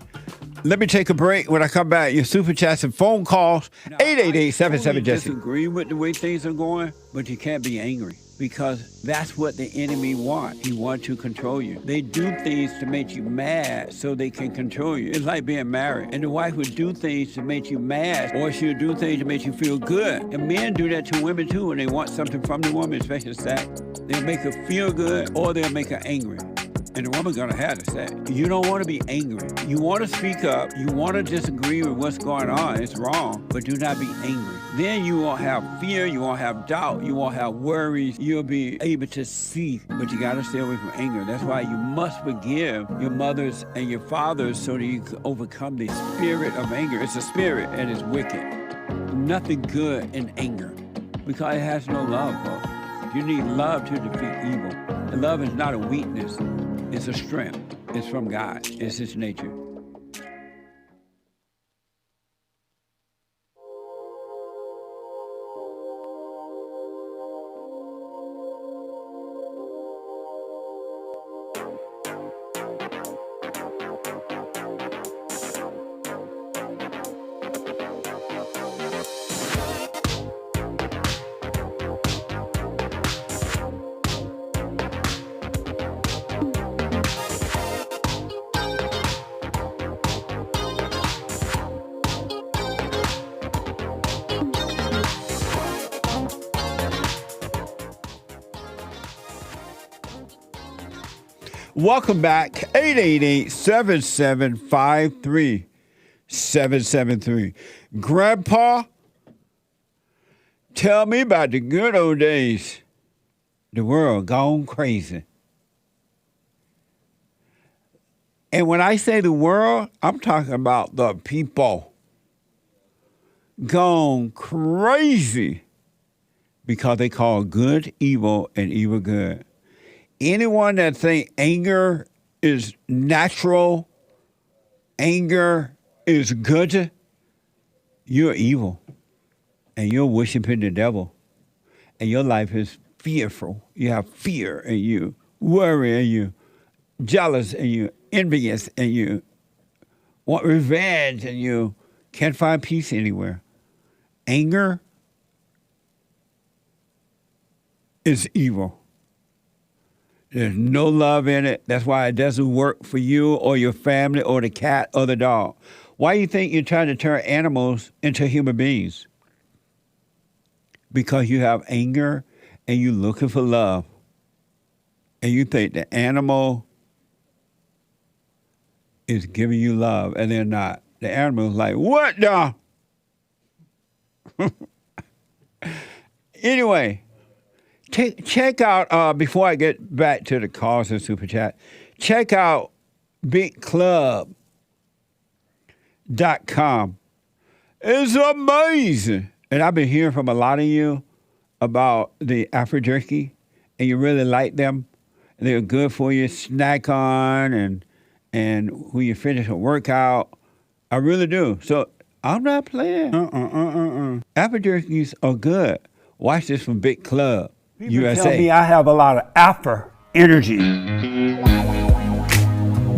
Let me take a break. When I come back, your super chats and phone calls, 888-77-JESSE. Disagree with the way things are going, but you can't be angry because that's what the enemy wants. He wants to control you. They do things to make you mad so they can control you. It's like being married. And the wife would do things to make you mad, or she'll do things to make you feel good. And men do that to women too when they want something from the woman, especially sex. They'll make her feel good or they'll make her angry. And the woman's gonna have to say, you don't wanna be angry. You wanna speak up, you wanna disagree with what's going on, it's wrong, but do not be angry. Then you won't have fear, you won't have doubt, you won't have worries, you'll be able to see, but you gotta stay away from anger. That's why you must forgive your mothers and your fathers so that you can overcome the spirit of anger. It's a spirit and it's wicked. Nothing good in anger because it has no love, folks. You need love to defeat evil. And love is not a weakness. It's a strength. It's from God. It's His nature. Welcome back. 888-775-3773. Grandpa, tell me about the good old days. The world gone crazy. And when I say the world, I'm talking about the people gone crazy because they call good evil and evil good. Anyone that think anger is natural, anger is good, you're evil. And you're worshiping the devil. And your life is fearful. You have fear in you, worry in you, jealous in you, envious in you, want revenge in you, can't find peace anywhere. Anger is evil. There's no love in it. That's why it doesn't work for you or your family or the cat or the dog. Why do you think you're trying to turn animals into human beings? Because you have anger and you're looking for love. And you think the animal is giving you love, and they're not. The animal's like, what the? Anyway. Check out, before I get back to the calls and Super Chat, check out bigclub.com. It's amazing. And I've been hearing from a lot of you about the Afro Jerky, and you really like them. They're good for you, snack on, and when you finish a workout. I really do. So I'm not playing. Afro Jerkies are good. Watch this from Big Club. People USA. tell me I have a lot of Afro energy.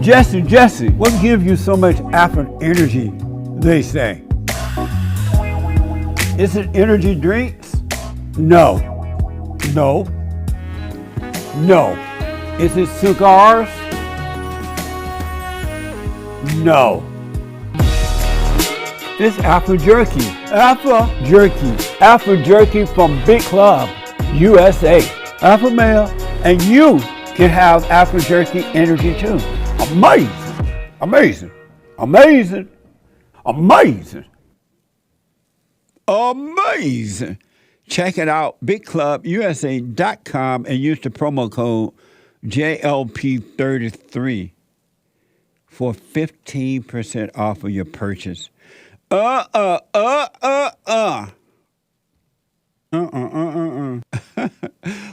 Jesse, what gives you so much Afro energy, they say? Is it energy drinks? No. Is it cigars? No. It's Afro Jerky. Afro Jerky from Big Club. USA, Afro Male, and you can have Afro Jerky energy too. Amazing. Check it out, bigclubusa.com, and use the promo code JLP33 for 15% off of your purchase.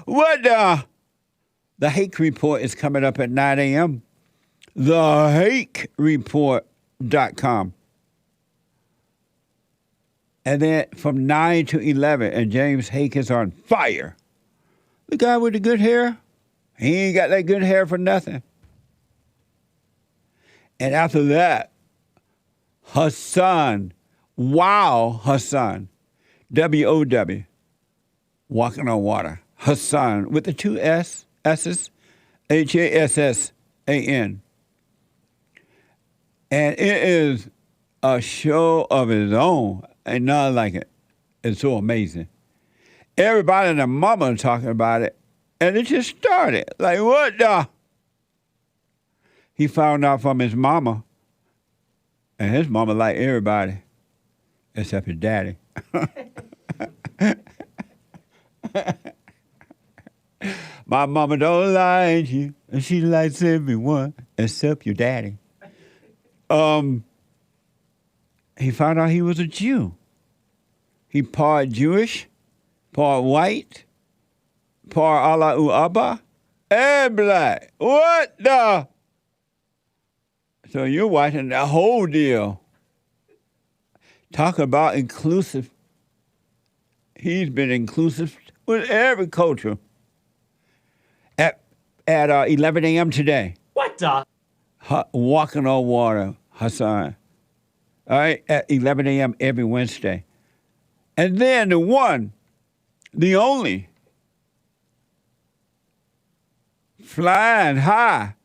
What the Hake Report is coming up at 9 a.m. TheHakeReport.com. And then from 9 to 11, and James Hake is on fire. The guy with the good hair, he ain't got that good hair for nothing. And after that, Hassan, WOW Hassan, WOW. Walking on water. Hassan with the two S's, Hassan. And it is a show of its own, and nothing like it. It's so amazing. Everybody and their mama talking about it, and it just started. Like, what the? He found out from his mama, and his mama like everybody, except his daddy. My mama don't like you, and she likes everyone except your daddy. He found out he was a Jew. He part Jewish, part white, part Allahu Abba, and black. What the? So you're watching the whole deal. Talk about inclusive. He's been inclusive with every culture. At 11 a.m. today. What the? Walking on water, Hassan. All right, at 11 a.m. every Wednesday. And then the one, the only, flying high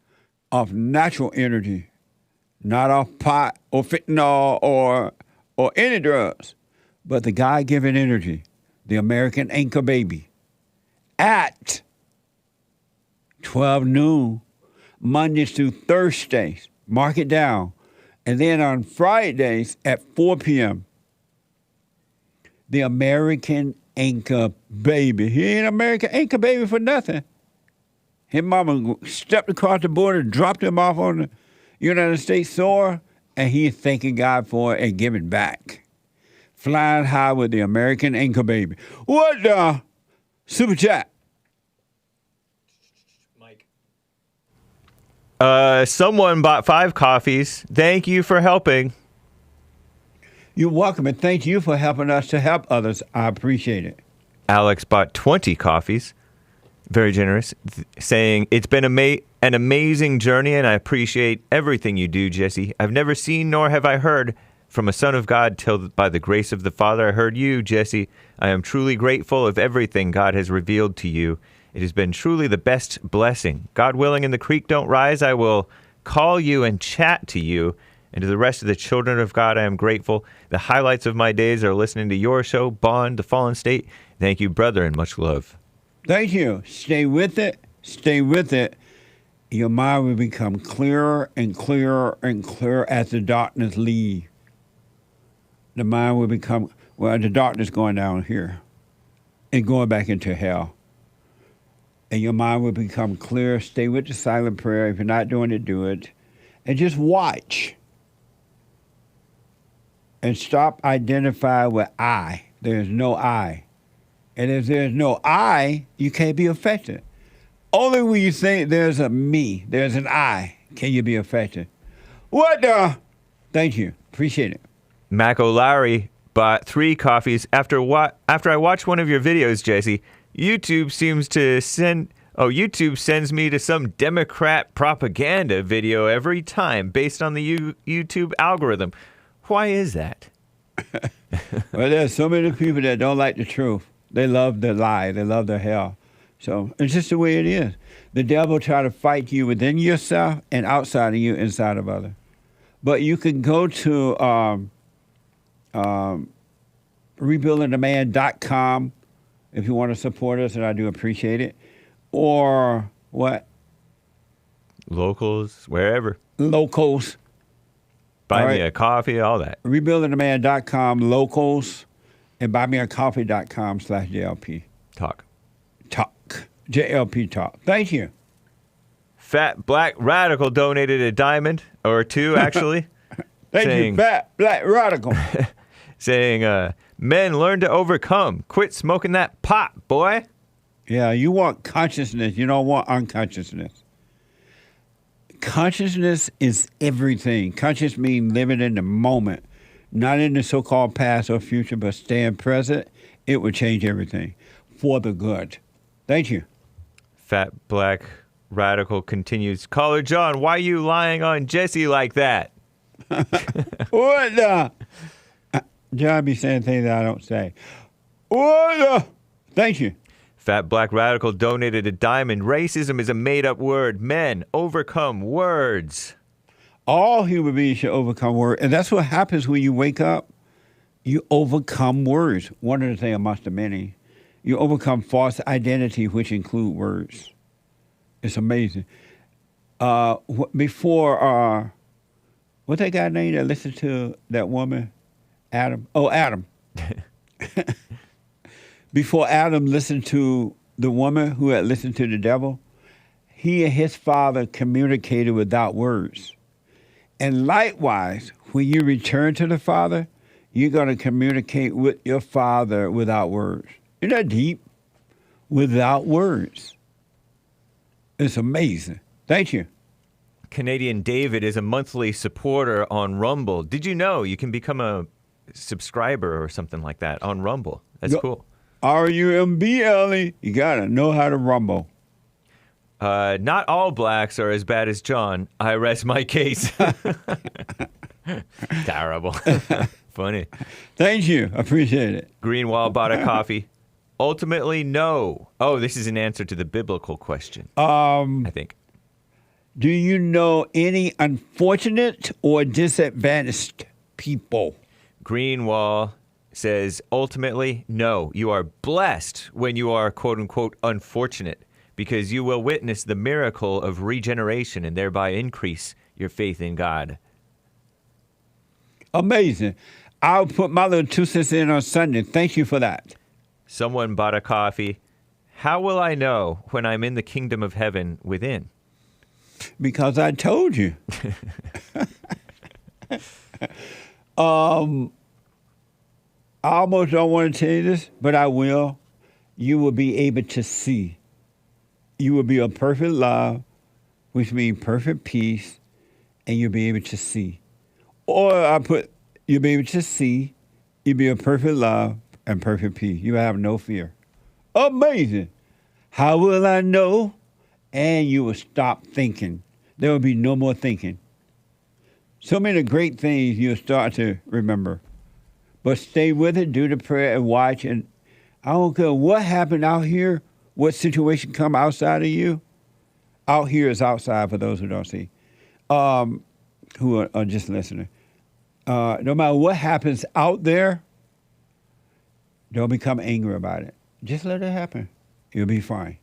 off natural energy, not off pot or fentanyl or any drugs, but the God-given energy, the American anchor baby, at 12 noon, Mondays through Thursdays. Mark it down. And then on Fridays at 4 p.m., the American anchor baby. He ain't American anchor baby for nothing. His mama stepped across the border, dropped him off on the United States soil, and he's thanking God for it and giving back. Flying high with the American anchor baby. What the? Super chat. Someone bought 5 coffees. Thank you for helping. You're welcome, and thank you for helping us to help others. I appreciate it. Alex bought 20 coffees. Very generous. Saying, it's been an amazing journey, and I appreciate everything you do, Jesse. I've never seen nor have I heard from a son of God till by the grace of the Father I heard you, Jesse. I am truly grateful of everything God has revealed to you. It has been truly the best blessing. God willing, and the creek don't rise, I will call you and chat to you. And to the rest of the children of God, I am grateful. The highlights of my days are listening to your show, Bond, The Fallen State. Thank you, brother, and much love. Thank you. Stay with it. Stay with it. Your mind will become clearer and clearer and clearer as the darkness leaves. The mind will become, the darkness going down here and going back into hell. And your mind will become clear. Stay with the silent prayer. If you're not doing it, do it. And just watch. And stop identifying with I. There's no I. And if there's no I, you can't be affected. Only when you think there's a me, there's an I, can you be affected. What the? Thank you. Appreciate it. Mac O'Larry bought 3 coffees. After I watched one of your videos, Jesse, YouTube sends me to some Democrat propaganda video every time based on the YouTube algorithm. Why is that? Well, there's so many people that don't like the truth. They love the lie. They love the hell. So it's just the way it is. The devil try to fight you within yourself and outside of you, inside of others. But you can go to rebuildingtheman.com if you want to support us, and I do appreciate it. Or what? Locals, wherever. Locals. Buy me a coffee, all that. Rebuildingtheman.com, locals, and buymeacoffee.com/JLP. Talk. JLP talk. Thank you. Fat Black Radical donated a diamond, or 2 actually. Thank you, Fat Black Radical. Saying, men learn to overcome. Quit smoking that pot, boy. Yeah, you want consciousness. You don't want unconsciousness. Consciousness is everything. Conscious means living in the moment, not in the so-called past or future, but staying present. It will change everything for the good. Thank you. Fat Black Radical continues, Caller John, why you lying on Jesse like that? What the? John be saying things that I don't say. What the? Thank you. Fat Black Radical donated a diamond. Racism is a made-up word. Men, overcome words. All human beings should overcome words. And that's what happens when you wake up. You overcome words. One of the things amongst the many. You overcome false identity, which include words. It's amazing. Before, what's that guy name that listened to that woman? Adam. Oh, Adam. Before Adam listened to the woman who had listened to the devil, he and his father communicated without words. And likewise, when you return to the Father, you're going to communicate with your Father without words. Isn't that deep? Without words. It's amazing. Thank you. Canadian David is a monthly supporter on Rumble. Did you know you can become a subscriber or something like that on Rumble? That's cool. RUMBLE. You got to know how to rumble. Not all blacks are as bad as John. I rest my case. Terrible. Funny. Thank you. Appreciate it. Greenwall bought a coffee. Ultimately, no. Oh, this is an answer to the biblical question. I think. Do you know any unfortunate or disadvantaged people? Greenwall says, ultimately, no. You are blessed when you are, quote unquote, unfortunate, because you will witness the miracle of regeneration and thereby increase your faith in God. Amazing. I'll put my little 2 cents in on Sunday. Thank you for that. Someone bought a coffee. How will I know when I'm in the kingdom of heaven within? Because I told you. I almost don't want to tell you this, but I will. You will be able to see. You will be a perfect love, which means perfect peace, and you'll be able to see. Or I put, you'll be able to see, you'll be a perfect love and perfect peace. You will have no fear. Amazing. How will I know? And you will stop thinking. There will be no more thinking. So many great things you'll start to remember. But stay with it, do the prayer, and watch. And I don't care what happened out here, what situation come outside of you. Out here is outside for those who don't see, who are just listening. No matter what happens out there, don't become angry about it. Just let it happen. You'll be fine.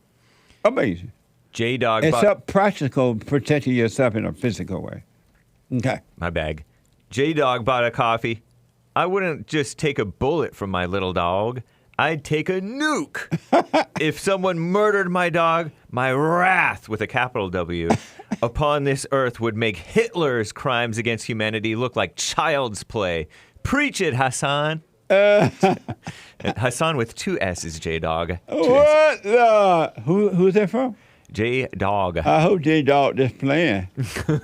Amazing. J-Dog. It's up practical protecting yourself in a physical way. Okay. My bag. J-Dog bought a coffee. I wouldn't just take a bullet from my little dog. I'd take a nuke. If someone murdered my dog, my wrath, with a capital W, upon this earth would make Hitler's crimes against humanity look like child's play. Preach it, Hassan. Hassan with 2 S's, J-Dog. What? Who's that from? J-Dog. I hope J-Dog just playing.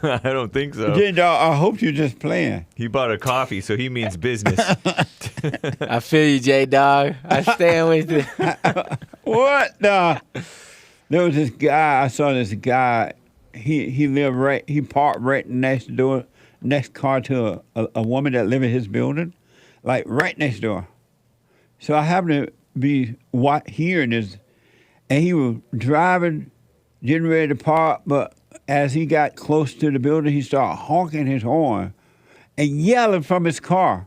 I don't think so. J-Dog, I hope you're just playing. He bought a coffee, so he means business. I feel you, J-Dog. I stand with you. What the? There was this guy, I saw this guy, he parked right next car to a woman that lived in his building, like right next door. So I happened to be hearing this, and he was driving, getting ready to park, but as he got close to the building, he started honking his horn and yelling from his car.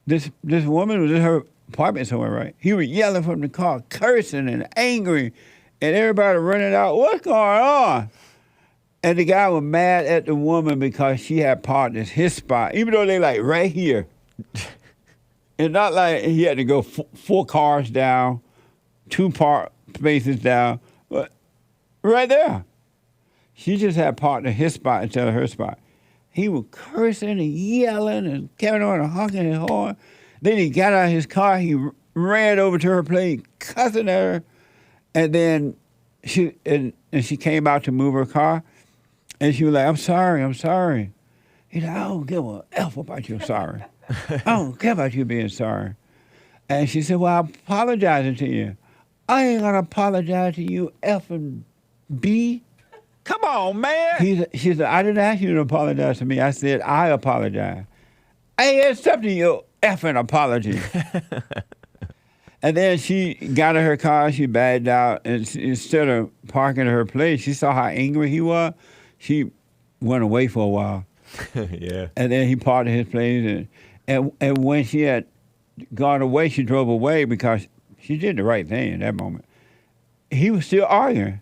This woman was in her apartment somewhere, right? He was yelling from the car, cursing and angry, and everybody running out, what's going on? And the guy was mad at the woman because she had parked in his spot, even though they like right here. It's not like he had to go 4 cars down, 2 park spaces down, but right there. She just had parked in his spot instead of her spot. He was cursing and yelling and carrying on and honking his horn. Then he got out of his car, he ran over to her place, cussing at her, and then she came out to move her car, and she was like, I'm sorry. He's like, I don't give a F about you sorry. I don't care about you being sorry. And she said, well, I'm apologizing to you. I ain't gonna apologize to you, F and B. Come on, man. She said, I didn't ask you to apologize to me. I said, I apologize. I ain't accepting your effing apology. And then she got in her car, she backed out, and instead of parking at her place, she saw how angry he was. She went away for a while. Yeah. And then he parked at his place. And when she had gone away, she drove away because she did the right thing in that moment. He was still arguing.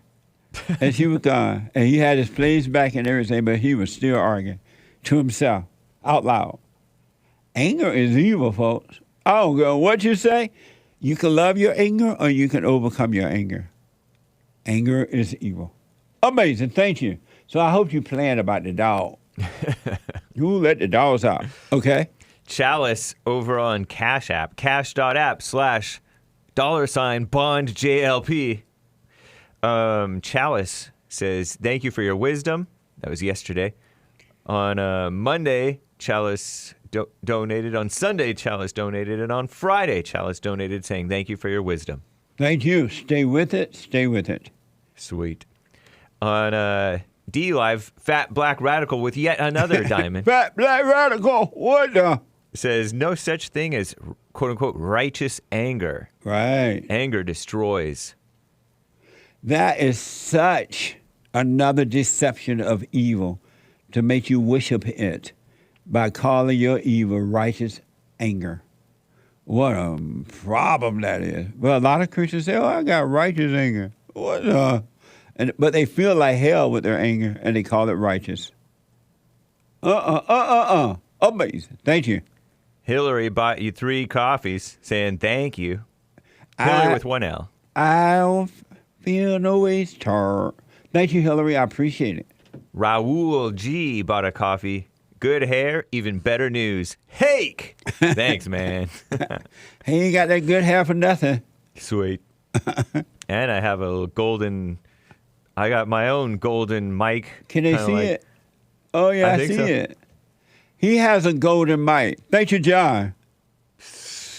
And she was gone. And he had his place back and everything, but he was still arguing to himself, out loud. Anger is evil, folks. I don't care what you say. You can love your anger or you can overcome your anger. Anger is evil. Amazing. Thank you. So I hope you plan about the dog. You let the dogs out. Okay? Chalice over on Cash App, cash.app/$bond JLP. Chalice says, thank you for your wisdom. That was yesterday. On Monday, Chalice donated. On Sunday, Chalice donated. And on Friday, Chalice donated saying, thank you for your wisdom. Thank you. Stay with it. Stay with it. Sweet. On D Live, Fat Black Radical with yet another diamond. Fat Black Radical. What the? Says, no such thing as quote-unquote righteous anger. Right. Anger destroys. That is such another deception of evil to make you worship it by calling your evil righteous anger. What a problem that is. Well, a lot of Christians say, oh, I got righteous anger. What the? But they feel like hell with their anger, and they call it righteous. Amazing. Thank you. Hillary bought you 3 coffees saying thank you. Hillary with 1 L. I don't feel no ways turn. Thank you, Hillary. I appreciate it. Raul G bought a coffee. Good hair, even better news. Hake! Thanks, man. He ain't got that good hair for nothing. Sweet. And I have a golden... I got my own golden mic. Can they see it? Oh, yeah, I see it. He has a golden mic. Thank you, John.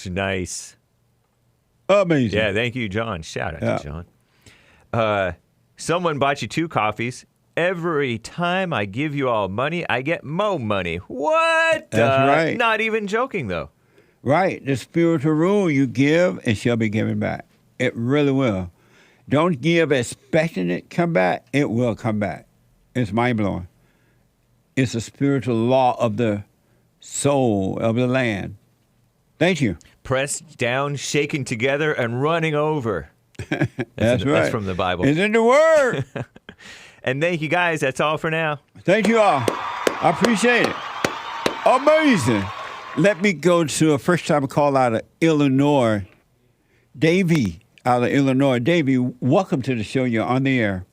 Nice. Amazing. Yeah, thank you, John. Shout out to John. Someone bought you 2 coffees. Every time I give you all money, I get more money. What? That's right. Not even joking, though. Right. The spiritual rule, you give, it shall be given back. It really will. Don't give expecting it come back. It will come back. It's mind-blowing. It's a spiritual law of the soul of the land. Thank you. Pressed down, shaken together, and running over. That's right. That's from the Bible. It's in the Word. And thank you, guys. That's all for now. Thank you all. I appreciate it. Amazing. Let me go to a first-time call out of Illinois. Davey out of Illinois. Davey, welcome to the show. You're on the air.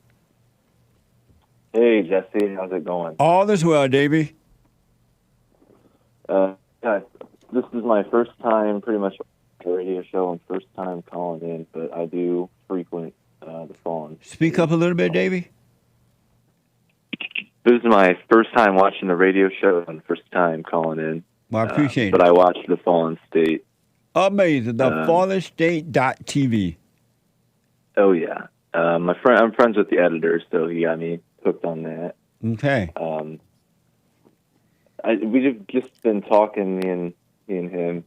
Hey, Jesse. How's it going? All is well, Davey. Guys, this is my first time pretty much on the radio show and first time calling in, but I do frequent the phone. Speak up a little bit, Davey. This is my first time watching the radio show and first time calling in. Well, I appreciate it. But I watched The Fallen State. Amazing. The fallenstate.tv. Oh, yeah. I'm friends with the editor, so he got me hooked on that. Okay. We've just been talking, me and him,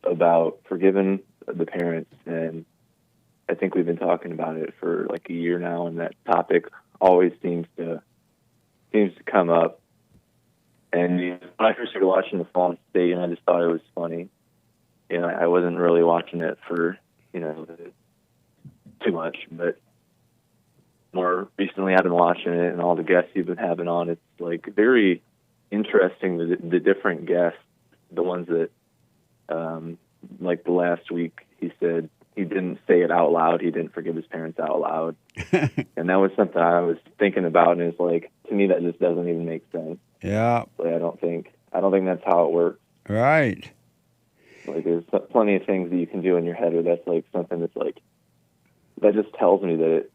about forgiving the parents, and I think we've been talking about it for like a year now, and that topic always seems to come up. And when I first started watching The Fallen State, and I just thought it was funny. You know, I wasn't really watching it for, too much, but more recently I've been watching it, and all the guests you've been having on, it's like very interesting, the different guests, the ones that, like the last week, he said he didn't say it out loud, he didn't forgive his parents out loud. And that was something I was thinking about, and it's like, to me, that just doesn't even make sense. Yeah. Like, I don't think that's how it works. Right. Like, there's plenty of things that you can do in your head, or that's like something that's like, that just tells me that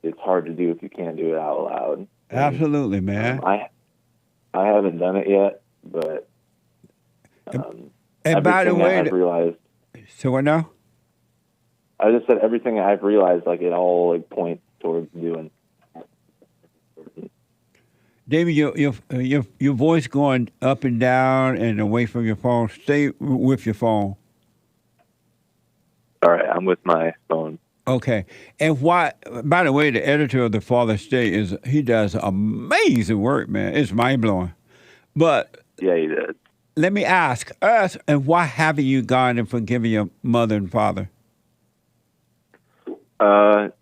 it's hard to do if you can't do it out loud. Absolutely, man. I haven't done it yet, but and by the way, I've realized. So what now? I just said everything I've realized, like, it all like points towards doing. David, your voice going up and down and away from your phone. Stay with your phone. sorry, I'm with my phone. Okay. And why, by the way, the editor of the Father State he does amazing work, man. It's mind blowing. But Yeah, he did. let me ask us, and why haven't you gone and forgiven your mother and father?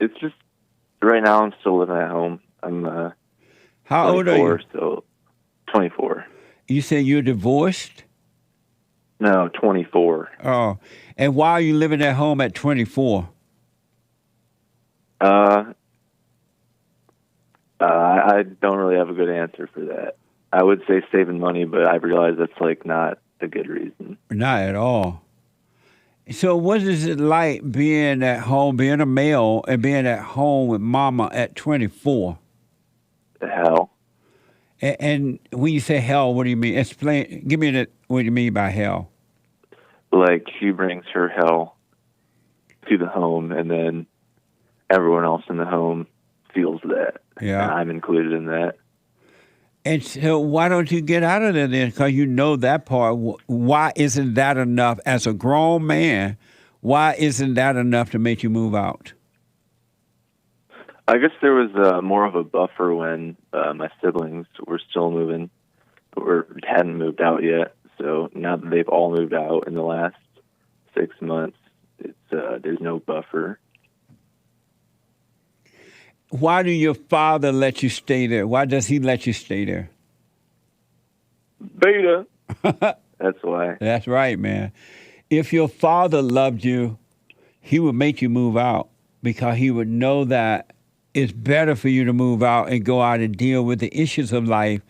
It's just right now I'm still living at home. I'm How old are you? So 24. You say you're divorced? No, 24. Oh. And why are you living at home at 24? I don't really have a good answer for that. I would say saving money, but I realize that's like not a good reason. Not at all. So what is it like being at home, being a male, and being at home with mama at 24? Hell. And when you say hell, what do you mean? Explain. Give me what you mean by hell. Like she brings her hell to the home, and then everyone else in the home feels that. Yeah. And I'm included in that. And so why don't you get out of there then? Because you know that part. Why isn't that enough as a grown man? Why isn't that enough to make you move out? I guess there was more of a buffer when my siblings were still moving, or hadn't moved out yet. So now that they've all moved out in the last 6 months, it's there's no buffer. Why do your father let you stay there? Why does he let you stay there? Beta. That's why. That's right, man. If your father loved you, he would make you move out because he would know that it's better for you to move out and go out and deal with the issues of life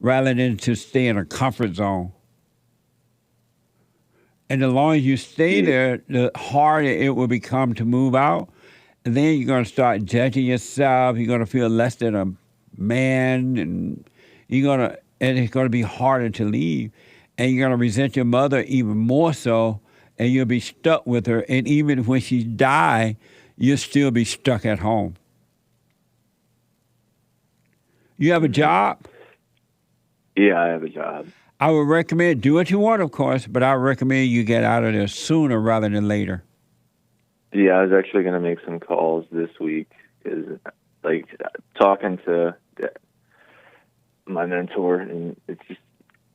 rather than to stay in a comfort zone. And the longer you stay there, the harder it will become to move out. And then you're going to start judging yourself. You're going to feel less than a man, and it's going to be harder to leave. And you're going to resent your mother even more so, and you'll be stuck with her. And even when she dies, you'll still be stuck at home. You have a job? Yeah, I have a job. I would recommend, do what you want, of course, but I would recommend you get out of there sooner rather than later. Yeah, I was actually going to make some calls this week because, like, talking to my mentor, and it's just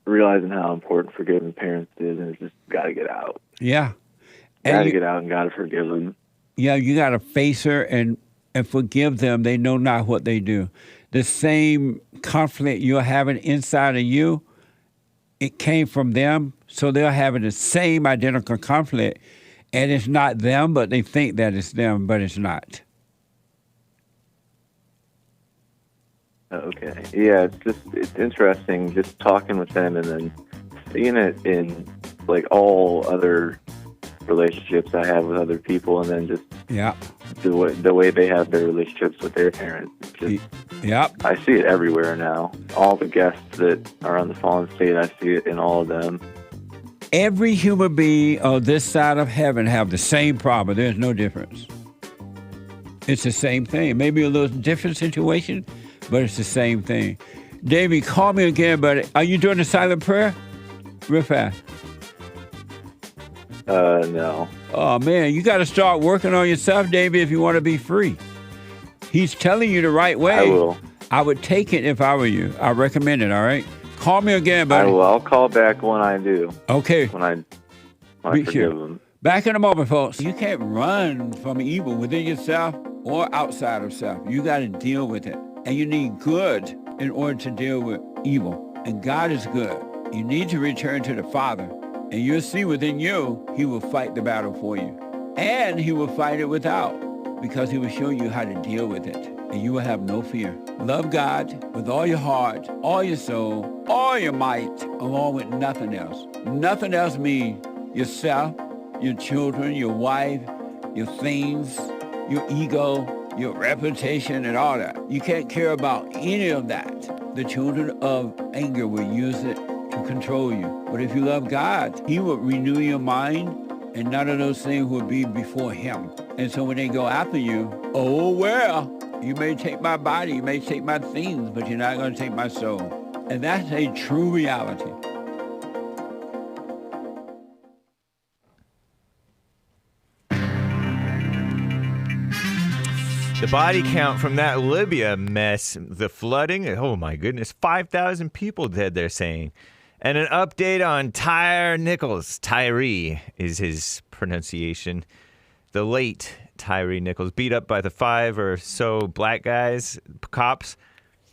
realizing how important forgiving parents is, and it's just got to get out. Yeah. Got to get out and got to forgive them. Yeah, you got to face her and forgive them. They know not what they do. The same conflict you're having inside of you, it came from them, so they're having the same identical conflict. And it's not them, but they think that it's them, but it's not. Okay. Yeah, it's interesting just talking with them and then seeing it in like all other relationships I have with other people, and then just the way they have their relationships with their parents. I see it everywhere now. All the guests that are on the Fallen State, I see it in all of them. Every human being on this side of heaven have the same problem. There's no difference. It's the same thing. Maybe a little different situation, but it's the same thing. Davey, call me again, but are you doing the silent prayer? Real fast. No. Oh, man, you got to start working on yourself, Davey, if you want to be free. He's telling you the right way. I will. I would take it if I were you. I recommend it, all right? Call me again, buddy. I will. I'll call back when I do. Okay. When I forgive them. Back in a moment, folks. You can't run from evil within yourself or outside of self. You got to deal with it. And you need good in order to deal with evil. And God is good. You need to return to the Father. And you'll see within you, he will fight the battle for you. And he will fight it without, because he will show you how to deal with it. And you will have no fear. Love God with all your heart, all your soul, all your might, along with nothing else. Nothing else means yourself, your children, your wife, your things, your ego, your reputation, and all that. You can't care about any of that. The children of anger will use it to control you. But if you love God, he will renew your mind, and none of those things will be before him. And so when they go after you, oh, well, you may take my body, you may take my things, but you're not going to take my soul. And that's a true reality. The body count from that Libya mess, the flooding, oh my goodness, 5,000 people dead, they're saying. And an update on Tyre Nichols. Tyree is his pronunciation. The late Tyree Nichols, beat up by the 5 or so black guys, cops.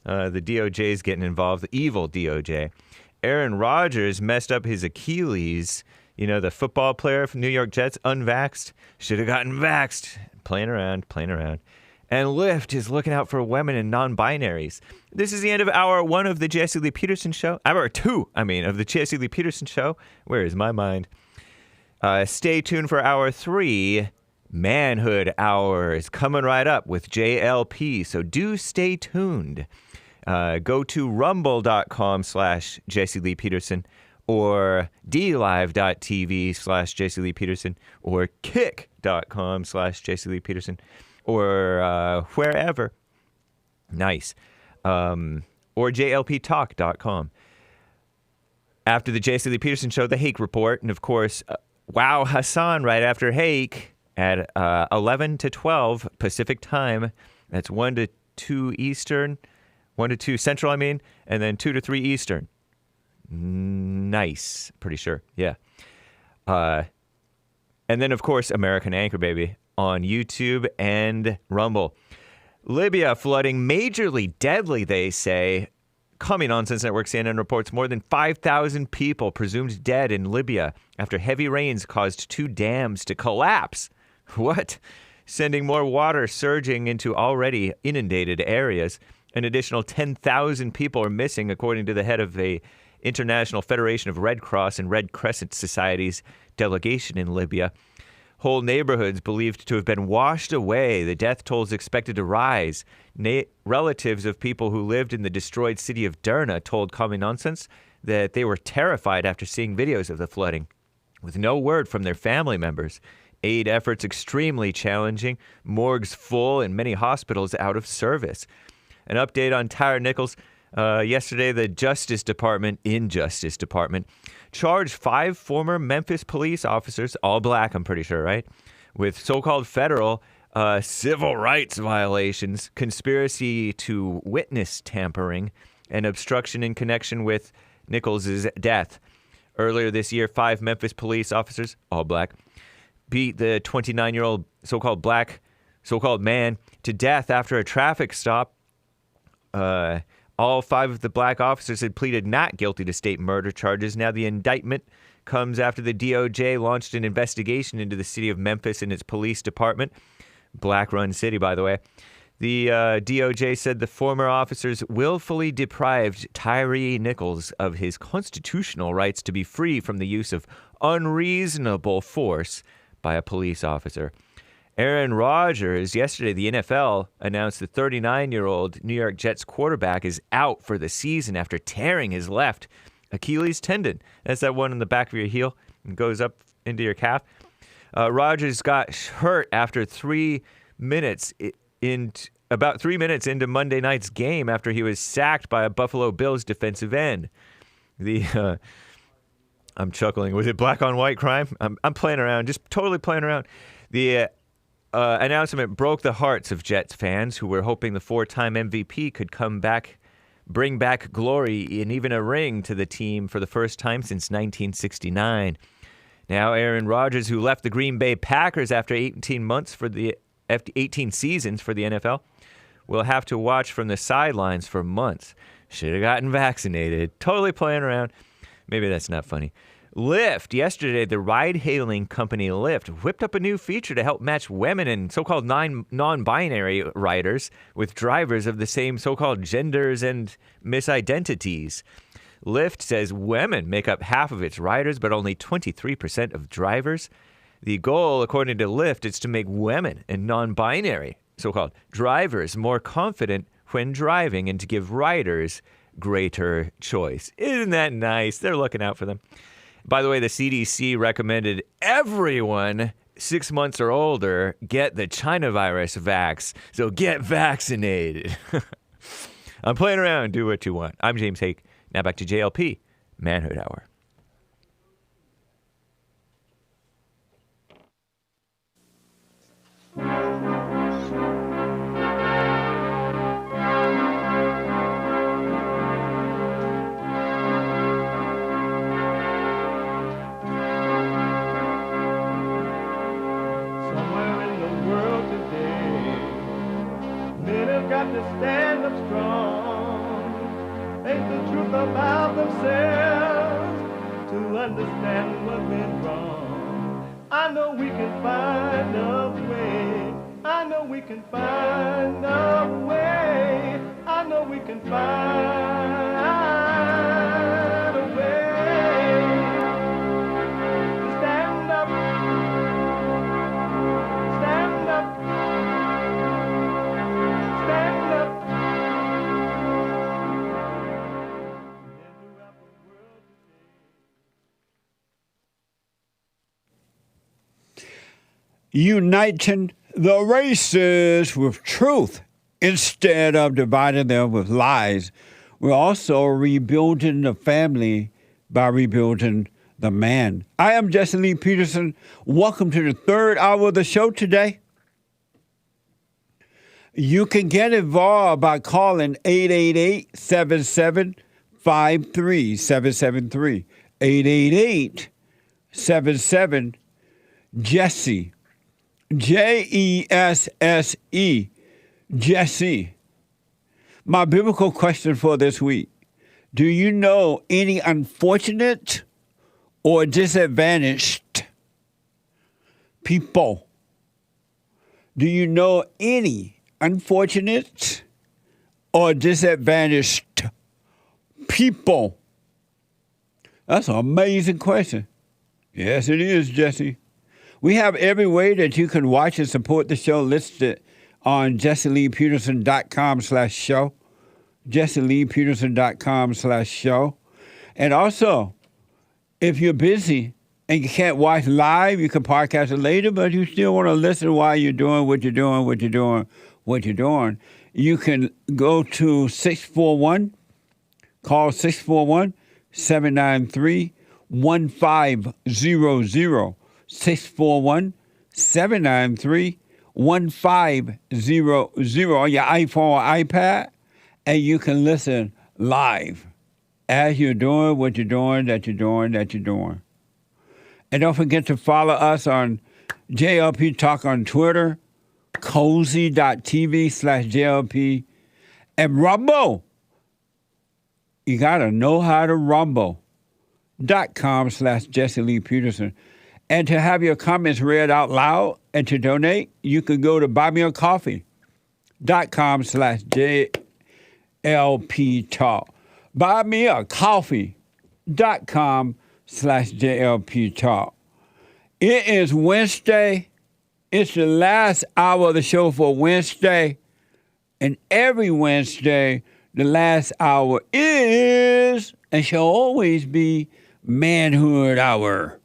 The DOJ is getting involved, the evil DOJ. Aaron Rodgers messed up his Achilles. You know, the football player from New York Jets, unvaxxed. Should have gotten vaxxed. Playing around. And Lyft is looking out for women and non-binaries. This is the end of hour 1 of the Jesse Lee Peterson Show. Hour 2, of the Jesse Lee Peterson Show. Where is my mind? Stay tuned for hour 3. Manhood Hour is coming right up with JLP, so do stay tuned. Go to rumble.com/Jesse Lee Peterson or dlive.tv/Jesse Lee Peterson or kick.com/Jesse Lee Peterson or wherever. Nice. Or jlptalk.com. After the Jesse Lee Peterson Show, the Hake Report, and of course, Wow Hassan right after Hake at 11 to 12 Pacific time. That's 1 to 2 Eastern, 1 to 2 Central, and then 2 to 3 Eastern. Nice. Pretty sure. Yeah. And then, of course, American Anchor Baby on YouTube and Rumble. Libya flooding majorly deadly, they say. Coming Nonsense Network CNN reports more than 5,000 people presumed dead in Libya after heavy rains caused 2 dams to collapse. What? Sending more water surging into already inundated areas. An additional 10,000 people are missing, according to the head of the International Federation of Red Cross and Red Crescent Societies delegation in Libya. Whole neighborhoods believed to have been washed away. The death toll is expected to rise. Relatives of people who lived in the destroyed city of Derna told Common Nonsense that they were terrified after seeing videos of the flooding. With no word from their family members. Aid efforts extremely challenging. Morgues full and many hospitals out of service. An update on Tyre Nichols. Yesterday, the Justice Department, charged 5 former Memphis police officers, all black, I'm pretty sure, right, with so-called federal civil rights violations, conspiracy to witness tampering, and obstruction in connection with Nichols' death. Earlier this year, 5 Memphis police officers, all black, beat the 29-year-old so-called man to death after a traffic stop. All 5 of the black officers had pleaded not guilty to state murder charges. Now the indictment comes after the DOJ launched an investigation into the city of Memphis and its police department. Black-run city, by the way. The DOJ said the former officers willfully deprived Tyre Nichols of his constitutional rights to be free from the use of unreasonable force by a police officer. Aaron Rodgers, yesterday the NFL announced the 39-year-old New York Jets quarterback is out for the season after tearing his left Achilles tendon. That's that one in the back of your heel and goes up into your calf. Rodgers got hurt after about 3 minutes into Monday night's game after he was sacked by a Buffalo Bills defensive end. I'm chuckling. Was it black on white crime? I'm playing around, just totally playing around. The announcement broke the hearts of Jets fans who were hoping the 4-time MVP could come back, bring back glory and even a ring to the team for the first time since 1969. Now Aaron Rodgers, who left the Green Bay Packers after 18 seasons for the NFL, will have to watch from the sidelines for months. Should have gotten vaccinated. Totally playing around. Maybe that's not funny. Lyft, yesterday, the ride-hailing company Lyft whipped up a new feature to help match women and so-called non-binary riders with drivers of the same so-called genders and misidentities. Lyft says women make up half of its riders, but only 23% of drivers. The goal, according to Lyft, is to make women and non-binary so-called drivers more confident when driving and to give riders greater choice. Isn't that nice? They're looking out for them. By the way, the CDC recommended everyone 6 months or older get the China virus vax. So get vaccinated. I'm playing around. Do what you want. I'm James Hake. Now back to JLP, Manhood Hour. stand up strong. Think the truth about themselves to understand what went wrong. I know we can find a way. I know we can find a way. I know we can find a way to stand up, stand up, stand up. Uniting the races with truth instead of dividing them with lies. We're also rebuilding the family by rebuilding the man. I am Jesse Lee Peterson. Welcome to the third hour of the show today. You can get involved by calling 888-77-53773. 888-77-JESSE. Jesse. Jesse. My biblical question for this week. Do you know any unfortunate or disadvantaged people? Do you know any unfortunate or disadvantaged people? That's an amazing question. Yes, it is, Jesse. We have every way that you can watch and support the show listed on jesseleepeterson.com/show. jesseleepeterson.com/show. And also, if you're busy and you can't watch live, you can podcast it later, but you still want to listen while you're doing what you're doing, you can go to 641, call 641-793-1500. 641-793-1500 on your iPhone or iPad, and you can listen live as you're doing what you're doing. And don't forget to follow us on JLP Talk on Twitter, cozy.tv/JLP, and Rumble. You got to know how to rumble.com/Jesse Lee Peterson. And to have your comments read out loud and to donate, you can go to buymeacoffee.com/JLP Talk. Buymeacoffee.com/JLP Talk. It is Wednesday. It's the last hour of the show for Wednesday. And every Wednesday, the last hour is, and shall always be, Manhood Hour.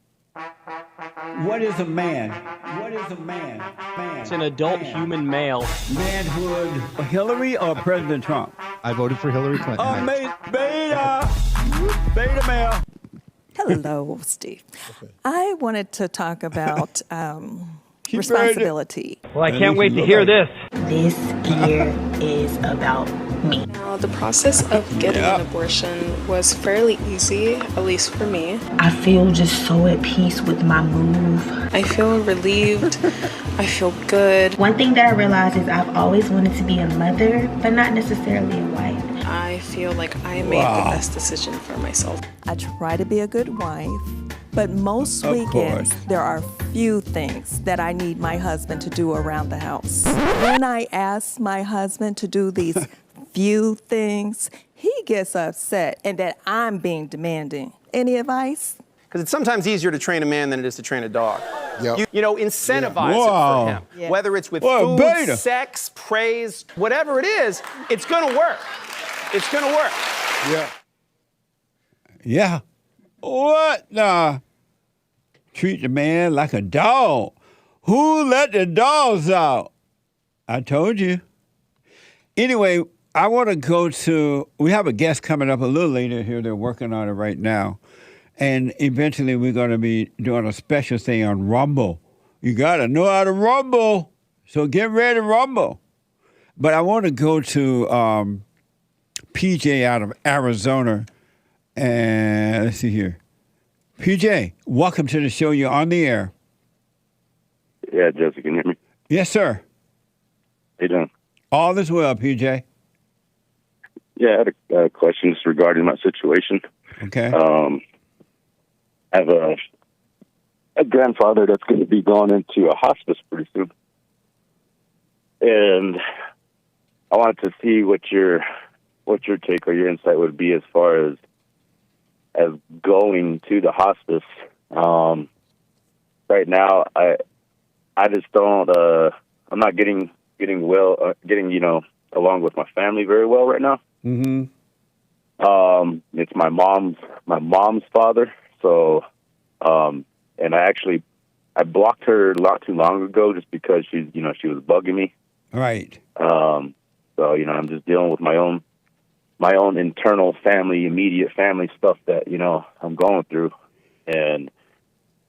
What is a man? What is a man? It's an adult human male. Manhood. Hillary or President Trump? I voted for Hillary Clinton. Beta male. Hello, Steve. I wanted to talk about responsibility. Well, I can't wait to hear this. This year is about me. Now, the process of getting an abortion was fairly easy, at least for me. I feel just so at peace with my move. I feel relieved. I feel good. One thing that I realized is I've always wanted to be a mother, but not necessarily a wife. I feel like I made the best decision for myself. I try to be a good wife, but most weekends there are few things that I need my husband to do around the house. When I ask my husband to do these few things, he gets upset and that I'm being demanding. Any advice? Because it's sometimes easier to train a man than it is to train a dog. Yep. You know, incentivize it for him. Yeah. Whether it's with food, sex, praise, whatever it is, it's going to work. It's going to work. Yeah. What? Nah. Treat the man like a dog. Who let the dogs out? I told you. Anyway, I want to go to, we have a guest coming up a little later here. They're working on it right now. And eventually we're going to be doing a special thing on Rumble. You got to know how to rumble. So get ready to rumble. But I want to go to PJ out of Arizona. And let's see here. PJ, welcome to the show. You're on the air. Yeah, Jesse, can you hear me? Yes, sir. How you doing? All is well, PJ. Yeah, I had a question just regarding my situation. Okay. I have a grandfather that's going to be going into a hospice pretty soon, and I wanted to see what your take or your insight would be as far as going to the hospice. Right now, I just don't. I'm not getting along with my family very well right now. Mm-hmm. It's my mom's father. So, and I blocked her not too long ago just because she was bugging me. Right. So, I'm just dealing with my own internal immediate family stuff that, I'm going through. And,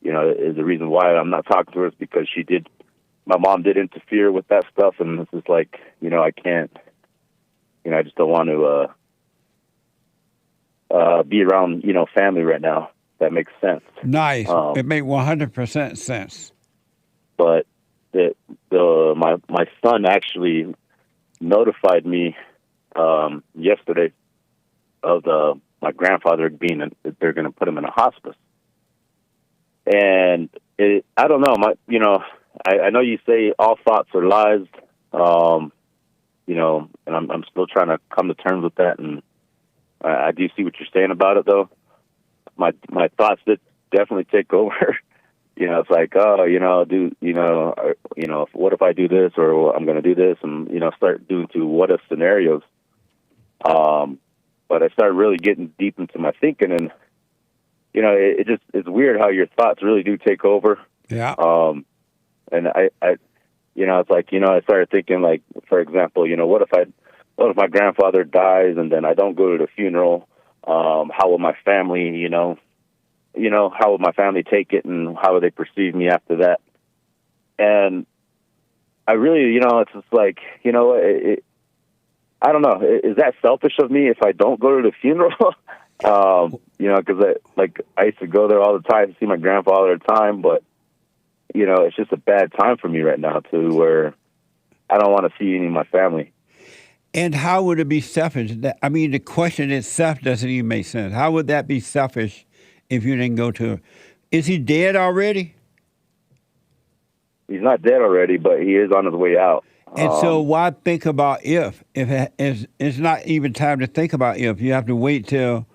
is the reason why I'm not talking to her is because my mom did interfere with that stuff. And it's just like, I can't, I just don't want to, be around, family right now. That makes sense. Nice. It makes 100% sense. But my son actually notified me yesterday of my grandfather they're going to put him in a hospice. And I don't know. I know you say all thoughts are lies. And I'm still trying to come to terms with that. And I do see what you're saying about it, though. My thoughts did definitely take over. It's like, what if I do this, or I'm going to do this, and start doing what if scenarios. But I started really getting deep into my thinking, and it's weird how your thoughts really do take over. Yeah. And it's like, I started thinking, like, for example, what if my grandfather dies and then I don't go to the funeral? How will my family, how will my family take it, and how will they perceive me after that? And I really, it's just like, I don't know. Is that selfish of me if I don't go to the funeral? Because I used to go there all the time to see my grandfather at the time, but it's just a bad time for me right now to where I don't want to see any of my family. And how would it be selfish? The question itself doesn't even make sense. How would that be selfish if you didn't go to him? Is he dead already? He's not dead already, but he is on his way out. And so why think about if it's not even time to think about if. You have to wait till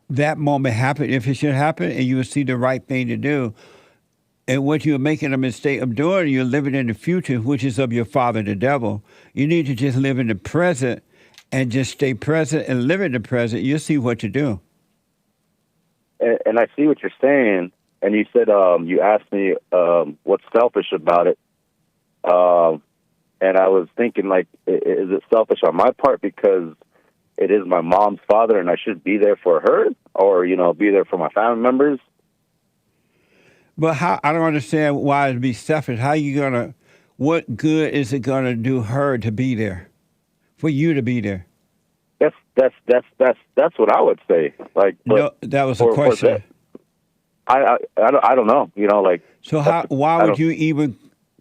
that moment happens, if it should happen, and you will see the right thing to do. And what you're making a mistake of doing, you're living in the future, which is of your father, the devil. You need to just live in the present and just stay present and live in the present. You'll see what to do. And I see what you're saying. And you said, you asked me what's selfish about it. And I was thinking, like, is it selfish on my part because it is my mom's father and I should be there for her, or, be there for my family members? But I don't understand why it'd be selfish. What good is it gonna do her to be there, for you to be there? That's what I would say. Like, no, that was a question. I don't know. So why would you even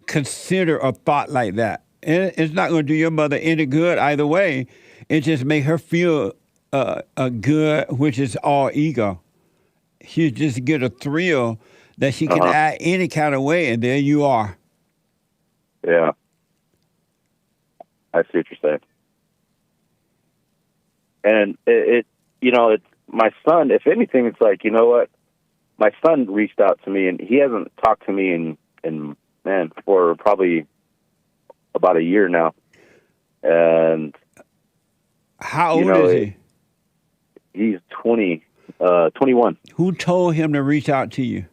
consider a thought like that? It's not going to do your mother any good either way. It just make her feel good, which is all ego. She just get a thrill that she can act any kind of way, and there you are. Yeah. I see what you're saying. And it's my son, if anything, it's like, what? My son reached out to me, and he hasn't talked to me in for probably about a year now. And how old is he? He's 21. Who told him to reach out to you?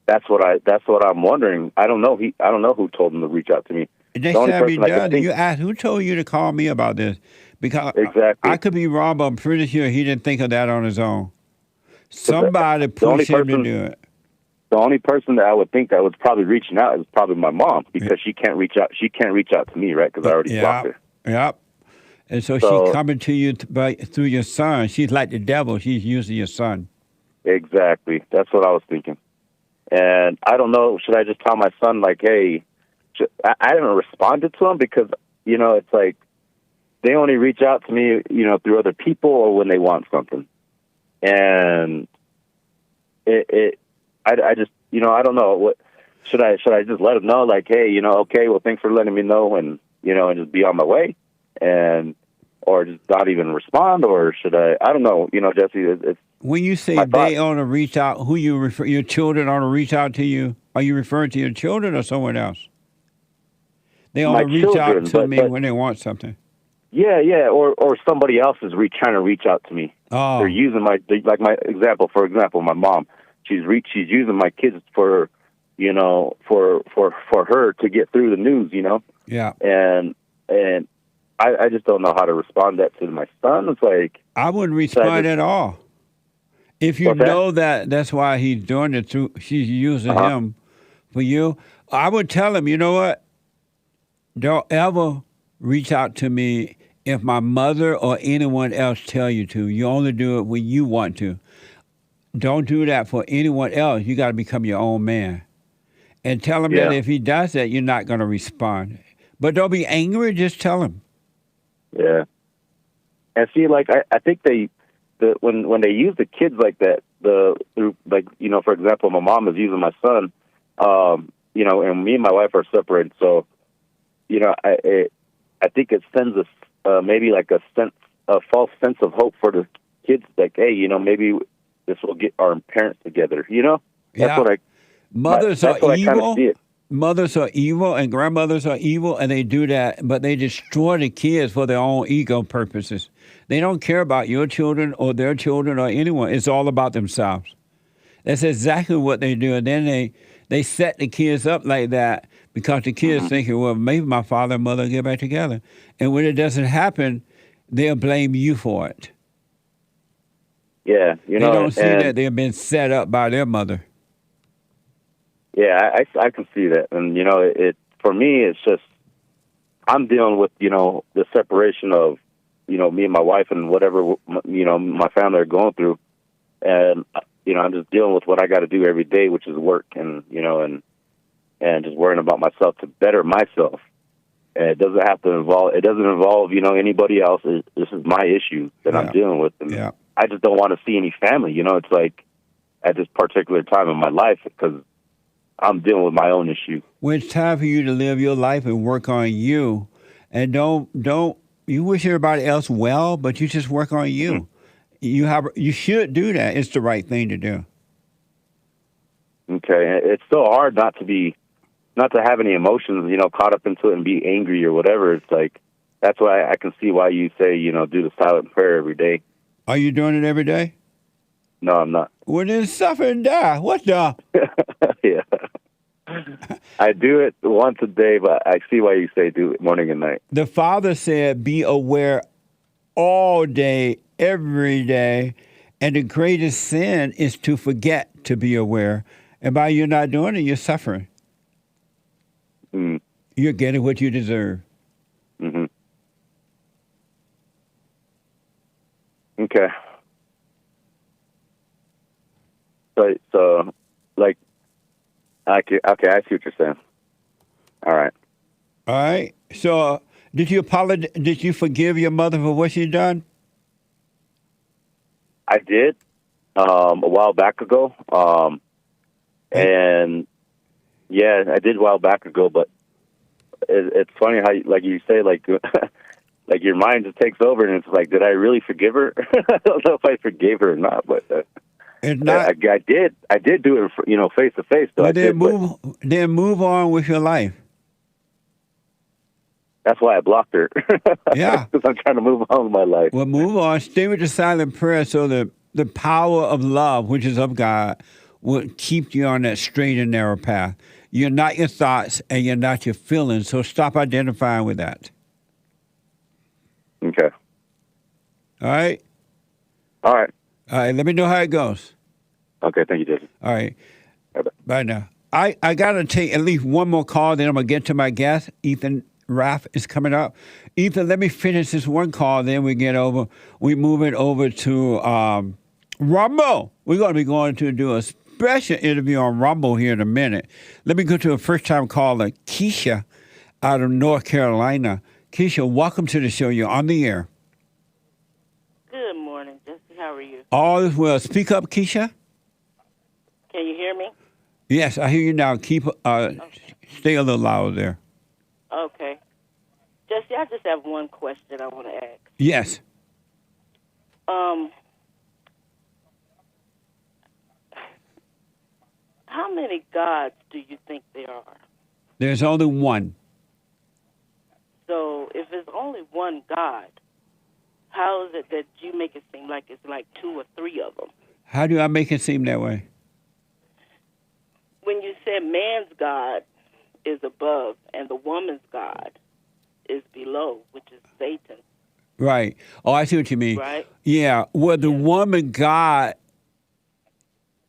That's what I'm wondering. I don't know. I don't know who told him to reach out to me. Next time he does, you ask, who told you to call me about this? Because exactly. I could be wrong, but I'm pretty sure he didn't think of that on his own. Somebody pushed him to do it. The only person that I would think that was probably reaching out is probably my mom, because she can't reach out. She can't reach out to me, right? Because I already blocked her. Yep. And so she's coming to you through your son. She's like the devil. She's using your son. Exactly. That's what I was thinking. And I don't know. Should I just tell my son, like, hey? I haven't responded to him because it's like they only reach out to me, through other people or when they want something. And I just, I don't know what, should I just let them know, like, hey, okay, well, thanks for letting me know, and, and just be on my way, or just not even respond, or should I don't know, Jesse, it's when you say they ought to reach out, who you refer, your children ought to reach out to you, are you referring to your children or someone else? They ought to reach out to me when they want something. Yeah, or somebody else is trying to reach out to me. Oh. They're using my example. For example, my mom, she's using my kids for her to get through the news, Yeah. And I just don't know how to respond that to my son. It's like, I wouldn't respond at all. If you know that's why he's doing it, she's using him for you, I would tell him, you know what? Don't ever reach out to me if my mother or anyone else tell you to. You only do it when you want to. Don't do that for anyone else. You got to become your own man. And tell him that if he does that, you're not going to respond. But don't be angry. Just tell him. Yeah. And see, like, I think when they use the kids like that, for example, my mom is using my son, and me and my wife are separated. So, I think it sends us maybe like a false sense of hope for the kids. Like, hey, maybe this will get our parents together. That's what Mothers are evil. I kind of see it. Mothers are evil and grandmothers are evil, and they do that, but they destroy the kids for their own ego purposes. They don't care about your children or their children or anyone. It's all about themselves. That's exactly what they do. And then they set the kids up like that because the kids thinking, well, maybe my father and mother get back together. And when it doesn't happen, they'll blame you for it. Yeah, they don't see that they've been set up by their mother. Yeah, I can see that. And, for me, it's just, I'm dealing with, the separation of, me and my wife and whatever, my family are going through. And, I'm just dealing with what I got to do every day, which is work and, and just worrying about myself to better myself. And it doesn't involve, anybody else. This is my issue that I'm dealing with. And I just don't want to see any family, it's like at this particular time in my life, because I'm dealing with my own issue. Well, it's time for you to live your life and work on you. And don't you wish everybody else well, but you just work on you. You should do that. It's the right thing to do. Okay. It's so hard not to have any emotions, caught up into it and be angry or whatever. It's like, that's why I can see why you say, do the silent prayer every day. Are you doing it every day? No, I'm not. Well, then suffer and die. What the? Yeah. I do it once a day, but I see why you say do it morning and night. The Father said, be aware all day, every day. And the greatest sin is to forget to be aware. And by you not doing it, you're suffering. You're getting what you deserve. Mm-hmm. Okay. So, like, okay, I see what you're saying. All right. All right. So, did you apologize? Did you forgive your mother for what she done? I did, a while back ago. And yeah, I did a while back ago. But it's funny how, like you say, like your mind just takes over, and it's like, did I really forgive her? I don't know if I forgave her or not, but. It's not, I did do it, face to face. But then move on with your life. That's why I blocked her. Yeah, because I'm trying to move on with my life. Well, move on. Stay with the silent prayer, so the power of love, which is of God, will keep you on that straight and narrow path. You're not your thoughts, and you're not your feelings. So stop identifying with that. Okay. All right. All right. All right, let me know how it goes. Okay, thank you, Jason. All right. Bye now. I got to take at least one more call, then I'm going to get to my guest. Ethan Raff is coming up. Ethan, let me finish this one call, then we move it over to Rumble. We're going to be going to do a special interview on Rumble here in a minute. Let me go to a first-time caller, Keisha, out of North Carolina. Keisha, welcome to the show. You're on the air. Good morning, Jesse. How are you? All is well. Speak up, Keisha. Can you hear me? Yes, I hear you now. Keep stay a little louder there. Okay. Jesse, I just have one question I want to ask. Yes. How many gods do you think there are? There's only one. So if there's only one God, how is it that you make it seem like it's like 2 or 3 of them? How do I make it seem that way? When you said man's God is above and the woman's God is below, which is Satan. Right. Oh, I see what you mean. Right. Yeah. Well, the woman God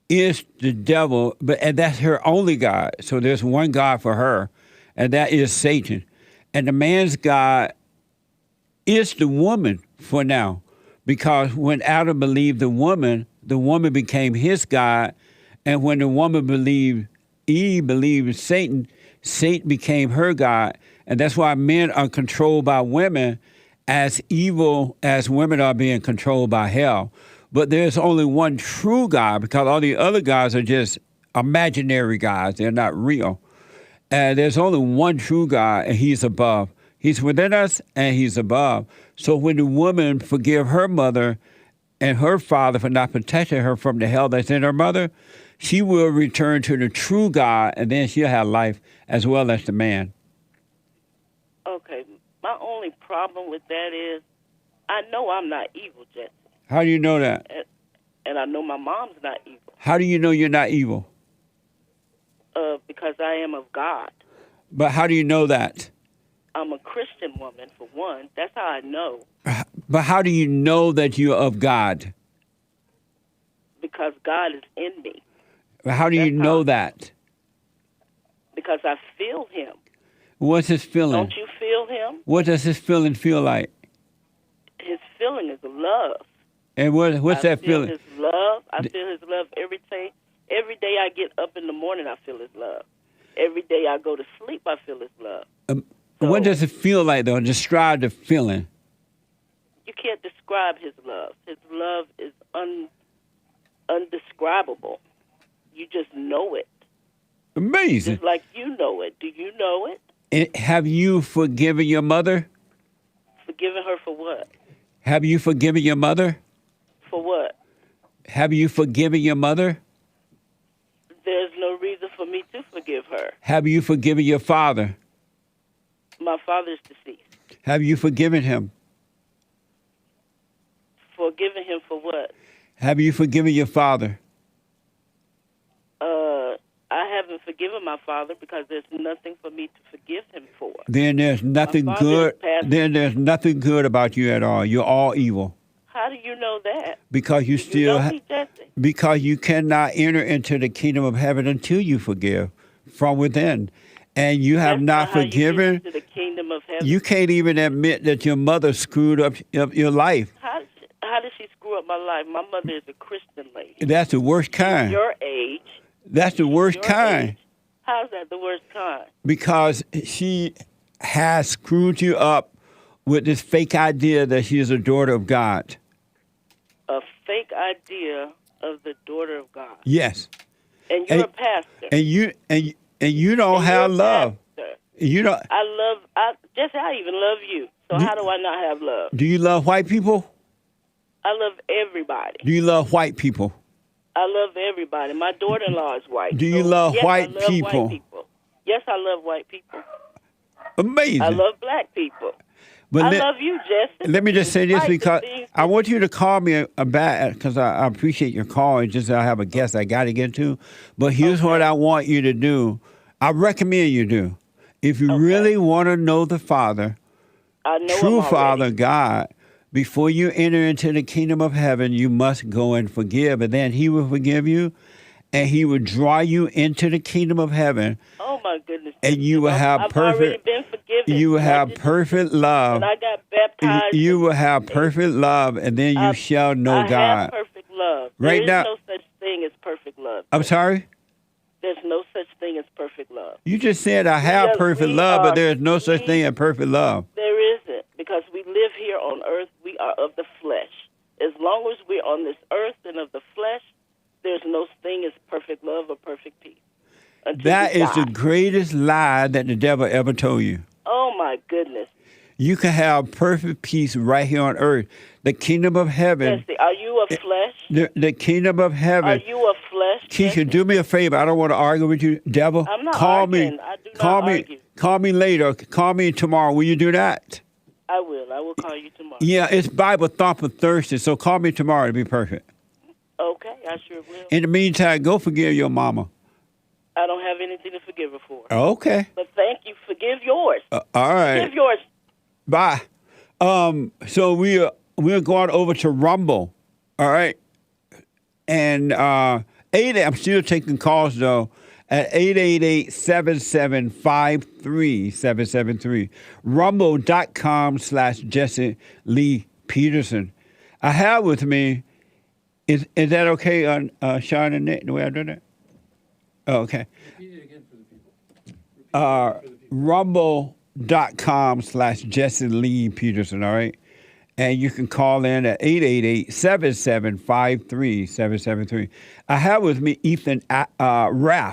is the devil, and that's her only God. So there's one God for her, and that is Satan. And the man's God is the woman for now, because when Adam believed the woman became his God, and when the woman believed Eve believed Satan, Satan became her God. And that's why men are controlled by women as evil as women are being controlled by hell. But there's only one true God, because all the other gods are just imaginary gods. They're not real. And there's only one true God, and he's above. He's within us, and he's above. So when the woman forgive her mother and her father for not protecting her from the hell that's in her mother, she will return to the true God, and then she'll have life as well as the man. Okay. My only problem with that is I know I'm not evil, Jesse. How do you know that? And I know my mom's not evil. How do you know you're not evil? Because I am of God. But how do you know that? I'm a Christian woman, for one. That's how I know. But how do you know that you're of God? Because God is in me. How do you know that? Because I feel him. What's his feeling? Don't you feel him? What does his feeling feel like? His feeling is love. And what's that feeling? I feel his love. I feel his love every day. Every day I get up in the morning, I feel his love. Every day I go to sleep, I feel his love. What does it feel like, though? Describe the feeling. You can't describe his love. His love is undescribable. You just know it. Amazing. Just like you know it. Do you know it? Have you forgiven your mother? Forgiven her for what? Have you forgiven your mother? For what? Have you forgiven your mother? There's no reason for me to forgive her. Have you forgiven your father? My father's deceased. Have you forgiven him? Forgiven him for what? Have you forgiven your father? I haven't forgiven my father because there's nothing for me to forgive him for. Then there's nothing good. Then there's nothing good about you at all. You're all evil. How do you know that? Because you still. Because you cannot enter into the kingdom of heaven until you forgive from within, and you have not forgiven. You get into the kingdom of heaven. You can't even admit that your mother screwed up your life. How did she screw up my life? My mother is a Christian lady. That's the worst kind. Your age. That's the worst kind. Age. How's that the worst kind? Because she has screwed you up with this fake idea that she is a daughter of God. A fake idea of the daughter of God. Yes. And you're a pastor. And you don't have love. Pastor. You don't. Jesse, I even love you. So how do I not have love? Do you love white people? I love everybody. Do you love white people? I love everybody. My daughter-in-law is white. Do you love white I love people? White people? Yes, I love white people. Amazing. I love black people. But I love you, Jesse. Let me just say this, because I want you to call me back, because I appreciate your call. It's just I have a guest I got to get to. But here's what I want you to do. I recommend you do. If you really want to know the Father, true Father, God, before you enter into the kingdom of heaven, you must go and forgive. And then he will forgive you, and he will draw you into the kingdom of heaven. Oh, my goodness. And you will have I've already been forgiven. You will have perfect love. When I got baptized. You will have perfect love, and then you shall know God. I have perfect love. Right now, there is no such thing as perfect love. I'm sorry? There's no such thing as perfect love. You just said I have perfect love, but there is no such thing as perfect love. There is are of the flesh. As long as we're on this earth and of the flesh, there's no thing as perfect love or perfect peace. That is the greatest lie that the devil ever told you. Oh, my goodness. You can have perfect peace right here on earth. The kingdom of heaven. Jesse, are you of flesh? The kingdom of heaven. Are you of flesh? Keisha, do me a favor. I don't want to argue with you, devil. I'm not call arguing. me. I do not call argue. me. Call me later. Call me tomorrow. Will you do that? I will. I will call you tomorrow. Yeah, it's Bible Thumper Thursday, so call me tomorrow to be perfect. Okay, I sure will. In the meantime, go forgive your mama. I don't have anything to forgive her for. Okay. But thank you. Forgive yours. All right. Forgive yours. Bye. So we're going over to Rumble. All right. And I'm still taking calls though at 888-775-3773. Rumble.com/Jesse Lee Peterson. I have with me, is that okay on Sean and Nick, the way I did it? Oh, okay. Repeat it again for the people. Rumble.com/Jesse Lee Peterson, all right? And you can call in at 888-775-3773. I have with me Ethan Raff.